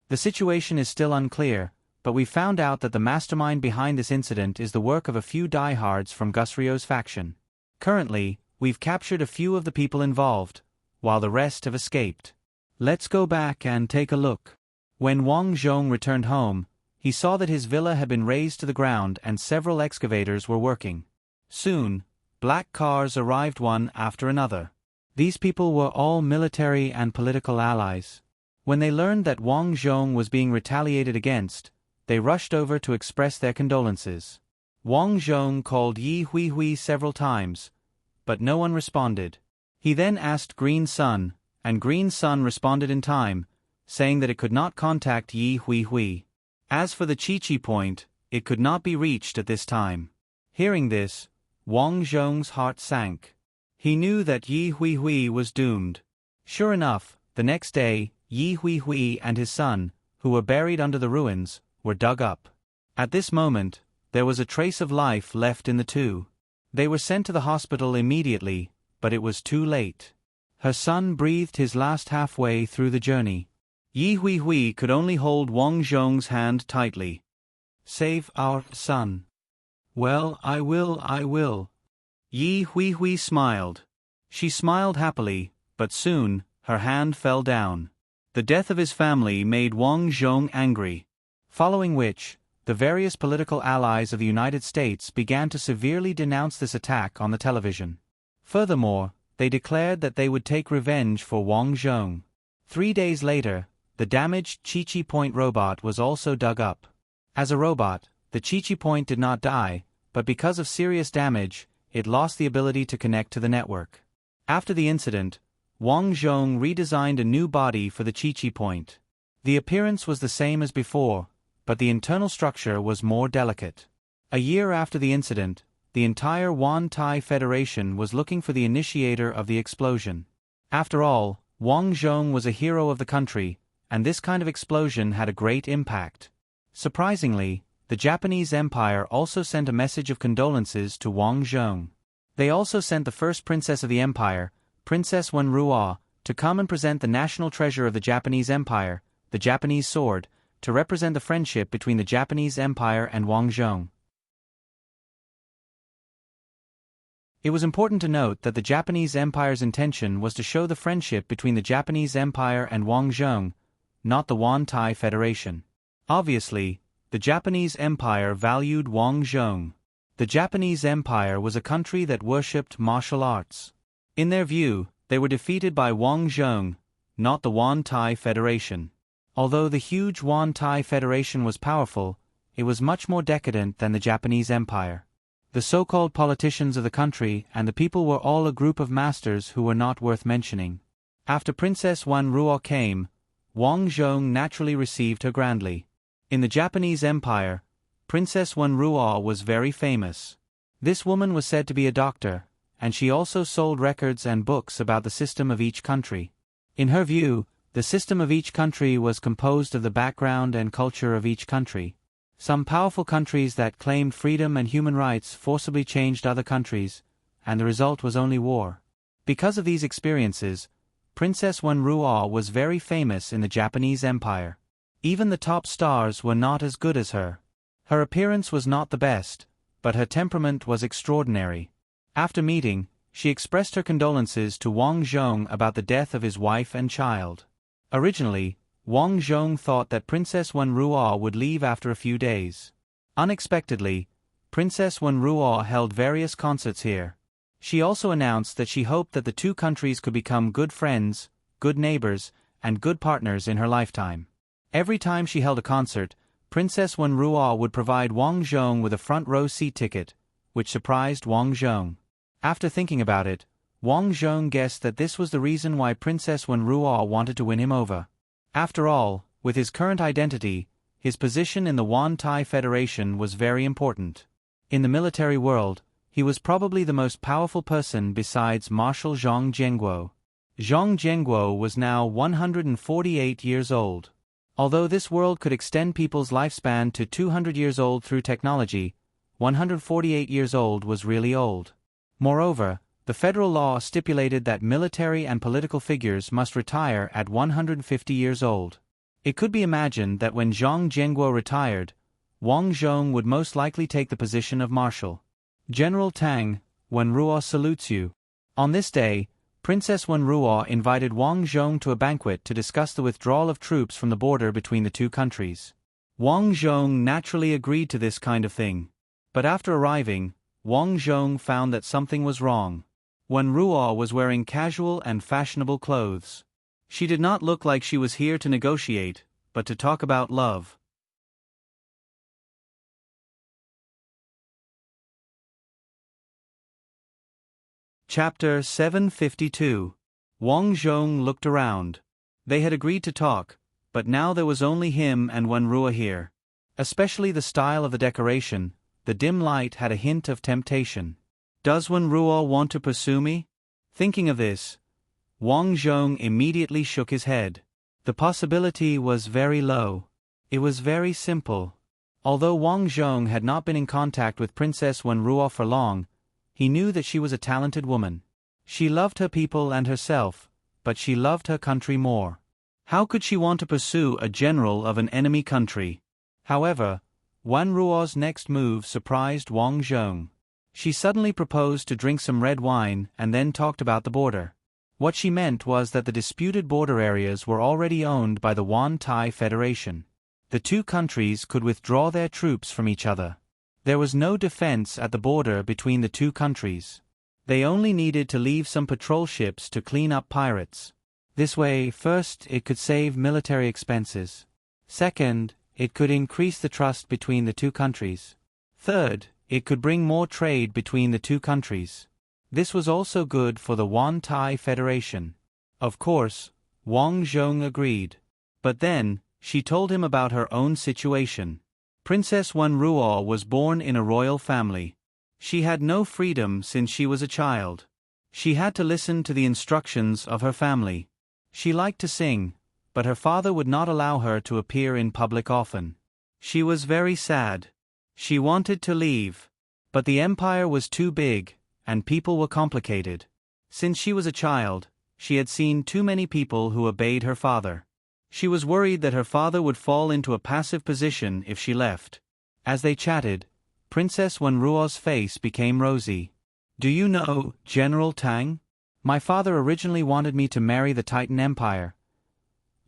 The situation is still unclear, but we found out that the mastermind behind this incident is the work of a few diehards from Gus Rio's faction. Currently, we've captured a few of the people involved, while the rest have escaped. Let's go back and take a look. When Wang Zhong returned home, he saw that his villa had been razed to the ground and several excavators were working. Soon, black cars arrived one after another. These people were all military and political allies. When they learned that Wang Zhong was being retaliated against, they rushed over to express their condolences. Wang Zhong called Yi Hui several times, but no one responded. He then asked Green Sun, and Green Sun responded in time, saying that it could not contact Yi Hui. As for the Chi-Chi point, it could not be reached at this time. Hearing this, Wang Zhong's heart sank. He knew that Yi Hui was doomed. Sure enough, the next day, Yi Hui and his son, who were buried under the ruins, were dug up. At this moment, there was a trace of life left in the two. They were sent to the hospital immediately, but it was too late. Her son breathed his last halfway through the journey. Yi Hui could only hold Wang Zhong's hand tightly. "Save our son." "Well, I will. Yi Hui smiled. She smiled happily, but soon, her hand fell down. The death of his family made Wang Zhong angry. Following which, the various political allies of the United States began to severely denounce this attack on the television. Furthermore, they declared that they would take revenge for Wang Zhong. 3 days later, the damaged Chi-Chi Point robot was also dug up. As a robot, the Chi-Chi Point did not die, but because of serious damage, it lost the ability to connect to the network. After the incident, Wang Zhong redesigned a new body for the Chi-Chi Point. The appearance was the same as before, but the internal structure was more delicate. A year after the incident, the entire Wan-Tai Federation was looking for the initiator of the explosion. After all, Wang Zhong was a hero of the country, and this kind of explosion had a great impact. Surprisingly, the Japanese Empire also sent a message of condolences to Wang Zhong. They also sent the first princess of the empire, Princess Wenruo, to come and present the national treasure of the Japanese Empire, the Japanese sword, to represent the friendship between the Japanese Empire and Wang Zhong. It was important to note that the Japanese Empire's intention was to show the friendship between the Japanese Empire and Wang Zhong, not the Wan-Tai Federation. Obviously, the Japanese Empire valued Wang Zhong. The Japanese Empire was a country that worshipped martial arts. In their view, they were defeated by Wang Zhong, not the Wan-Tai Federation. Although the huge Wan-Tai Federation was powerful, it was much more decadent than the Japanese Empire. The so-called politicians of the country and the people were all a group of masters who were not worth mentioning. After Princess Wenruo came, Wang Zhong naturally received her grandly. In the Japanese Empire, Princess Wenruo was very famous. This woman was said to be a doctor, and she also sold records and books about the system of each country. In her view, the system of each country was composed of the background and culture of each country. Some powerful countries that claimed freedom and human rights forcibly changed other countries, and the result was only war. Because of these experiences, Princess Wenruo was very famous in the Japanese Empire. Even the top stars were not as good as her. Her appearance was not the best, but her temperament was extraordinary. After meeting, she expressed her condolences to Wang Zhong about the death of his wife and child. Originally, Wang Zhong thought that Princess Wenruo would leave after a few days. Unexpectedly, Princess Wenruo held various concerts here. She also announced that she hoped that the two countries could become good friends, good neighbors, and good partners in her lifetime. Every time she held a concert, Princess Wenruo would provide Wang Zhong with a front-row seat ticket, which surprised Wang Zhong. After thinking about it, Wang Zhong guessed that this was the reason why Princess Wenruo wanted to win him over. After all, with his current identity, his position in the Wan-Tai Federation was very important. In the military world, he was probably the most powerful person besides Marshal Zhang Zhengguo. Zhang Zhengguo was now 148 years old. Although this world could extend people's lifespan to 200 years old through technology, 148 years old was really old. Moreover, the federal law stipulated that military and political figures must retire at 150 years old. It could be imagined that when Zhang Zhengguo retired, Wang Zhong would most likely take the position of marshal. General Tang, Wenruo salutes you. On this day, Princess Wenruo invited Wang Zhong to a banquet to discuss the withdrawal of troops from the border between the two countries. Wang Zhong naturally agreed to this kind of thing. But after arriving, Wang Zhong found that something was wrong. Wenruo was wearing casual and fashionable clothes. She did not look like she was here to negotiate, but to talk about love. Chapter 752. Wang Zhong looked around. They had agreed to talk, but now there was only him and Wenruo here. Especially the style of the decoration, the dim light had a hint of temptation. Does Wenruo want to pursue me? Thinking of this, Wang Zhong immediately shook his head. The possibility was very low. It was very simple. Although Wang Zhong had not been in contact with Princess Wenruo for long, he knew that she was a talented woman. She loved her people and herself, but she loved her country more. How could she want to pursue a general of an enemy country? However, Wenruo's next move surprised Wang Zhong. She suddenly proposed to drink some red wine and then talked about the border. What she meant was that the disputed border areas were already owned by the Wan-Tai Federation. The two countries could withdraw their troops from each other. There was no defense at the border between the two countries. They only needed to leave some patrol ships to clean up pirates. This way, first, it could save military expenses. Second, it could increase the trust between the two countries. Third, it could bring more trade between the two countries. This was also good for the Yuan-Tai Federation. Of course, Wang Zhong agreed. But then, she told him about her own situation. Princess Wenruo was born in a royal family. She had no freedom since she was a child. She had to listen to the instructions of her family. She liked to sing, but her father would not allow her to appear in public often. She was very sad. She wanted to leave. But the empire was too big, and people were complicated. Since she was a child, she had seen too many people who obeyed her father. She was worried that her father would fall into a passive position if she left. As they chatted, Princess Wenruo's face became rosy. Do you know, General Tang? My father originally wanted me to marry the Titan Empire.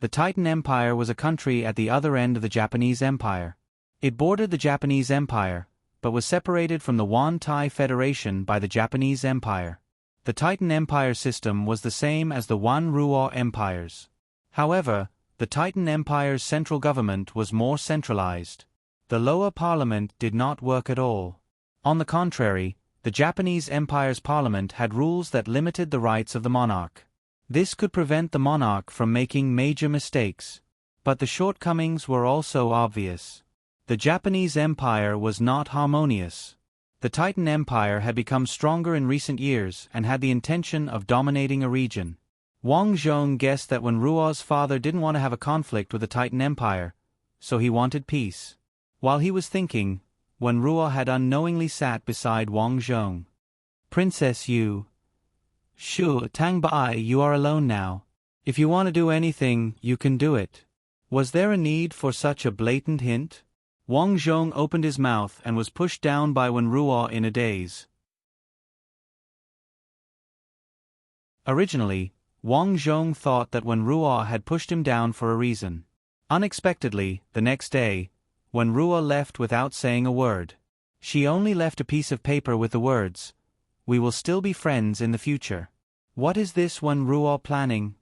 The Titan Empire was a country at the other end of the Japanese Empire. It bordered the Japanese Empire, but was separated from the Yuan-Tai Federation by the Japanese Empire. The Titan Empire system was the same as the Wenruo empires. However, the Titan Empire's central government was more centralized. The lower parliament did not work at all. On the contrary, the Japanese Empire's parliament had rules that limited the rights of the monarch. This could prevent the monarch from making major mistakes. But the shortcomings were also obvious. The Japanese Empire was not harmonious. The Titan Empire had become stronger in recent years and had the intention of dominating a region. Wang Zhong guessed that Wenruo's father didn't want to have a conflict with the Titan Empire, so he wanted peace. While he was thinking, Wenruo had unknowingly sat beside Wang Zhong. Princess Yu. Sure, Tang Bai, you are alone now. If you want to do anything, you can do it. Was there a need for such a blatant hint? Wang Zhong opened his mouth and was pushed down by Wenruo in a daze. Originally, Wang Zhong thought that Wenruo had pushed him down for a reason. Unexpectedly, the next day, Wenruo left without saying a word. She only left a piece of paper with the words, "We will still be friends in the future." What is this Wenruo planning?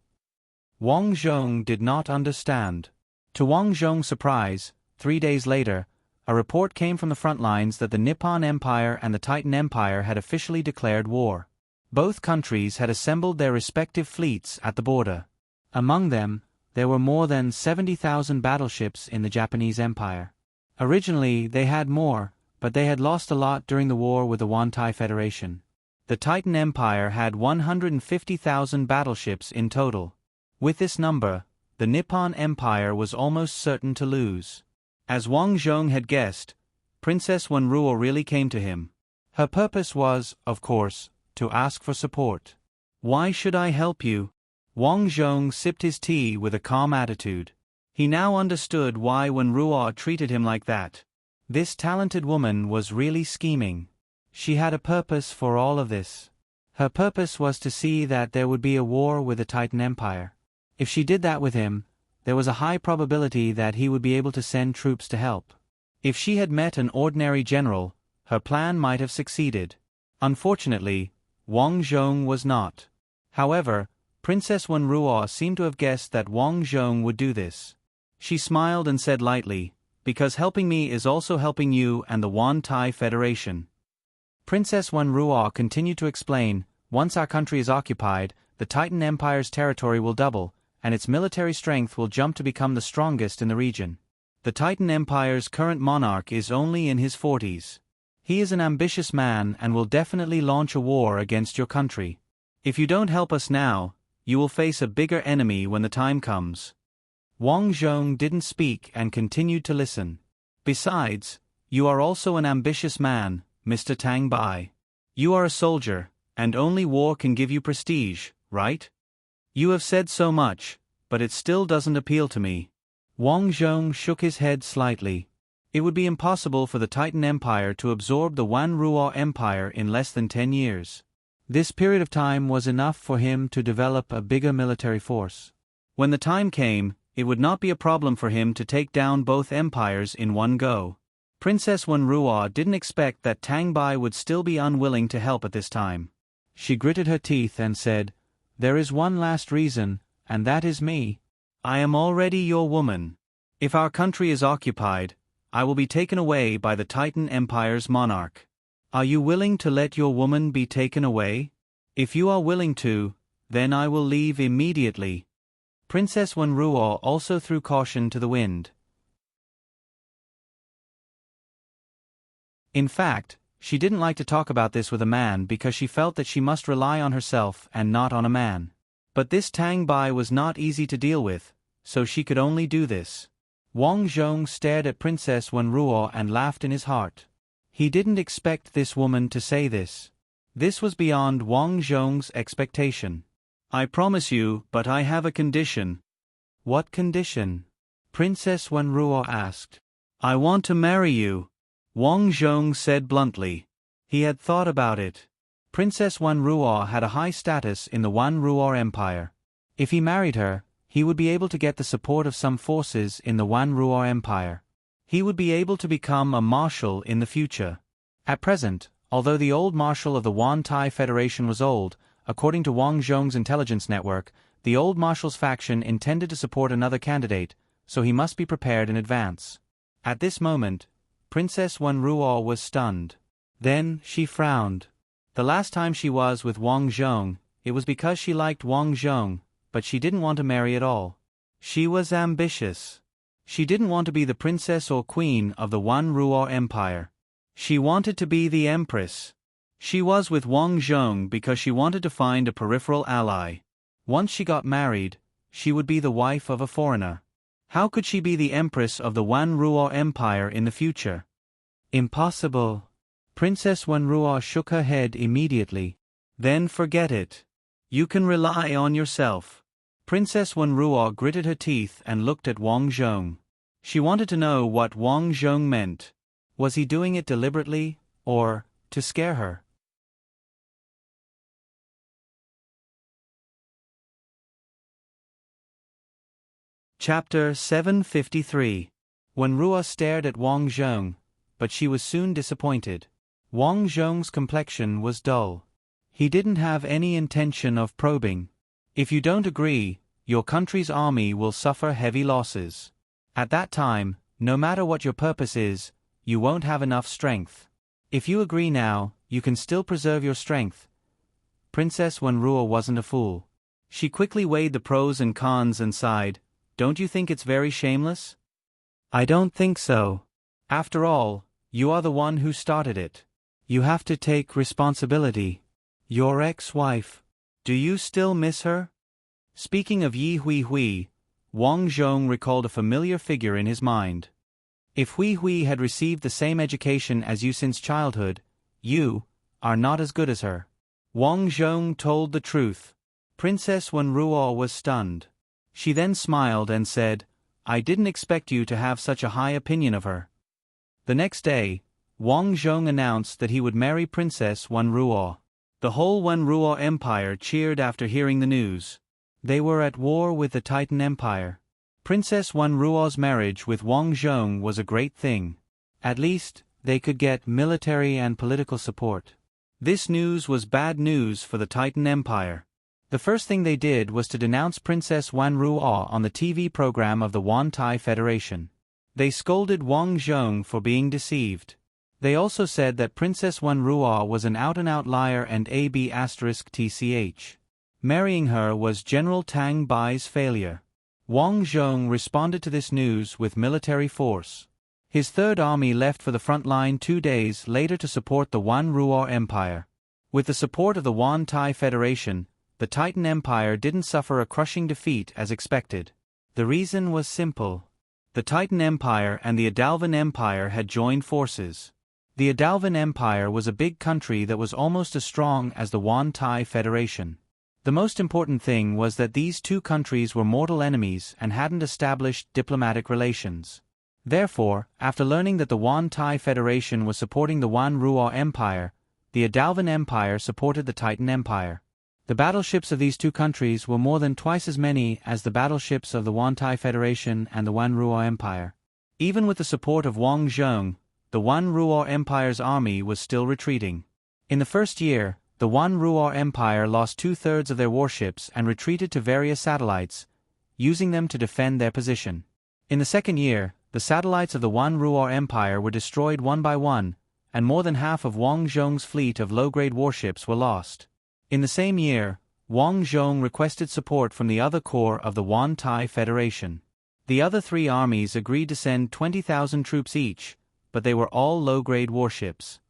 Wang Zhong did not understand. To Wang Zhong's surprise, 3 days later, a report came from the front lines that the Nippon Empire and the Titan Empire had officially declared war. Both countries had assembled their respective fleets at the border. Among them, there were more than 70,000 battleships in the Japanese Empire. Originally, they had more, but they had lost a lot during the war with the Yuan-Tai Federation. The Titan Empire had 150,000 battleships in total. With this number, the Nippon Empire was almost certain to lose. As Wang Zhong had guessed, Princess Wenruo really came to him. Her purpose was, of course, to ask for support. Why should I help you? Wang Zhong sipped his tea with a calm attitude. He now understood why Wenruo treated him like that. This talented woman was really scheming. She had a purpose for all of this. Her purpose was to see that there would be a war with the Titan Empire. If she did that with him, there was a high probability that he would be able to send troops to help. If she had met an ordinary general, her plan might have succeeded. Unfortunately, Wang Zhong was not. However, Princess Wenruo seemed to have guessed that Wang Zhong would do this. She smiled and said lightly, "Because helping me is also helping you and the Yuan-Tai Federation." Princess Wenruo continued to explain, "Once our country is occupied, the Titan Empire's territory will double, and its military strength will jump to become the strongest in the region. The Titan Empire's current monarch is only in his 40s. He is an ambitious man and will definitely launch a war against your country. If you don't help us now, you will face a bigger enemy when the time comes." Wang Zhong didn't speak and continued to listen. "Besides, you are also an ambitious man, Mr. Tang Bai. You are a soldier, and only war can give you prestige, right? You have said so much, but it still doesn't appeal to me." Wang Zhong shook his head slightly. It would be impossible for the Titan Empire to absorb the Wenruo Empire in less than 10 years. This period of time was enough for him to develop a bigger military force. When the time came, it would not be a problem for him to take down both empires in one go. Princess Wenruo didn't expect that Tang Bai would still be unwilling to help at this time. She gritted her teeth and said, "There is one last reason and that is me. I am already your woman. If our country is occupied, I will be taken away by the Titan Empire's monarch. Are you willing to let your woman be taken away? If you are willing to, then I will leave immediately." Princess Wenruo also threw caution to the wind. In fact, she didn't like to talk about this with a man because she felt that she must rely on herself and not on a man. But this Tang Bai was not easy to deal with, so she could only do this. Wang Zhong stared at Princess Wenruo and laughed in his heart. He didn't expect this woman to say this. This was beyond Wang Zhong's expectation. "I promise you, but I have a condition." "What condition?" Princess Wenruo asked. "I want to marry you," Wang Zhong said bluntly. He had thought about it. Princess Wenruo had a high status in the Wanruo Empire. If he married her, he would be able to get the support of some forces in the Wanruo Empire. He would be able to become a marshal in the future. At present, although the old marshal of the Wan-Tai Federation was old, according to Wang Zhong's intelligence network, the old marshal's faction intended to support another candidate, so he must be prepared in advance. At this moment, Princess Wenruo was stunned. Then, she frowned. The last time she was with Wang Zhong, it was because she liked Wang Zhong, but she didn't want to marry at all. She was ambitious. She didn't want to be the princess or queen of the Wanruo Empire. She wanted to be the empress. She was with Wang Zhong because she wanted to find a peripheral ally. Once she got married, she would be the wife of a foreigner. How could she be the empress of the Wanruo Empire in the future? Impossible. Princess Wenruo shook her head immediately. "Then forget it. You can rely on yourself." Princess Wenruo gritted her teeth and looked at Wang Zhong. She wanted to know what Wang Zhong meant. Was he doing it deliberately, or to scare her? Chapter 753. Wenruo stared at Wang Zhong, but she was soon disappointed. Wang Zhong's complexion was dull. He didn't have any intention of probing. "If you don't agree, your country's army will suffer heavy losses. At that time, no matter what your purpose is, you won't have enough strength. If you agree now, you can still preserve your strength." Princess Wenruo wasn't a fool. She quickly weighed the pros and cons and sighed, "Don't you think it's very shameless?" "I don't think so. After all, you are the one who started it. You have to take responsibility. Your ex-wife. Do you still miss her?" Speaking of Yi Hui Hui, Wang Zhong recalled a familiar figure in his mind. "If Hui Hui had received the same education as you since childhood, you are not as good as her." Wang Zhong told the truth. Princess Wenruo was stunned. She then smiled and said, "I didn't expect you to have such a high opinion of her." The next day, Wang Zhong announced that he would marry Princess Wenruo. The whole Wanruo Empire cheered after hearing the news. They were at war with the Titan Empire. Princess Wenruo's marriage with Wang Zhong was a great thing. At least, they could get military and political support. This news was bad news for the Titan Empire. The first thing they did was to denounce Princess Wenruo on the TV program of the Wan-Tai Federation. They scolded Wang Zhong for being deceived. They also said that Princess Wenruo was an out-and-out liar and AB*TCH. Marrying her was General Tang Bai's failure. Wang Zhong responded to this news with military force. His Third Army left for the front line 2 days later to support the Wanruo Empire. With the support of the Wan-Tai Federation, the Titan Empire didn't suffer a crushing defeat as expected. The reason was simple. The Titan Empire and the Adalvan Empire had joined forces. The Adalvan Empire was a big country that was almost as strong as the Wan-Tai Federation. The most important thing was that these two countries were mortal enemies and hadn't established diplomatic relations. Therefore, after learning that the Wan-Tai Federation was supporting the Wanruo Empire, the Adalvan Empire supported the Titan Empire. The battleships of these two countries were more than twice as many as the battleships of the Wan-Tai Federation and the Wanruo Empire. Even with the support of Wang Zhong, the Wanruo Empire's army was still retreating. In the first year, the Wan Ruor Empire lost 2/3 of their warships and retreated to various satellites, using them to defend their position. In the second year, the satellites of the Wan Ruor Empire were destroyed one by one, and more than half of Wang Zhong's fleet of low-grade warships were lost. In the same year, Wang Zhong requested support from the other corps of the Wan Tai Federation. The other three armies agreed to send 20,000 troops each, but they were all low-grade warships.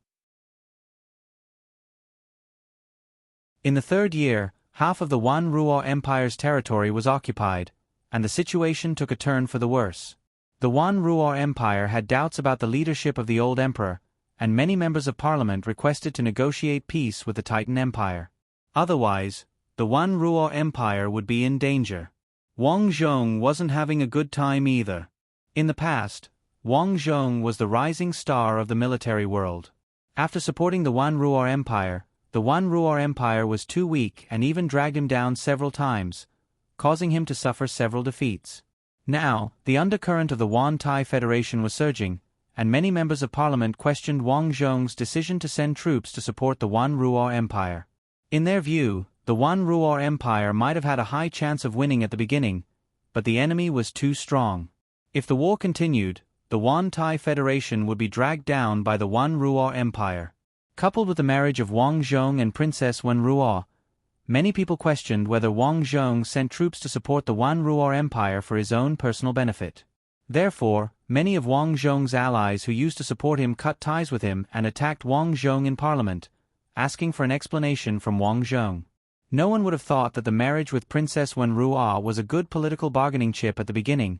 In the third year, half of the Wan Ruor Empire's territory was occupied, and the situation took a turn for the worse. The Wan Ruor Empire had doubts about the leadership of the old emperor, and many members of parliament requested to negotiate peace with the Titan Empire. Otherwise, the Wan Ruor Empire would be in danger. Wang Zhong wasn't having a good time either. In the past, Wang Zhong was the rising star of the military world. After supporting the Wan Ruor Empire, the Wan Ruor Empire was too weak and even dragged him down several times, causing him to suffer several defeats. Now, the undercurrent of the Wan Tai Federation was surging, and many members of parliament questioned Wang Zhong's decision to send troops to support the Wan Ruor Empire. In their view, the Wan Ruor Empire might have had a high chance of winning at the beginning, but the enemy was too strong. If the war continued, the Wan Tai Federation would be dragged down by the Wan Ruor Empire. Coupled with the marriage of Wang Zhong and Princess Wan Ruor, many people questioned whether Wang Zhong sent troops to support the Wan Ruor Empire for his own personal benefit. Therefore, many of Wang Zhong's allies who used to support him cut ties with him and attacked Wang Zhong in parliament, asking for an explanation from Wang Zhong. No one would have thought that the marriage with Princess Wan Ruor was a good political bargaining chip at the beginning,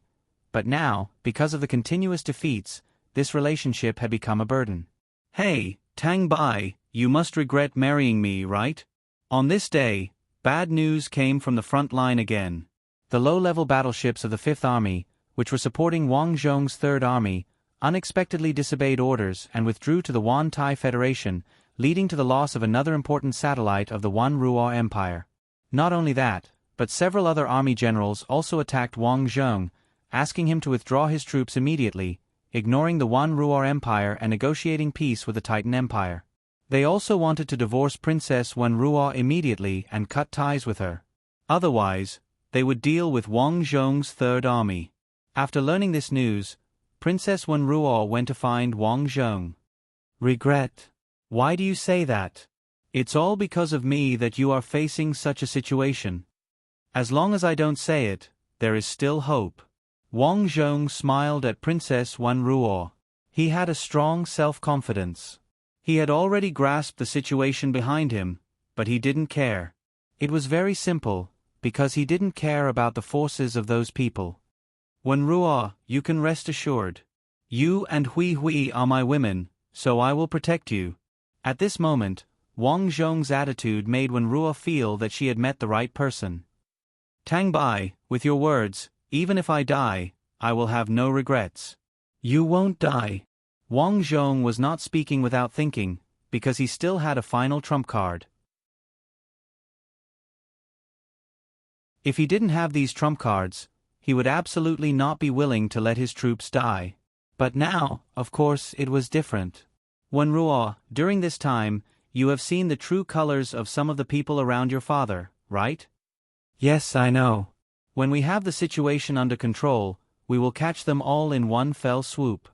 but now, because of the continuous defeats, this relationship had become a burden. "Hey, Tang Bai, you must regret marrying me, right?" On this day, bad news came from the front line again. The low-level battleships of the Fifth Army, which were supporting Wang Zhong's Third Army, unexpectedly disobeyed orders and withdrew to the Wan Tai Federation, leading to the loss of another important satellite of the Wan Ruor Empire. Not only that, but several other army generals also attacked Wang Zhong, asking him to withdraw his troops immediately, ignoring the Wan Ruor Empire and negotiating peace with the Titan Empire. They also wanted to divorce Princess Wan Ruor immediately and cut ties with her. Otherwise, they would deal with Wang Zhong's Third Army. After learning this news, Princess Wan Ruor went to find Wang Zhong. "Regret? Why do you say that? It's all because of me that you are facing such a situation. As long as I don't say it, there is still hope." Wang Zhong smiled at Princess Wan Ruor. He had a strong self-confidence. He had already grasped the situation behind him, but he didn't care. It was very simple, because he didn't care about the forces of those people. "Wan Ruor, you can rest assured. You and Hui Hui are my women, so I will protect you." At this moment, Wang Zhong's attitude made Wan Ruor feel that she had met the right person. "Tang Bai, with your words, even if I die, I will have no regrets." "You won't die." Wang Zhong was not speaking without thinking, because he still had a final trump card. If he didn't have these trump cards, he would absolutely not be willing to let his troops die. But now, of course, it was different. "Wan Ruor, during this time, you have seen the true colors of some of the people around your father, right?" "Yes, I know. When we have the situation under control, we will catch them all in one fell swoop."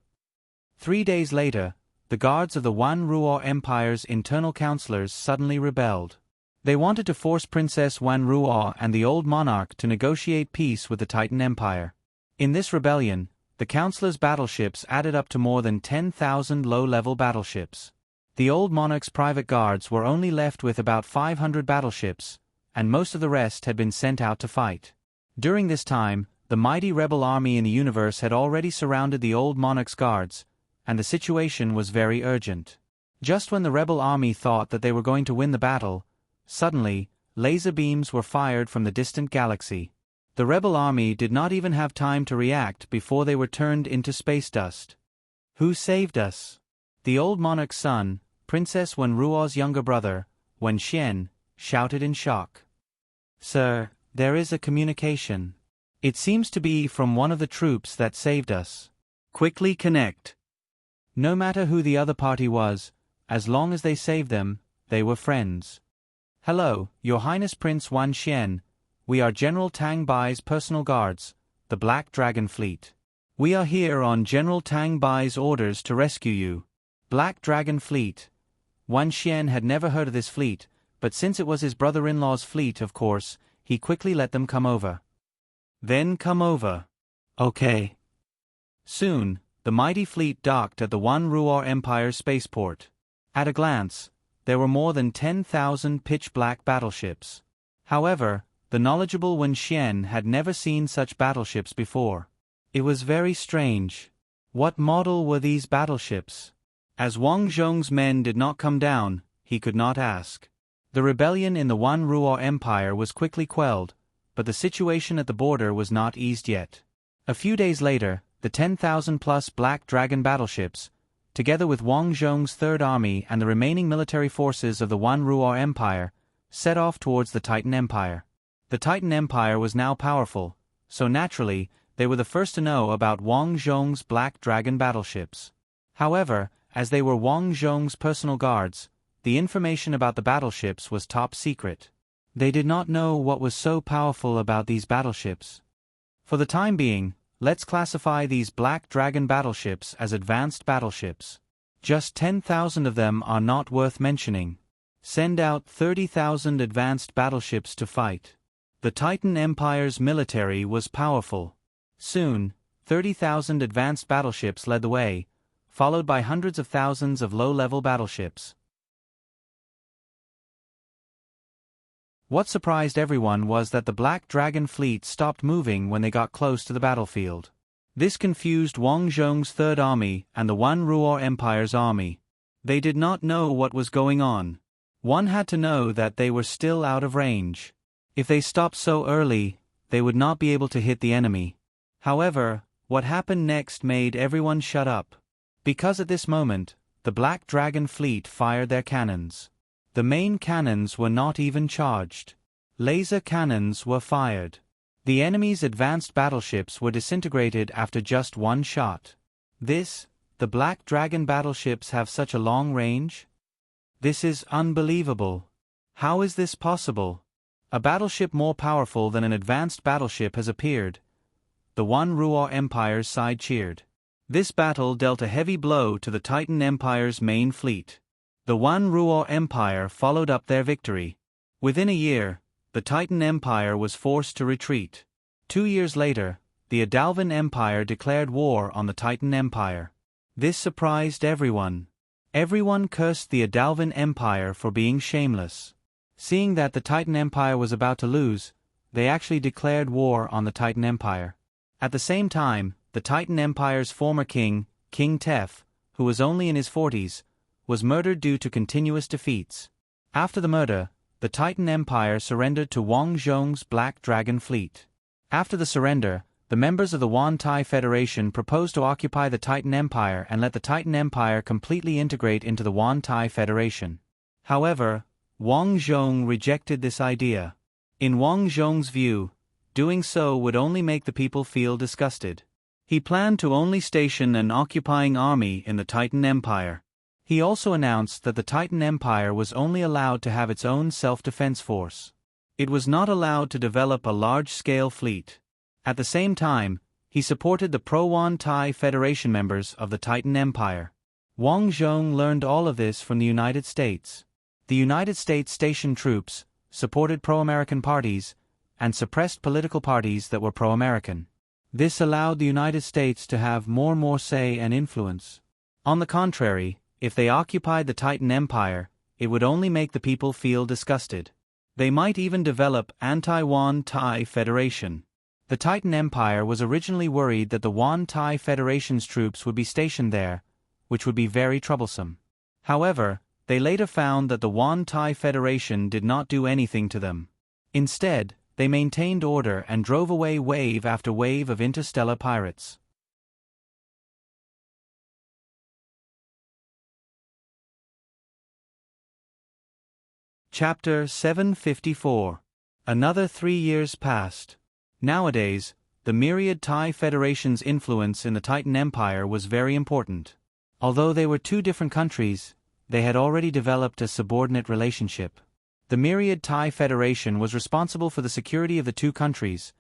3 days later, the guards of the Wan Ruor Empire's internal counselors suddenly rebelled. They wanted to force Princess Wan Ruor and the old monarch to negotiate peace with the Titan Empire. In this rebellion, the counselors' battleships added up to more than 10,000 low-level battleships. The old monarch's private guards were only left with about 500 battleships, and most of the rest had been sent out to fight. During this time, the mighty rebel army in the universe had already surrounded the old monarch's guards, and the situation was very urgent. Just when the rebel army thought that they were going to win the battle, suddenly, laser beams were fired from the distant galaxy. The rebel army did not even have time to react before they were turned into space dust. "Who saved us?" The old monarch's son, Princess Wan Ruor's younger brother, Wan Xian, shouted in shock. "Sir, there is a communication. It seems to be from one of the troops that saved us. Quickly connect." No matter who the other party was, as long as they saved them, they were friends. "Hello, Your Highness Prince Wan Xian. We are General Tang Bai's personal guards, the Black Dragon Fleet. We are here on General Tang Bai's orders to rescue you." Black Dragon Fleet. Wan Xian had never heard of this fleet, but since it was his brother-in-law's fleet, of course, he quickly let them come over. "Then come over." "Okay." Soon, the mighty fleet docked at the Wan Ruor Empire's spaceport. At a glance, there were more than 10,000 pitch-black battleships. However, the knowledgeable Wan Xian had never seen such battleships before. It was very strange. What model were these battleships? As Wang Zhong's men did not come down, he could not ask. The rebellion in the Wan Ruor Empire was quickly quelled, but the situation at the border was not eased yet. A few days later, the 10,000-plus Black Dragon battleships, together with Wang Zhong's Third Army and the remaining military forces of the Wan Ruor Empire, set off towards the Titan Empire. The Titan Empire was now powerful, so naturally, they were the first to know about Wang Zhong's Black Dragon battleships. However, as they were Wang Zhong's personal guards, the information about the battleships was top secret. They did not know what was so powerful about these battleships. For the time being, let's classify these Black Dragon battleships as advanced battleships. Just 10,000 of them are not worth mentioning. Send out 30,000 advanced battleships to fight. The Titan Empire's military was powerful. Soon, 30,000 advanced battleships led the way, followed by hundreds of thousands of low-level battleships. What surprised everyone was that the Black Dragon fleet stopped moving when they got close to the battlefield. This confused Wang Zhong's Third Army and the Wan Ruor Empire's army. They did not know what was going on. One had to know that they were still out of range. If they stopped so early, they would not be able to hit the enemy. However, what happened next made everyone shut up. Because at this moment, the Black Dragon fleet fired their cannons. The main cannons were not even charged. Laser cannons were fired. The enemy's advanced battleships were disintegrated after just one shot. The Black Dragon battleships have such a long range? This is unbelievable. How is this possible? A battleship more powerful than an advanced battleship has appeared. The Wan Ruor Empire's side cheered. This battle dealt a heavy blow to the Titan Empire's main fleet. The Wan Ruor Empire followed up their victory. Within a year, the Titan Empire was forced to retreat. 2 years later, the Adalvan Empire declared war on the Titan Empire. This surprised everyone. Everyone cursed the Adalvan Empire for being shameless. Seeing that the Titan Empire was about to lose, they actually declared war on the Titan Empire. At the same time, the Titan Empire's former king, King Tef, who was only in his 40s, was murdered due to continuous defeats. After the murder, the Titan Empire surrendered to Wang Zhong's Black Dragon fleet. After the surrender, the members of the Wan Tai Federation proposed to occupy the Titan Empire and let the Titan Empire completely integrate into the Wan Tai Federation. However, Wang Zhong rejected this idea. In Wang Zhong's view, doing so would only make the people feel disgusted. He planned to only station an occupying army in the Titan Empire. He also announced that the Titan Empire was only allowed to have its own self-defense force. It was not allowed to develop a large-scale fleet. At the same time, he supported the pro-Wan Tai Federation members of the Titan Empire. Wang Zhong learned all of this from the United States. The United States stationed troops, supported pro-American parties, and suppressed political parties that were pro-American. This allowed the United States to have more say and influence. On the contrary, if they occupied the Titan Empire, it would only make the people feel disgusted. They might even develop anti-Wan Tai Federation. The Titan Empire was originally worried that the Wan Tai Federation's troops would be stationed there, which would be very troublesome. However, they later found that the Wan Tai Federation did not do anything to them. Instead, they maintained order and drove away wave after wave of interstellar pirates. Chapter 754. Another 3 years passed. Nowadays, the myriad Tai Federation's influence in the Titan Empire was very important. Although they were two different countries, they had already developed a subordinate relationship. The Myriad Thai Federation was responsible for the security of the two countries,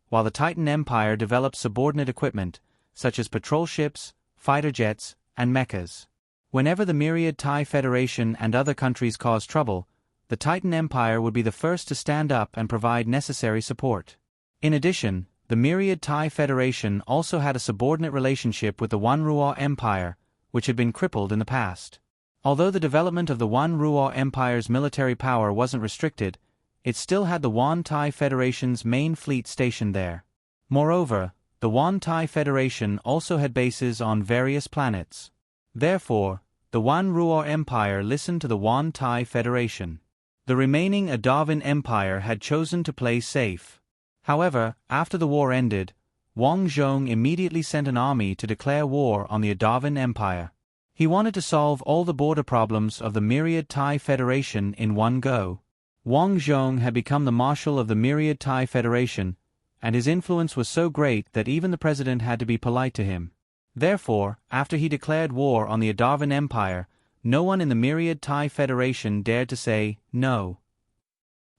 while the Titan Empire developed subordinate equipment, such as patrol ships, fighter jets, and mechas. Whenever the Myriad Thai Federation and other countries caused trouble, the Titan Empire would be the first to stand up and provide necessary support. In addition, the Myriad Thai Federation also had a subordinate relationship with the One Ruo Empire, which had been crippled in the past. Although the development of the One Ruo Empire's military power wasn't restricted, it still had the One Thai Federation's main fleet stationed there. Moreover, the One Thai Federation also had bases on various planets. Therefore, the One Ruo Empire listened to the One Thai Federation. The remaining Adavan Empire had chosen to play safe. However, after the war ended, Wang Zhong immediately sent an army to declare war on the Adavan Empire. He wanted to solve all the border problems of the Myriad Thai Federation in one go. Wang Zhong had become the marshal of the Myriad Thai Federation, and his influence was so great that even the president had to be polite to him. Therefore, after he declared war on the Adavan Empire, no one in the Myriad Thai Federation dared to say no.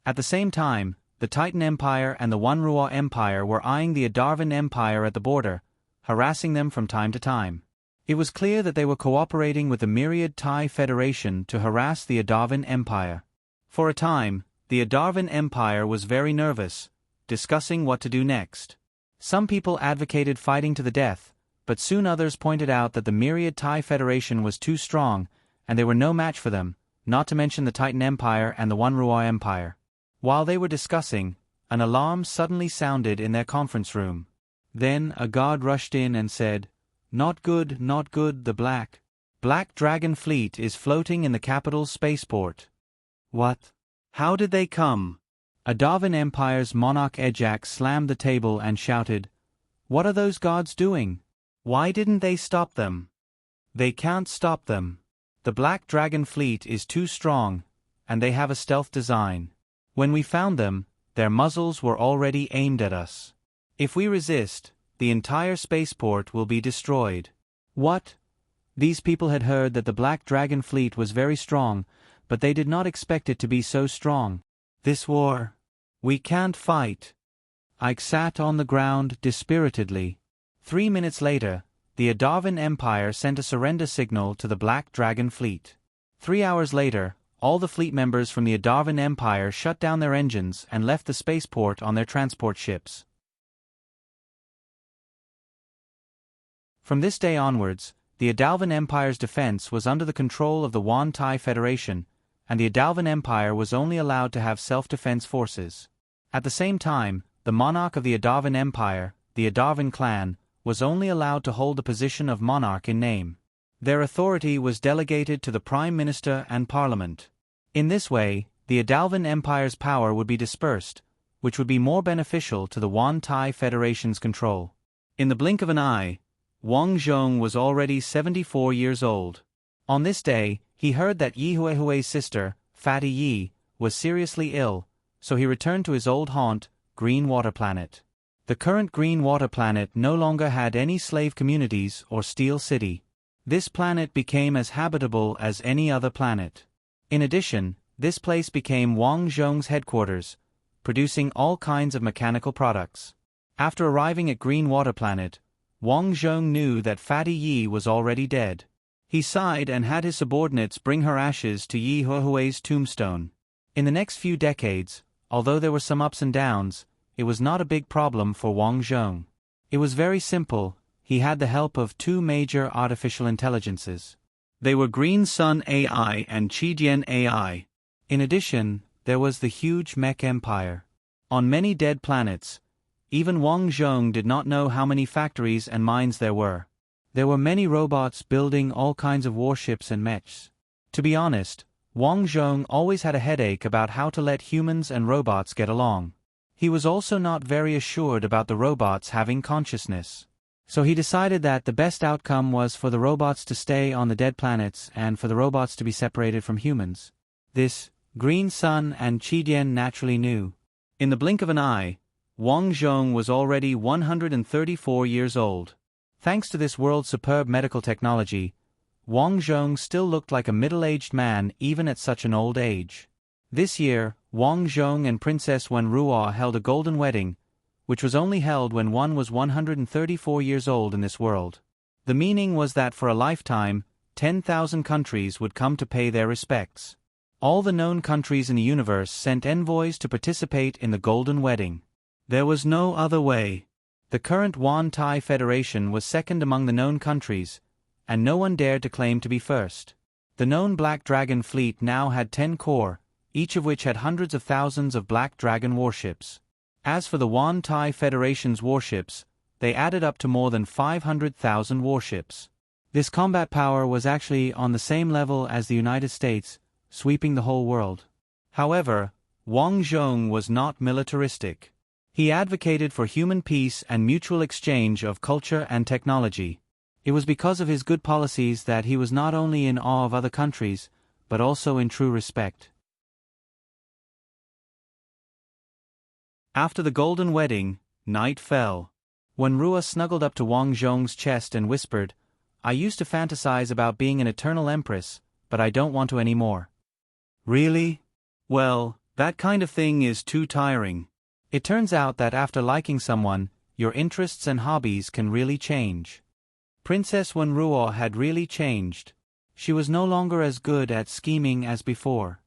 At the same time, the Titan Empire and the One Ruo Empire were eyeing the Adavan Empire at the border, harassing them from time to time. It was clear that they were cooperating with the Myriad Thai Federation to harass the Adavan Empire. For a time, the Adavan Empire was very nervous, discussing what to do next. Some people advocated fighting to the death, but soon others pointed out that the Myriad Thai Federation was too strong, and they were no match for them, not to mention the Titan Empire and the One Ruo Empire. While they were discussing, an alarm suddenly sounded in their conference room. Then a guard rushed in and said, not good, the Black Dragon fleet is floating in the capital's spaceport." "What? How did they come?" Adavan Empire's monarch Ejak slammed the table and shouted, "What are those guards doing? Why didn't they stop them?" "They can't stop them. The Black Dragon fleet is too strong, and they have a stealth design. When we found them, their muzzles were already aimed at us. If we resist, the entire spaceport will be destroyed." What? These people had heard that the Black Dragon fleet was very strong, but they did not expect it to be so strong. "This war. We can't fight." Ike sat on the ground dispiritedly. 3 minutes later, the Adavan Empire sent a surrender signal to the Black Dragon fleet. 3 hours later, all the fleet members from the Adavan Empire shut down their engines and left the spaceport on their transport ships. From this day onwards, the Adavan Empire's defense was under the control of the One Thai Federation, and the Adavan Empire was only allowed to have self-defense forces. At the same time, the monarch of the Adavan Empire, the Adavan clan, was only allowed to hold the position of monarch in name. Their authority was delegated to the Prime Minister and Parliament. In this way, the Adavan Empire's power would be dispersed, which would be more beneficial to the One Thai Federation's control. In the blink of an eye, Wang Zhong was already 74 years old. On this day, he heard that Yi Huihui's sister, Fatty Yi, was seriously ill, so he returned to his old haunt, Green Water Planet. The current Green Water Planet no longer had any slave communities or Steel City. This planet became as habitable as any other planet. In addition, this place became Wang Zhong's headquarters, producing all kinds of mechanical products. After arriving at Green Water Planet, Wang Zhong knew that Fatty Yi was already dead. He sighed and had his subordinates bring her ashes to Yi Huihui's tombstone. In the next few decades, although there were some ups and downs, it was not a big problem for Wang Zhong. It was very simple. He had the help of 2 major artificial intelligences. They were Green Sun AI and Qijian AI. In addition, there was the huge mech empire. On many dead planets, even Wang Zhong did not know how many factories and mines there were. There were many robots building all kinds of warships and mechs. To be honest, Wang Zhong always had a headache about how to let humans and robots get along. He was also not very assured about the robots having consciousness. So he decided that the best outcome was for the robots to stay on the dead planets and for the robots to be separated from humans. This, Green Sun and Qijian naturally knew. In the blink of an eye, Wang Zhong was already 134 years old. Thanks to this world's superb medical technology, Wang Zhong still looked like a middle-aged man even at such an old age. This year, Wang Zhong and Princess Wenruo held a golden wedding, which was only held when one was 134 years old in this world. The meaning was that for a lifetime, 10,000 countries would come to pay their respects. All the known countries in the universe sent envoys to participate in the golden wedding. There was no other way. The current Wan-Tai Federation was second among the known countries, and no one dared to claim to be first. The known Black Dragon fleet now had 10 corps, each of which had hundreds of thousands of Black Dragon warships. As for the Wan-Tai Federation's warships, they added up to more than 500,000 warships. This combat power was actually on the same level as the United States, sweeping the whole world. However, Wang Zhong was not militaristic. He advocated for human peace and mutual exchange of culture and technology. It was because of his good policies that he was not only in awe of other countries, but also in true respect. After the golden wedding, night fell. Wenruo snuggled up to Wang Zhong's chest and whispered, "I used to fantasize about being an eternal empress, but I don't want to anymore." "Really? Well, that kind of thing is too tiring." It turns out that after liking someone, your interests and hobbies can really change. Princess Wenruo had really changed. She was no longer as good at scheming as before.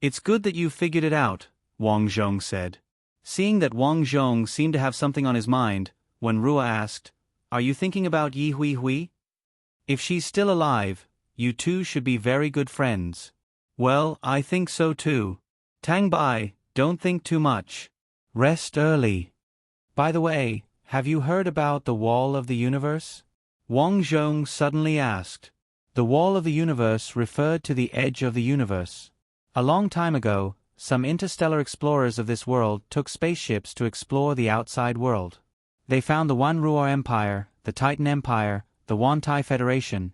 "It's good that you've figured it out," Wang Zhong said. Seeing that Wang Zhong seemed to have something on his mind, Wenruo asked, "Are you thinking about Yi Hui Hui? If she's still alive, you two should be very good friends." "Well, I think so too. Tang Bai, don't think too much. Rest early. By the way, have you heard about the Wall of the Universe?" Wang Zhong suddenly asked. The Wall of the Universe referred to the edge of the universe. A long time ago, some interstellar explorers of this world took spaceships to explore the outside world. They found the Wanruo Empire, the Titan Empire, the Wan-Tai Federation.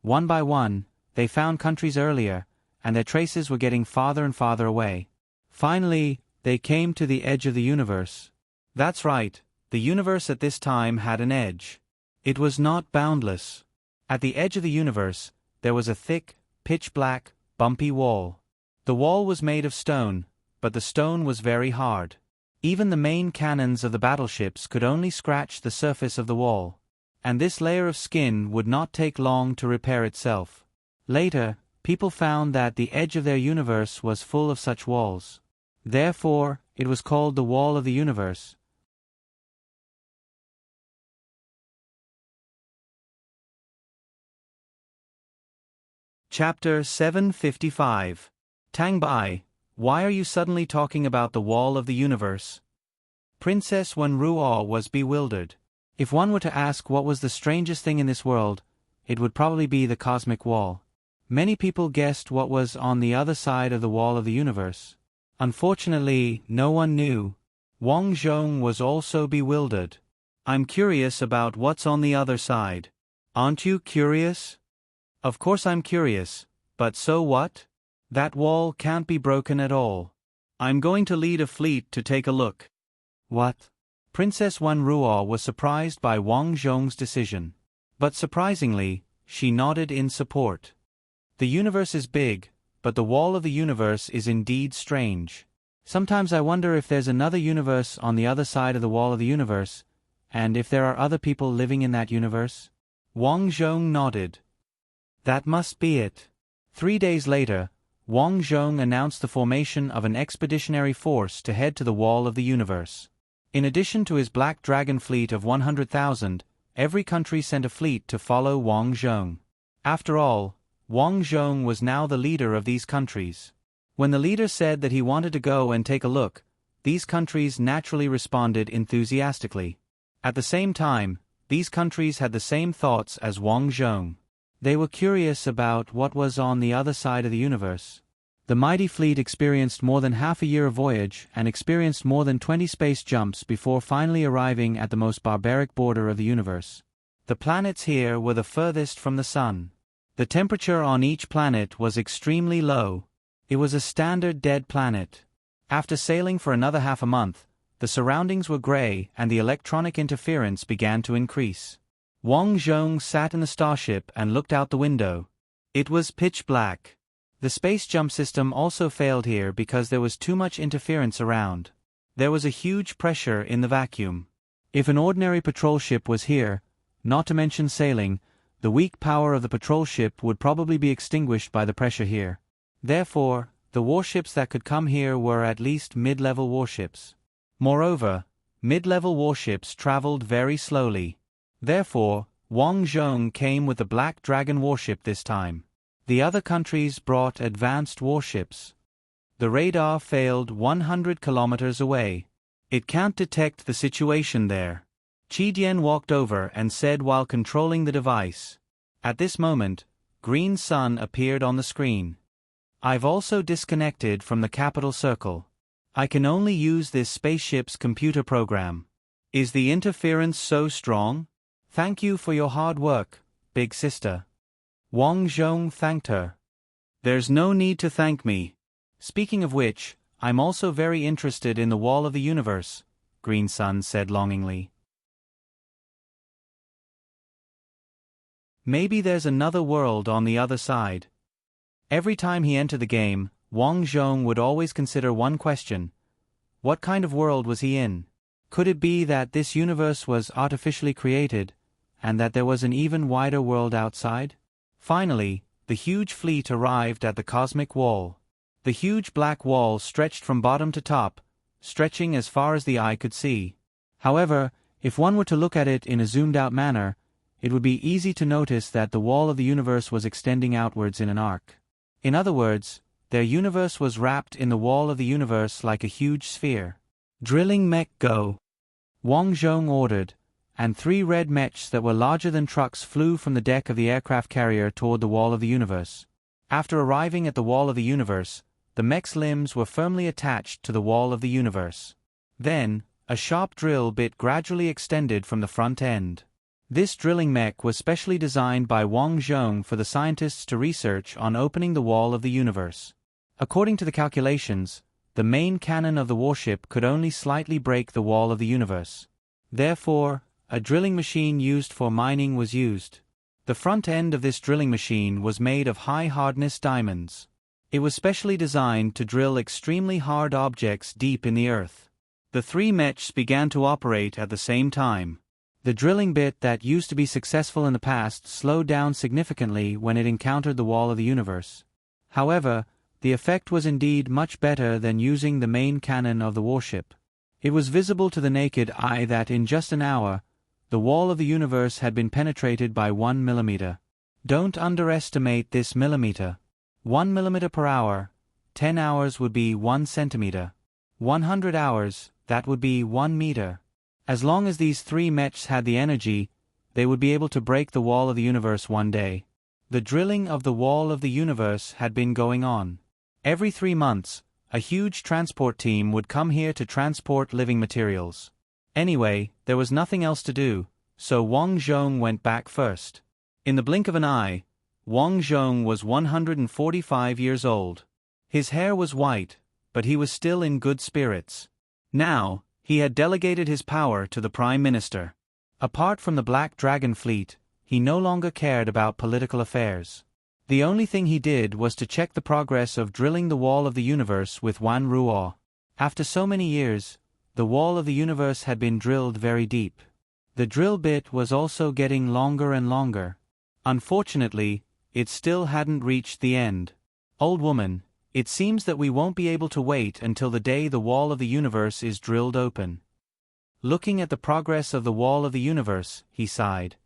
One by one, they found countries earlier, and their traces were getting farther and farther away. Finally, they came to the edge of the universe. That's right, the universe at this time had an edge. It was not boundless. At the edge of the universe, there was a thick, pitch-black, bumpy wall. The wall was made of stone, but the stone was very hard. Even the main cannons of the battleships could only scratch the surface of the wall. And this layer of skin would not take long to repair itself. Later, people found that the edge of their universe was full of such walls. Therefore, it was called the Wall of the Universe. Chapter 755. Tang Bai, why are you suddenly talking about the Wall of the Universe? Princess Wenruo was bewildered. If one were to ask what was the strangest thing in this world, it would probably be the cosmic wall. Many people guessed what was on the other side of the Wall of the Universe. Unfortunately, no one knew. Wang Zhong was also bewildered. "I'm curious about what's on the other side." "Aren't you curious?" "Of course I'm curious, but so what? That wall can't be broken at all. I'm going to lead a fleet to take a look." "What?" Princess Wenruo was surprised by Wang Zhong's decision. But surprisingly, she nodded in support. The universe is big, but the Wall of the Universe is indeed strange. Sometimes I wonder if there's another universe on the other side of the Wall of the Universe, and if there are other people living in that universe. Wang Zhong nodded. That must be it. 3 days later, Wang Zhong announced the formation of an expeditionary force to head to the Wall of the Universe. In addition to his Black Dragon fleet of 100,000, every country sent a fleet to follow Wang Zhong. After all, Wang Zhong was now the leader of these countries. When the leader said that he wanted to go and take a look, these countries naturally responded enthusiastically. At the same time, these countries had the same thoughts as Wang Zhong. They were curious about what was on the other side of the universe. The mighty fleet experienced more than half a year of voyage and experienced more than 20 space jumps before finally arriving at the most barbaric border of the universe. The planets here were the furthest from the sun. The temperature on each planet was extremely low. It was a standard dead planet. After sailing for another half a month, the surroundings were gray and the electronic interference began to increase. Wang Zhong sat in the starship and looked out the window. It was pitch black. The space jump system also failed here because there was too much interference around. There was a huge pressure in the vacuum. If an ordinary patrol ship was here, not to mention sailing, the weak power of the patrol ship would probably be extinguished by the pressure here. Therefore, the warships that could come here were at least mid-level warships. Moreover, mid-level warships traveled very slowly. Therefore, Wang Zhong came with the Black Dragon warship this time. The other countries brought advanced warships. The radar failed 100 kilometers away. It can't detect the situation there. Qi Dian walked over and said while controlling the device. At this moment, Green Sun appeared on the screen. I've also disconnected from the capital circle. I can only use this spaceship's computer program. Is the interference so strong? Thank you for your hard work, big sister. Wang Zhong thanked her. There's no need to thank me. Speaking of which, I'm also very interested in the wall of the universe, Green Sun said longingly. Maybe there's another world on the other side. Every time he entered the game, Wang Zhong would always consider one question. What kind of world was he in? Could it be that this universe was artificially created, and that there was an even wider world outside? Finally, the huge fleet arrived at the cosmic wall. The huge black wall stretched from bottom to top, stretching as far as the eye could see. However, if one were to look at it in a zoomed-out manner, it would be easy to notice that the wall of the universe was extending outwards in an arc. In other words, their universe was wrapped in the wall of the universe like a huge sphere. Drilling mech go! Wang Zhong ordered, and 3 red mechs that were larger than trucks flew from the deck of the aircraft carrier toward the wall of the universe. After arriving at the wall of the universe, the mech's limbs were firmly attached to the wall of the universe. Then, a sharp drill bit gradually extended from the front end. This drilling mech was specially designed by Wang Zhong for the scientists to research on opening the wall of the universe. According to the calculations, the main cannon of the warship could only slightly break the wall of the universe. Therefore, a drilling machine used for mining was used. The front end of this drilling machine was made of high-hardness diamonds. It was specially designed to drill extremely hard objects deep in the earth. The 3 mechs began to operate at the same time. The drilling bit that used to be successful in the past slowed down significantly when it encountered the wall of the universe. However, the effect was indeed much better than using the main cannon of the warship. It was visible to the naked eye that in just an hour, the wall of the universe had been penetrated by 1 millimeter. Don't underestimate this millimeter. 1 millimeter per hour, 10 hours would be 1 centimeter. 100 hours, that would be 1 meter. As long as these 3 mechs had the energy, they would be able to break the wall of the universe one day. The drilling of the wall of the universe had been going on. Every 3 months, a huge transport team would come here to transport living materials. Anyway, there was nothing else to do, so Wang Zhong went back first. In the blink of an eye, Wang Zhong was 145 years old. His hair was white, but he was still in good spirits. Now, he had delegated his power to the Prime Minister. Apart from the Black Dragon fleet, he no longer cared about political affairs. The only thing he did was to check the progress of drilling the wall of the universe with Wan Ruo. After so many years, the wall of the universe had been drilled very deep. The drill bit was also getting longer and longer. Unfortunately, it still hadn't reached the end. Old woman, it seems that we won't be able to wait until the day the wall of the universe is drilled open. Looking at the progress of the wall of the universe, he sighed.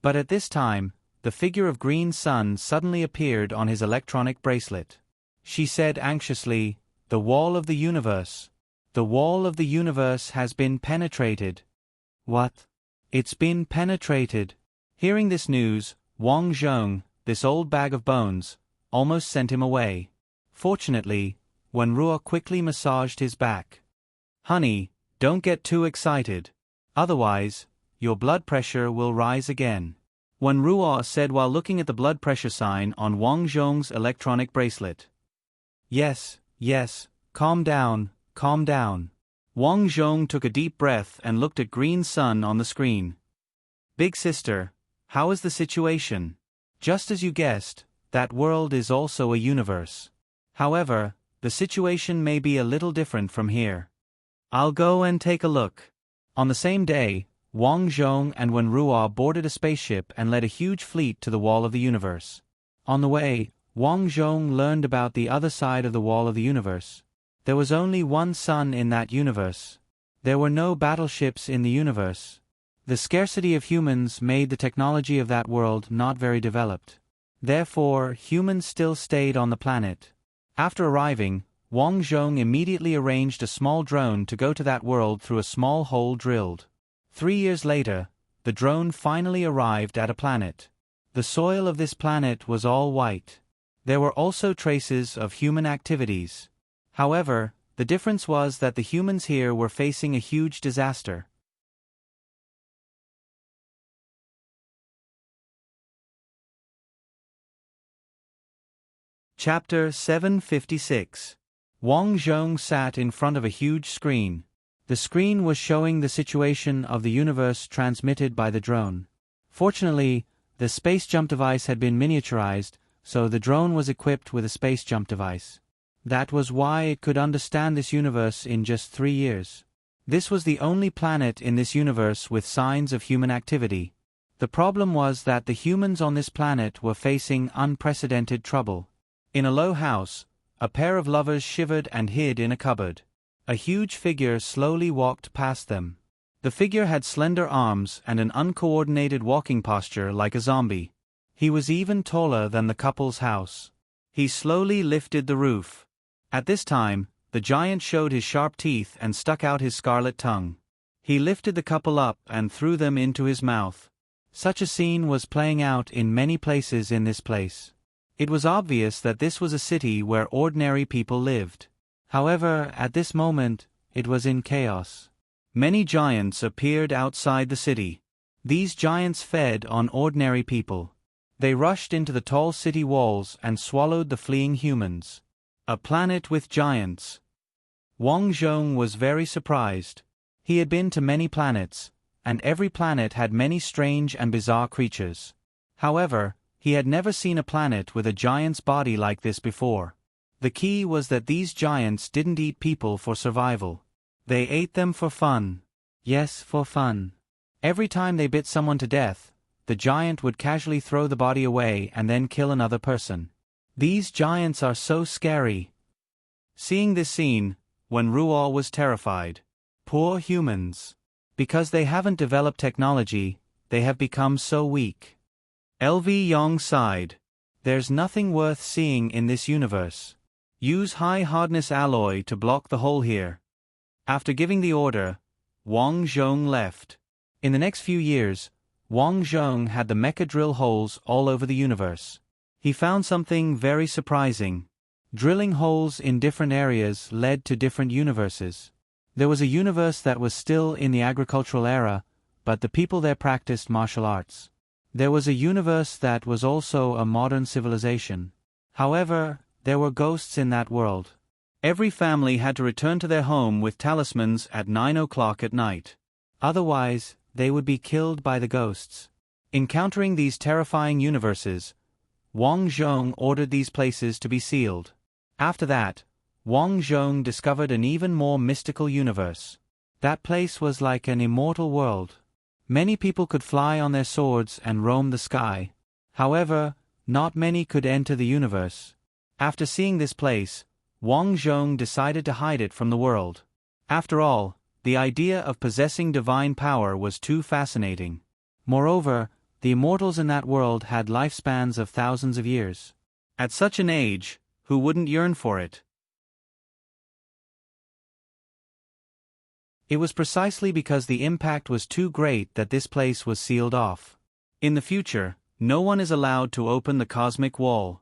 But at this time, the figure of Green Sun suddenly appeared on his electronic bracelet. She said anxiously, "The wall of the universe. The wall of the universe has been penetrated." What? It's been penetrated. Hearing this news, Wang Zhong, this old bag of bones, almost sent him away. Fortunately, Wan Ruo quickly massaged his back. "Honey, don't get too excited. Otherwise, your blood pressure will rise again," Wan Ruo said while looking at the blood pressure sign on Wang Zhong's electronic bracelet. Yes, calm down, calm down. Wang Zhong took a deep breath and looked at green sun on the screen. Big sister, how is the situation? Just as you guessed, that world is also a universe. However, the situation may be a little different from here. I'll go and take a look. On the same day, Wang Zhong and Wen Ruo boarded a spaceship and led a huge fleet to the wall of the universe. On the way, Wang Zhong learned about the other side of the wall of the universe. There was only one sun in that universe. There were no battleships in the universe. The scarcity of humans made the technology of that world not very developed. Therefore, humans still stayed on the planet. After arriving, Wang Zhong immediately arranged a small drone to go to that world through a small hole drilled. 3 years later, the drone finally arrived at a planet. The soil of this planet was all white. There were also traces of human activities. However, the difference was that the humans here were facing a huge disaster. Chapter 756. Wang Zhong sat in front of a huge screen. The screen was showing the situation of the universe transmitted by the drone. Fortunately, the space jump device had been miniaturized, so the drone was equipped with a space jump device. That was why it could understand this universe in just 3 years. This was the only planet in this universe with signs of human activity. The problem was that the humans on this planet were facing unprecedented trouble. In a low house, a pair of lovers shivered and hid in a cupboard. A huge figure slowly walked past them. The figure had slender arms and an uncoordinated walking posture like a zombie. He was even taller than the couple's house. He slowly lifted the roof. At this time, the giant showed his sharp teeth and stuck out his scarlet tongue. He lifted the couple up and threw them into his mouth. Such a scene was playing out in many places in this place. It was obvious that this was a city where ordinary people lived. However, at this moment, it was in chaos. Many giants appeared outside the city. These giants fed on ordinary people. They rushed into the tall city walls and swallowed the fleeing humans. A planet with giants. Wang Zhong was very surprised. He had been to many planets, and every planet had many strange and bizarre creatures. However, he had never seen a planet with a giant's body like this before. The key was that these giants didn't eat people for survival. They ate them for fun. Yes, for fun. Every time they bit someone to death, the giant would casually throw the body away and then kill another person. These giants are so scary. Seeing this scene, Wen Ruo was terrified. Poor humans. Because they haven't developed technology, they have become so weak. LV Yong sighed. There's nothing worth seeing in this universe. Use high-hardness alloy to block the hole here. After giving the order, Wang Zhong left. In the next few years, Wang Zhong had the mecha drill holes all over the universe. He found something very surprising. Drilling holes in different areas led to different universes. There was a universe that was still in the agricultural era, but the people there practiced martial arts. There was a universe that was also a modern civilization. However, there were ghosts in that world. Every family had to return to their home with talismans at 9 o'clock at night. Otherwise, they would be killed by the ghosts. Encountering these terrifying universes, Wang Zhong ordered these places to be sealed. After that, Wang Zhong discovered an even more mystical universe. That place was like an immortal world. Many people could fly on their swords and roam the sky. However, not many could enter the universe. After seeing this place, Wang Zhong decided to hide it from the world. After all, the idea of possessing divine power was too fascinating. Moreover, the immortals in that world had lifespans of thousands of years. At such an age, who wouldn't yearn for it? It was precisely because the impact was too great that this place was sealed off. In the future, no one is allowed to open the cosmic wall.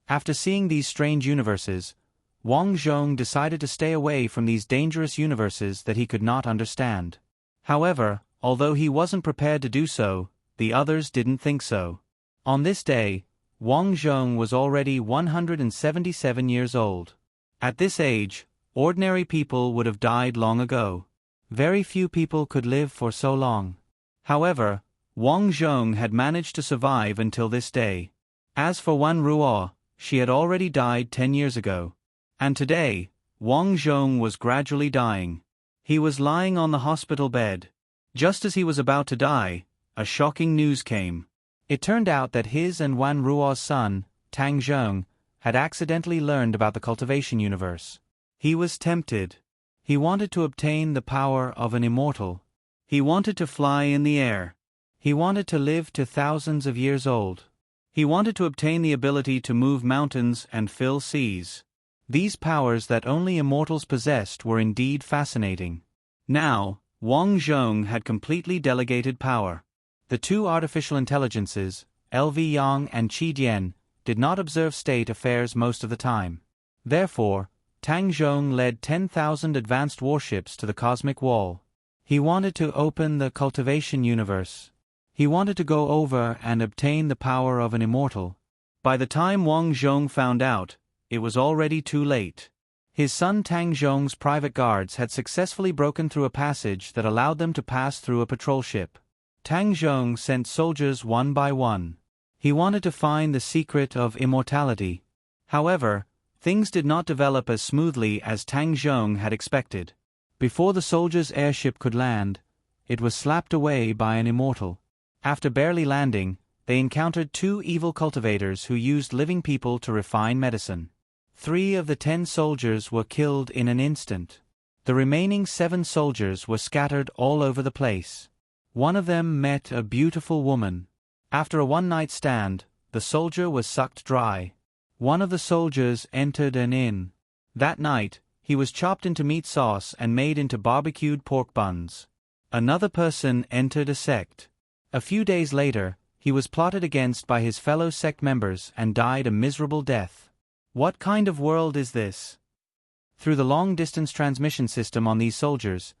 After seeing these strange universes, Wang Zhong decided to stay away from these dangerous universes that he could not understand. However, although he wasn't prepared to do so, the others didn't think so. On this day, Wang Zhong was already 177 years old. At this age, ordinary people would have died long ago. Very few people could live for so long. However, Wang Zhong had managed to survive until this day. As for Wan Ruo, she had already died 10 years ago. And today, Wang Zhong was gradually dying. He was lying on the hospital bed. Just as he was about to die, a shocking news came. It turned out that his and Wan Ruo's son, Tang Zhong, had accidentally learned about the cultivation universe. He was tempted. He wanted to obtain the power of an immortal. He wanted to fly in the air. He wanted to live to thousands of years old. He wanted to obtain the ability to move mountains and fill seas. These powers that only immortals possessed were indeed fascinating. Now, Wang Zhong had completely delegated power. The two artificial intelligences, LV Yang and Qi Dian, did not observe state affairs most of the time. Therefore, Tang Zhong led 10,000 advanced warships to the cosmic wall. He wanted to open the cultivation universe. He wanted to go over and obtain the power of an immortal. By the time Wang Zhong found out, it was already too late. His son Tang Zhong's private guards had successfully broken through a passage that allowed them to pass through a patrol ship. Tang Zhong sent soldiers one by one. He wanted to find the secret of immortality. However, things did not develop as smoothly as Tang Zhong had expected. Before the soldiers' airship could land, it was slapped away by an immortal. After barely landing, they encountered two evil cultivators who used living people to refine medicine. 3 of the 10 soldiers were killed in an instant. The remaining 7 soldiers were scattered all over the place. One of them met a beautiful woman. After a one-night stand, the soldier was sucked dry. One of the soldiers entered an inn. That night, he was chopped into meat sauce and made into barbecued pork buns. Another person entered a sect. A few days later, he was plotted against by his fellow sect members and died a miserable death. What kind of world is this? Through the long-distance transmission system on these soldiers,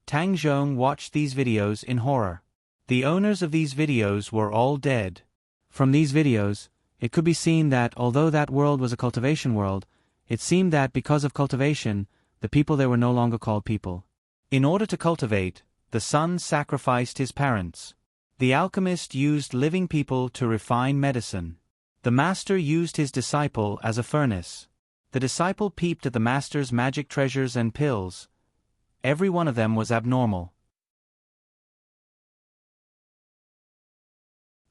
Tang Zhong watched these videos in horror. The owners of these videos were all dead. From these videos, it could be seen that although that world was a cultivation world, it seemed that because of cultivation, the people there were no longer called people. In order to cultivate, the son sacrificed his parents. The alchemist used living people to refine medicine. The master used his disciple as a furnace. The disciple peeped at the master's magic treasures and pills. Every one of them was abnormal.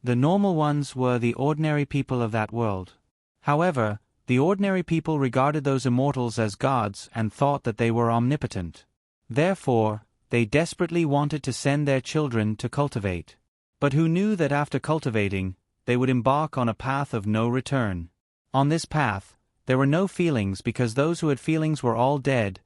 The normal ones were the ordinary people of that world. However, the ordinary people regarded those immortals as gods and thought that they were omnipotent. Therefore, they desperately wanted to send their children to cultivate. But who knew that after cultivating, they would embark on a path of no return. On this path, there were no feelings because those who had feelings were all dead.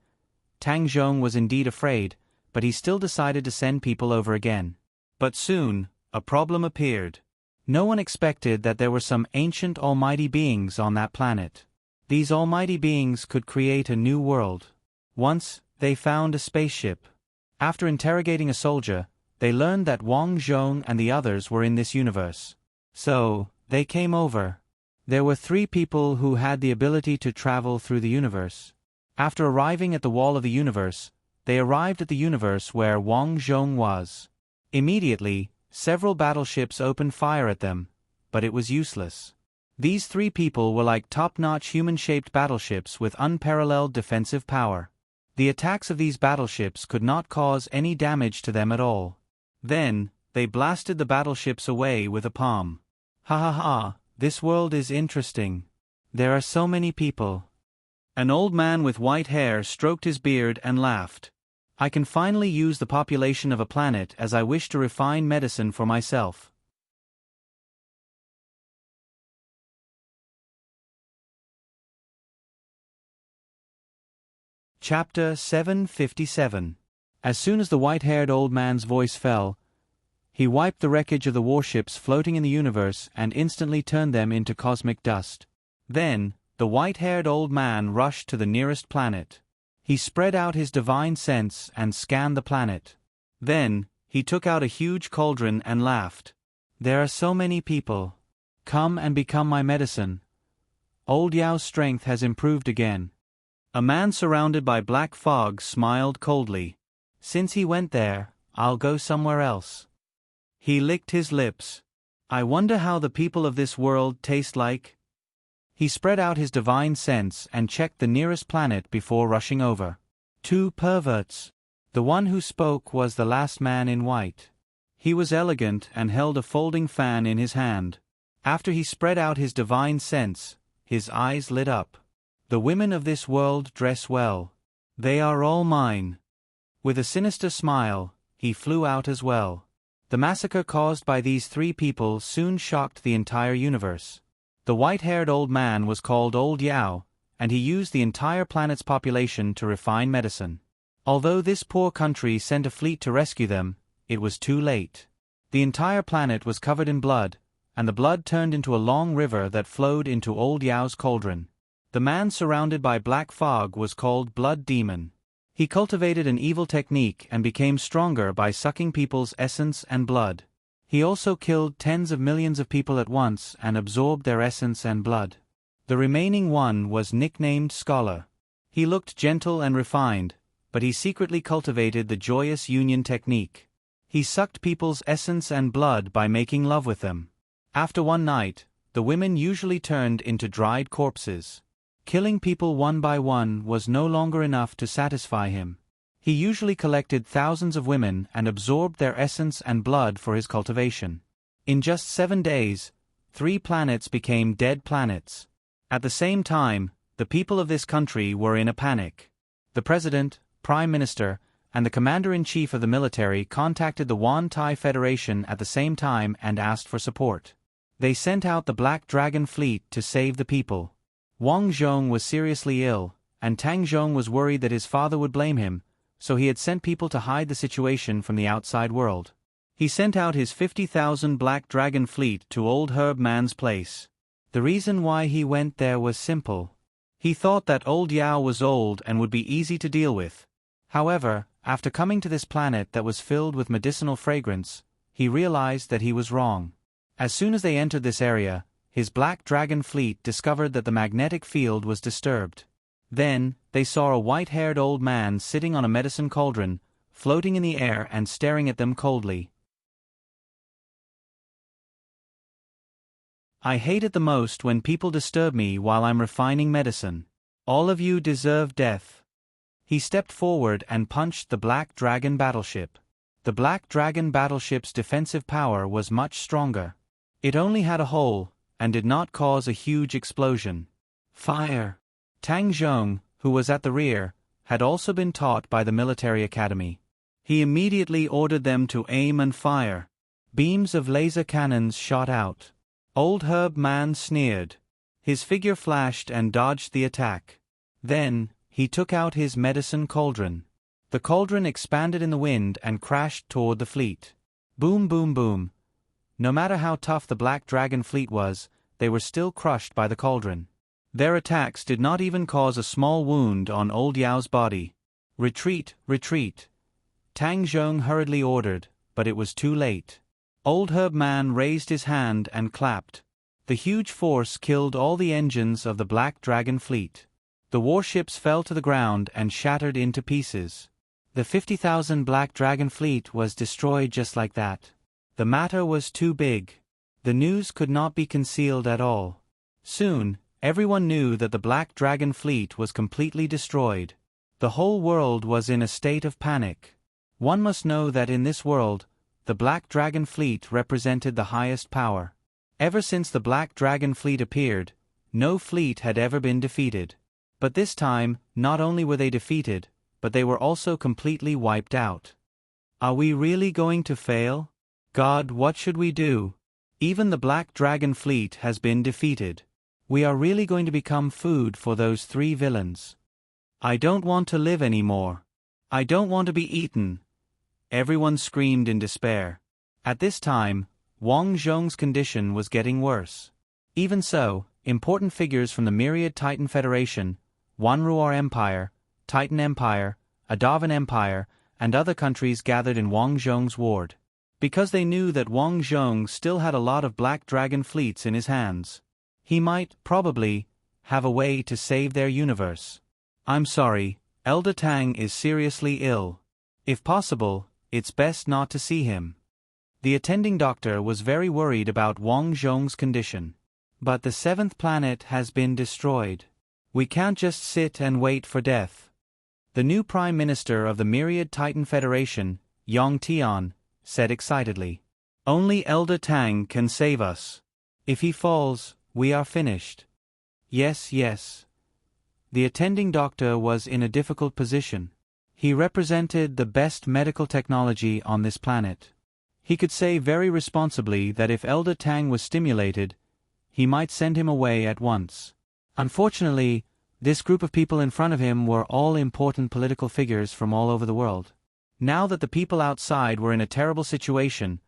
Tang Zhong was indeed afraid, but he still decided to send people over again. But soon, a problem appeared. No one expected that there were some ancient almighty beings on that planet. These almighty beings could create a new world. Once, they found a spaceship. After interrogating a soldier, they learned that Wang Zhong and the others were in this universe. So, they came over. There were 3 people who had the ability to travel through the universe. After arriving at the wall of the universe, they arrived at the universe where Wang Zhong was. Immediately, several battleships opened fire at them, but it was useless. These 3 people were like top-notch human-shaped battleships with unparalleled defensive power. The attacks of these battleships could not cause any damage to them at all. Then, they blasted the battleships away with a palm. Ha ha ha, this world is interesting. There are so many people. An old man with white hair stroked his beard and laughed. I can finally use the population of a planet as I wish to refine medicine for myself. Chapter 757. As soon as the white-haired old man's voice fell, he wiped the wreckage of the warships floating in the universe and instantly turned them into cosmic dust. Then, the white-haired old man rushed to the nearest planet. He spread out his divine sense and scanned the planet. Then, he took out a huge cauldron and laughed. There are so many people. Come and become my medicine. Old Yao's strength has improved again. A man surrounded by black fog smiled coldly. Since he went there, I'll go somewhere else. He licked his lips. I wonder how the people of this world taste like. He spread out his divine sense and checked the nearest planet before rushing over. 2 perverts. The one who spoke was the last man in white. He was elegant and held a folding fan in his hand. After he spread out his divine sense, his eyes lit up. The women of this world dress well. They are all mine. With a sinister smile, he flew out as well. The massacre caused by these 3 people soon shocked the entire universe. The white-haired old man was called Old Yao, and he used the entire planet's population to refine medicine. Although this poor country sent a fleet to rescue them, it was too late. The entire planet was covered in blood, and the blood turned into a long river that flowed into Old Yao's cauldron. The man surrounded by black fog was called Blood Demon. He cultivated an evil technique and became stronger by sucking people's essence and blood. He also killed tens of millions of people at once and absorbed their essence and blood. The remaining one was nicknamed Scholar. He looked gentle and refined, but he secretly cultivated the joyous union technique. He sucked people's essence and blood by making love with them. After one night, the women usually turned into dried corpses. Killing people one by one was no longer enough to satisfy him. He usually collected thousands of women and absorbed their essence and blood for his cultivation. In just 7 days, 3 planets became dead planets. At the same time, the people of this country were in a panic. The president, prime minister, and the commander-in-chief of the military contacted the Wan Tai Federation at the same time and asked for support. They sent out the Black Dragon Fleet to save the people. Wang Zhong was seriously ill, and Tang Zhong was worried that his father would blame him, so he had sent people to hide the situation from the outside world. He sent out his 50,000 Black Dragon Fleet to Old Herb Man's place. The reason why he went there was simple. He thought that Old Yao was old and would be easy to deal with. However, after coming to this planet that was filled with medicinal fragrance, he realized that he was wrong. As soon as they entered this area, his Black Dragon Fleet discovered that the magnetic field was disturbed. Then, they saw a white-haired old man sitting on a medicine cauldron, floating in the air and staring at them coldly. I hate it the most when people disturb me while I'm refining medicine. All of you deserve death. He stepped forward and punched the Black Dragon battleship. The Black Dragon battleship's defensive power was much stronger. It only had a hole, and did not cause a huge explosion. Fire! Tang Zhong, who was at the rear, had also been taught by the military academy. He immediately ordered them to aim and fire. Beams of laser cannons shot out. Old Herb Man sneered. His figure flashed and dodged the attack. Then, he took out his medicine cauldron. The cauldron expanded in the wind and crashed toward the fleet. Boom, boom, boom. No matter how tough the Black Dragon Fleet was, they were still crushed by the cauldron. Their attacks did not even cause a small wound on Old Yao's body. Retreat, retreat. Tang Zhong hurriedly ordered, but it was too late. Old Herb Man raised his hand and clapped. The huge force killed all the engines of the Black Dragon Fleet. The warships fell to the ground and shattered into pieces. The 50,000 Black Dragon Fleet was destroyed just like that. The matter was too big. The news could not be concealed at all. Soon, everyone knew that the Black Dragon Fleet was completely destroyed. The whole world was in a state of panic. One must know that in this world, the Black Dragon Fleet represented the highest power. Ever since the Black Dragon Fleet appeared, no fleet had ever been defeated. But this time, not only were they defeated, but they were also completely wiped out. Are we really going to fail? God, what should we do? Even the Black Dragon Fleet has been defeated. We are really going to become food for those 3 villains. I don't want to live anymore. I don't want to be eaten. Everyone screamed in despair. At this time, Wang Zhong's condition was getting worse. Even so, important figures from the Myriad Titan Federation, Wanruar Empire, Titan Empire, Adavan Empire, and other countries gathered in Wang Zhong's ward. Because they knew that Wang Zhong still had a lot of Black Dragon fleets in his hands. He might, probably, have a way to save their universe. I'm sorry, Elder Tang is seriously ill. If possible, it's best not to see him. The attending doctor was very worried about Wang Zhong's condition. But the seventh planet has been destroyed. We can't just sit and wait for death. The new Prime Minister of the Myriad Titan Federation, Yang Tian, said excitedly. Only Elder Tang can save us. If he falls, we are finished. Yes, yes. The attending doctor was in a difficult position. He represented the best medical technology on this planet. He could say very responsibly that if Elder Tang was stimulated, he might send him away at once. Unfortunately, this group of people in front of him were all important political figures from all over the world. Now that the people outside were in a terrible situation,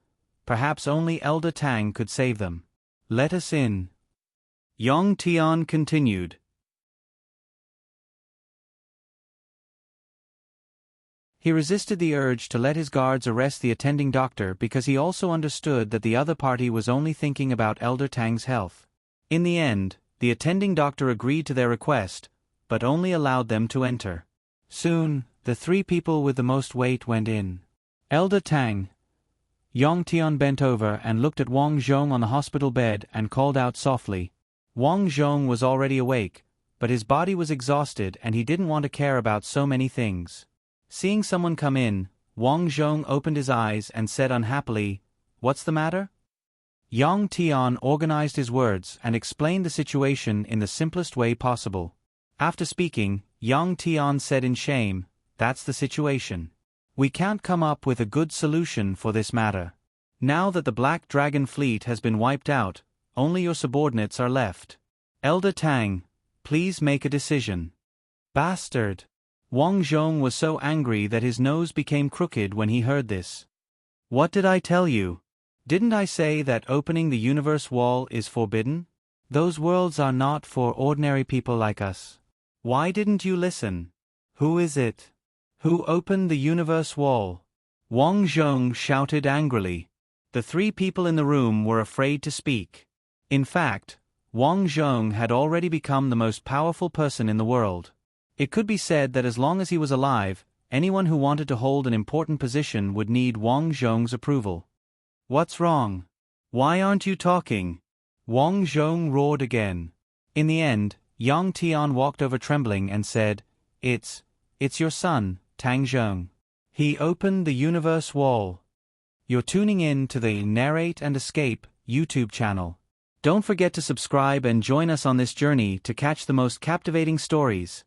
perhaps only Elder Tang could save them. Let us in. Yang Tian continued. He resisted the urge to let his guards arrest the attending doctor because he also understood that the other party was only thinking about Elder Tang's health. In the end, the attending doctor agreed to their request, but only allowed them to enter. Soon, the three people with the most weight went in. Elder Tang. Yang Tian bent over and looked at Wang Zhong on the hospital bed and called out softly. Wang Zhong was already awake, but his body was exhausted and he didn't want to care about so many things. Seeing someone come in, Wang Zhong opened his eyes and said unhappily, "What's the matter?" Yang Tian organized his words and explained the situation in the simplest way possible. After speaking, Yang Tian said in shame, "That's the situation. We can't come up with a good solution for this matter. Now that the Black Dragon fleet has been wiped out, only your subordinates are left. Elder Tang, please make a decision." Bastard! Wang Zhong was so angry that his nose became crooked when he heard this. What did I tell you? Didn't I say that opening the universe wall is forbidden? Those worlds are not for ordinary people like us. Why didn't you listen? Who is it? Who opened the universe wall? Wang Zhong shouted angrily. The three people in the room were afraid to speak. In fact, Wang Zhong had already become the most powerful person in the world. It could be said that as long as he was alive, anyone who wanted to hold an important position would need Wang Zhong's approval. What's wrong? Why aren't you talking? Wang Zhong roared again. In the end, Yang Tian walked over trembling and said, It's your son, Tang Zhong. He opened the universe wall. You're tuning in to the Narrate and Escape YouTube channel. Don't forget to subscribe and join us on this journey to catch the most captivating stories.